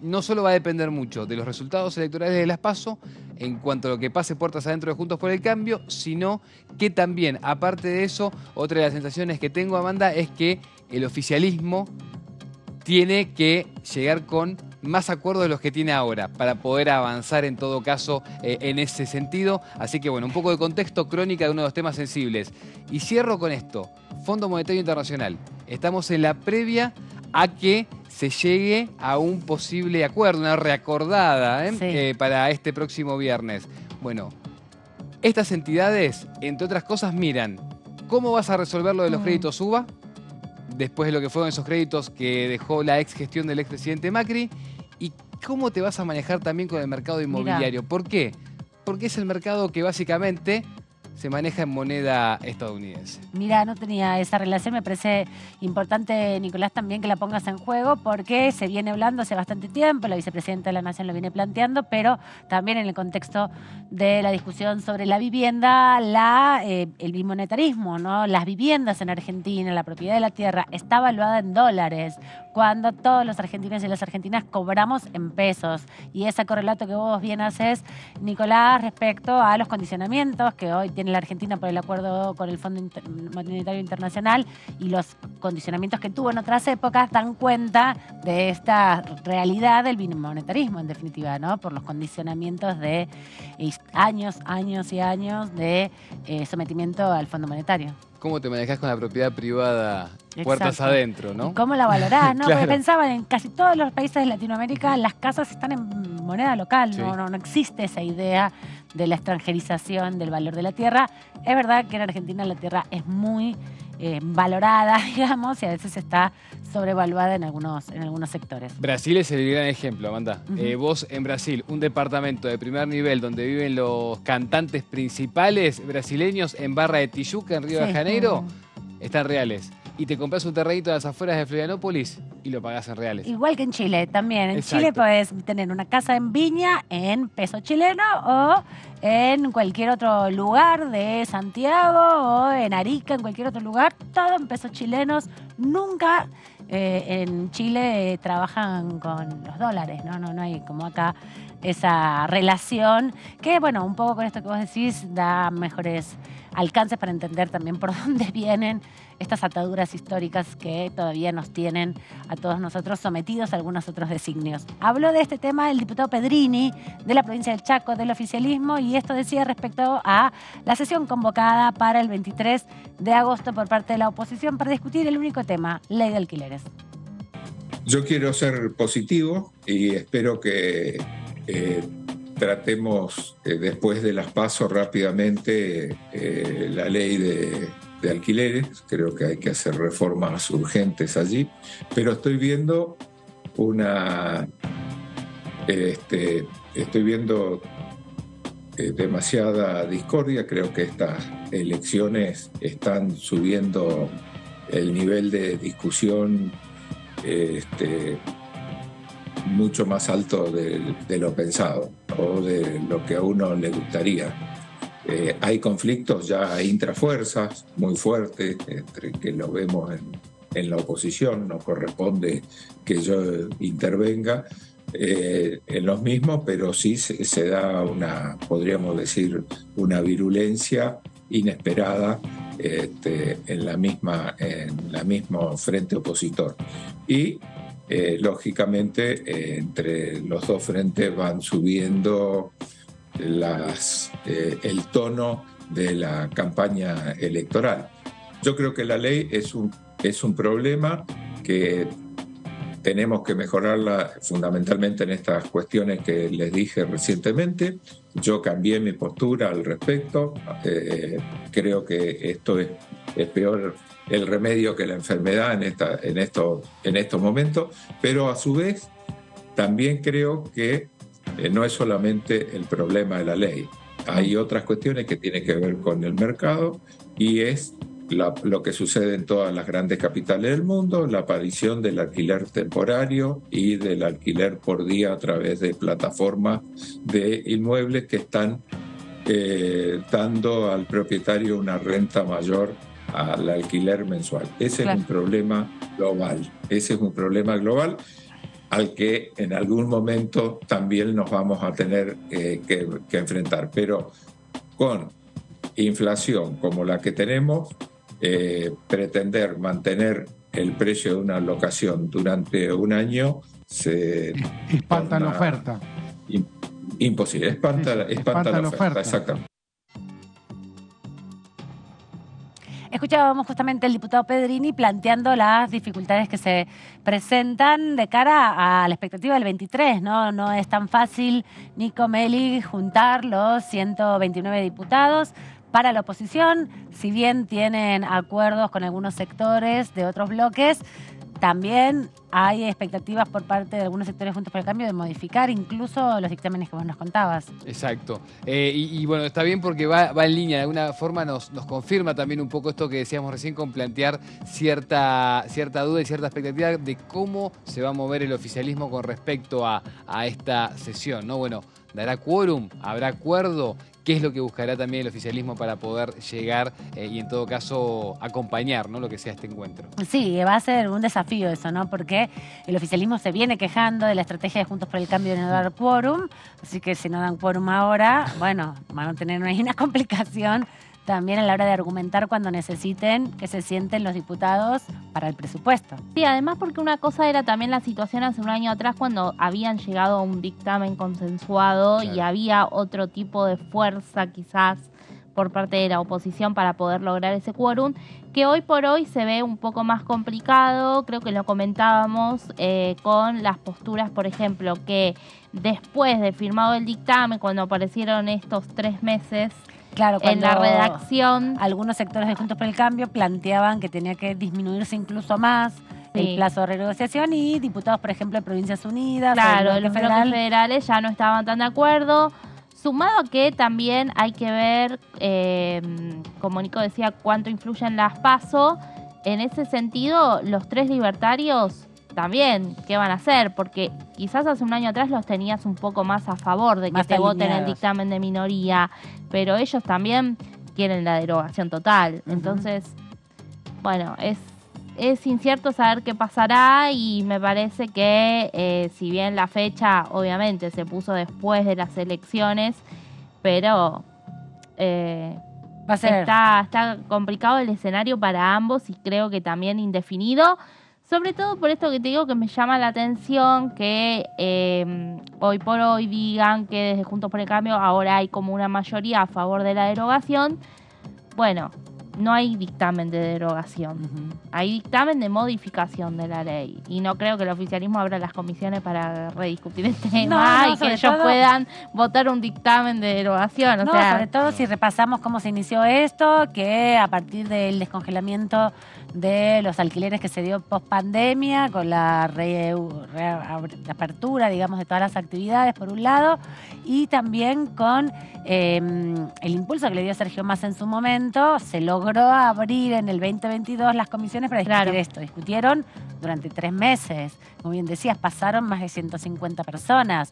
no solo va a depender mucho de los resultados electorales de las PASO en cuanto a lo que pase puertas adentro de Juntos por el Cambio, sino que también, aparte de eso, otra de las sensaciones que tengo, Amanda, es que el oficialismo tiene que llegar con más acuerdos de los que tiene ahora para poder avanzar en todo caso en ese sentido. Así que bueno, un poco de contexto, crónica de uno de los temas sensibles. Y cierro con esto, Fondo Monetario Internacional. Estamos en la previa a que se llegue a un posible acuerdo, una reacordada para este próximo viernes. Bueno, estas entidades, entre otras cosas, miran cómo vas a resolver lo de los créditos UBA, después de lo que fueron esos créditos que dejó la ex gestión del expresidente Macri, y cómo te vas a manejar también con el mercado inmobiliario. ¿Por qué? Porque es el mercado que básicamente se maneja en moneda estadounidense. Mira, no tenía esa relación, me parece importante, Nicolás, también que la pongas en juego, porque se viene hablando hace bastante tiempo, la vicepresidenta de la Nación lo viene planteando, pero también en el contexto de la discusión sobre la vivienda, el bimonetarismo, ¿no? Las viviendas en Argentina, la propiedad de la tierra, está valuada en dólares, cuando todos los argentinos y las argentinas cobramos en pesos. Y ese correlato que vos bien haces, Nicolás, respecto a los condicionamientos que hoy tiene la Argentina por el acuerdo con el Fondo Monetario Internacional y los condicionamientos que tuvo en otras épocas, dan cuenta de esta realidad del bimonetarismo, en definitiva, ¿no? Por los condicionamientos de años y años de sometimiento al Fondo Monetario. ¿Cómo te manejás con la propiedad privada puertas adentro, no? ¿Y cómo la valorás, no? Claro. Porque pensaba en casi todos los países de Latinoamérica las casas están en moneda local, sí. no existe esa idea de la extranjerización del valor de la tierra. Es verdad que en Argentina la tierra es muy valorada, digamos, y a veces está sobrevaluada en algunos sectores. Brasil es el gran ejemplo, Amanda. Vos en Brasil, un departamento de primer nivel donde viven los cantantes principales brasileños en Barra de Tijuca, en Río de Janeiro, están reales. Y te compras un terrenito de las afueras de Florianópolis y lo pagás en reales. Igual que en Chile también. En Exacto. Chile podés tener una casa en Viña en peso chileno o en cualquier otro lugar de Santiago o en Arica, en cualquier otro lugar, todo en pesos chilenos. Nunca en Chile trabajan con los dólares, no hay como acá esa relación que, bueno, un poco con esto que vos decís da mejores alcances para entender también por dónde vienen estas ataduras históricas que todavía nos tienen a todos nosotros sometidos a algunos otros designios. Habló de este tema el diputado Pedrini de la provincia del Chaco, del oficialismo, y esto decía respecto a la sesión convocada para el 23 de agosto por parte de la oposición para discutir el único tema, ley de alquileres. Yo quiero ser positivo y espero que tratemos después de las PASO rápidamente la ley de alquileres. Creo que hay que hacer reformas urgentes allí, pero estoy viendo demasiada discordia. Creo que estas elecciones están subiendo el nivel de discusión mucho más alto de lo pensado o de lo que a uno le gustaría. Hay conflictos ya intrafuerzas muy fuertes, entre que lo vemos en la oposición. No corresponde que yo intervenga en los mismos, pero sí se da podríamos decir, una virulencia inesperada en la misma frente opositor. Y lógicamente entre los dos frentes van subiendo el tono de la campaña electoral. Yo creo que la ley es un problema que tenemos que mejorarla fundamentalmente en estas cuestiones que les dije recientemente. Yo cambié mi postura al respecto. Creo que esto es peor el remedio que la enfermedad en estos momentos, pero a su vez también creo que no es solamente el problema de la ley. Hay otras cuestiones que tienen que ver con el mercado y es lo que sucede en todas las grandes capitales del mundo, la aparición del alquiler temporario y del alquiler por día a través de plataformas de inmuebles que están dando al propietario una renta mayor al alquiler mensual. Ese es un problema global. Ese es un problema global al que en algún momento también nos vamos a tener que enfrentar. Pero con inflación como la que tenemos, pretender mantener el precio de una locación durante un año se espanta la oferta. Imposible, espanta la oferta, exactamente. Escuchábamos justamente al diputado Pedrini planteando las dificultades que se presentan de cara a la expectativa del 23, ¿no? No es tan fácil, Nico Meli, juntar los 129 diputados. Para la oposición, si bien tienen acuerdos con algunos sectores de otros bloques, también hay expectativas por parte de algunos sectores Juntos por el Cambio de modificar incluso los dictámenes que vos nos contabas. Exacto. Y bueno, está bien porque va en línea. De alguna forma nos confirma también un poco esto que decíamos recién con plantear cierta duda y cierta expectativa de cómo se va a mover el oficialismo con respecto a esta sesión, ¿no? Bueno, ¿dará quórum? ¿Habrá acuerdo? ¿Qué es lo que buscará también el oficialismo para poder llegar y en todo caso acompañar, ¿no?, lo que sea este encuentro? Sí, va a ser un desafío eso, ¿no? Porque el oficialismo se viene quejando de la estrategia de Juntos por el Cambio de no dar quórum, así que si no dan quórum ahora, bueno, van a tener ahí una complicación también a la hora de argumentar cuando necesiten que se sienten los diputados para el presupuesto. Sí, además porque una cosa era también la situación hace un año atrás cuando habían llegado a un dictamen consensuado, claro, y había otro tipo de fuerza quizás por parte de la oposición para poder lograr ese quórum, que hoy por hoy se ve un poco más complicado. Creo que lo comentábamos con las posturas, por ejemplo, que después de firmado el dictamen, cuando aparecieron estos 3 meses, claro, en la redacción, algunos sectores de Juntos por el Cambio planteaban que tenía que disminuirse incluso más el plazo de renegociación y diputados, por ejemplo, de Provincias Unidas, claro, los bloques federales ya no estaban tan de acuerdo. Sumado a que también hay que ver, como Nico decía, cuánto influyen las PASO. En ese sentido, los 3 libertarios también, ¿qué van a hacer? Porque quizás hace un año atrás los tenías un poco más a favor de que te voten el dictamen de minoría, pero ellos también quieren la derogación total. Entonces, bueno, es incierto saber qué pasará y me parece que si bien la fecha obviamente se puso después de las elecciones, pero va a ser. Está complicado el escenario para ambos y creo que también indefinido. Sobre todo por esto que te digo que me llama la atención que hoy por hoy digan que desde Juntos por el Cambio ahora hay como una mayoría a favor de la derogación. Bueno, no hay dictamen de derogación, hay dictamen de modificación de la ley. Y no creo que el oficialismo abra las comisiones para rediscutir el tema y que ellos puedan votar un dictamen de derogación. O sea, sobre todo si repasamos cómo se inició esto, que a partir del descongelamiento de los alquileres que se dio post pandemia, con la reapertura, digamos, de todas las actividades, por un lado, y también con el impulso que le dio Sergio Massa en su momento, se logró abrir en el 2022 las comisiones para discutir esto. Discutieron durante 3 meses. Como bien decías, pasaron más de 150 personas.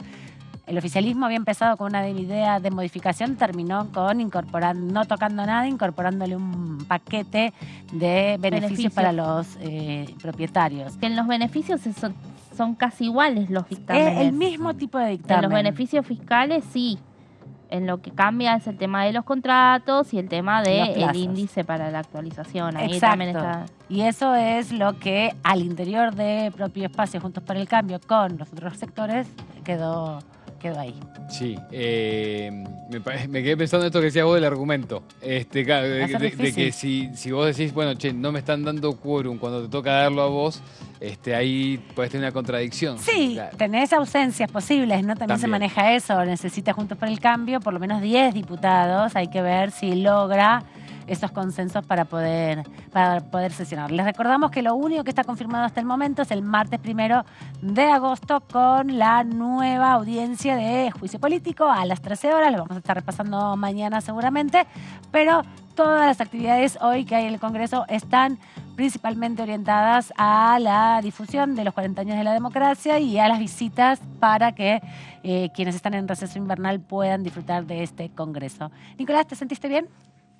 El oficialismo había empezado con una idea de modificación, terminó con no tocando nada, incorporándole un paquete de beneficios para los propietarios. Que en los beneficios son casi iguales los dictámenes. El mismo tipo de dictamen. En los beneficios fiscales sí. En lo que cambia es el tema de los contratos y el tema del índice para la actualización. Ahí también está. Y eso es lo que al interior de propio espacio Juntos por el Cambio con los otros sectores quedó quedó ahí. Sí, me quedé pensando en esto que decías vos del argumento. Claro, de que si vos decís, bueno, che, no me están dando quórum cuando te toca darlo a vos, ahí podés tener una contradicción. Sí, claro. Tenés ausencias posibles, ¿no? También se maneja eso. Necesita Juntos por el Cambio por lo menos 10 diputados. Hay que ver si logra esos consensos para poder sesionar. Les recordamos que lo único que está confirmado hasta el momento es el martes 1 de agosto con la nueva audiencia de juicio político a las 13 horas. Lo vamos a estar repasando mañana seguramente, pero todas las actividades hoy que hay en el Congreso están principalmente orientadas a la difusión de los 40 años de la democracia y a las visitas para que quienes están en receso invernal puedan disfrutar de este Congreso. Nicolás, ¿te sentiste bien?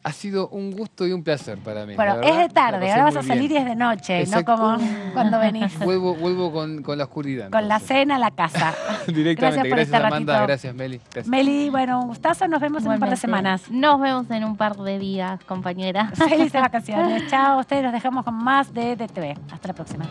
Ha sido un gusto y un placer para mí. Bueno, es de tarde, ahora vas a salir y es de noche, exacto. No como cuando venís. Vuelvo con la oscuridad. Con la cena a la casa. Directamente, gracias Amanda, gracias Meli. Gracias. Meli, bueno, un gustazo, nos vemos en un par de semanas. Nos vemos en un par de días, compañera. Felices vacaciones. Chao, ustedes los dejamos con más de DTV. Hasta la próxima.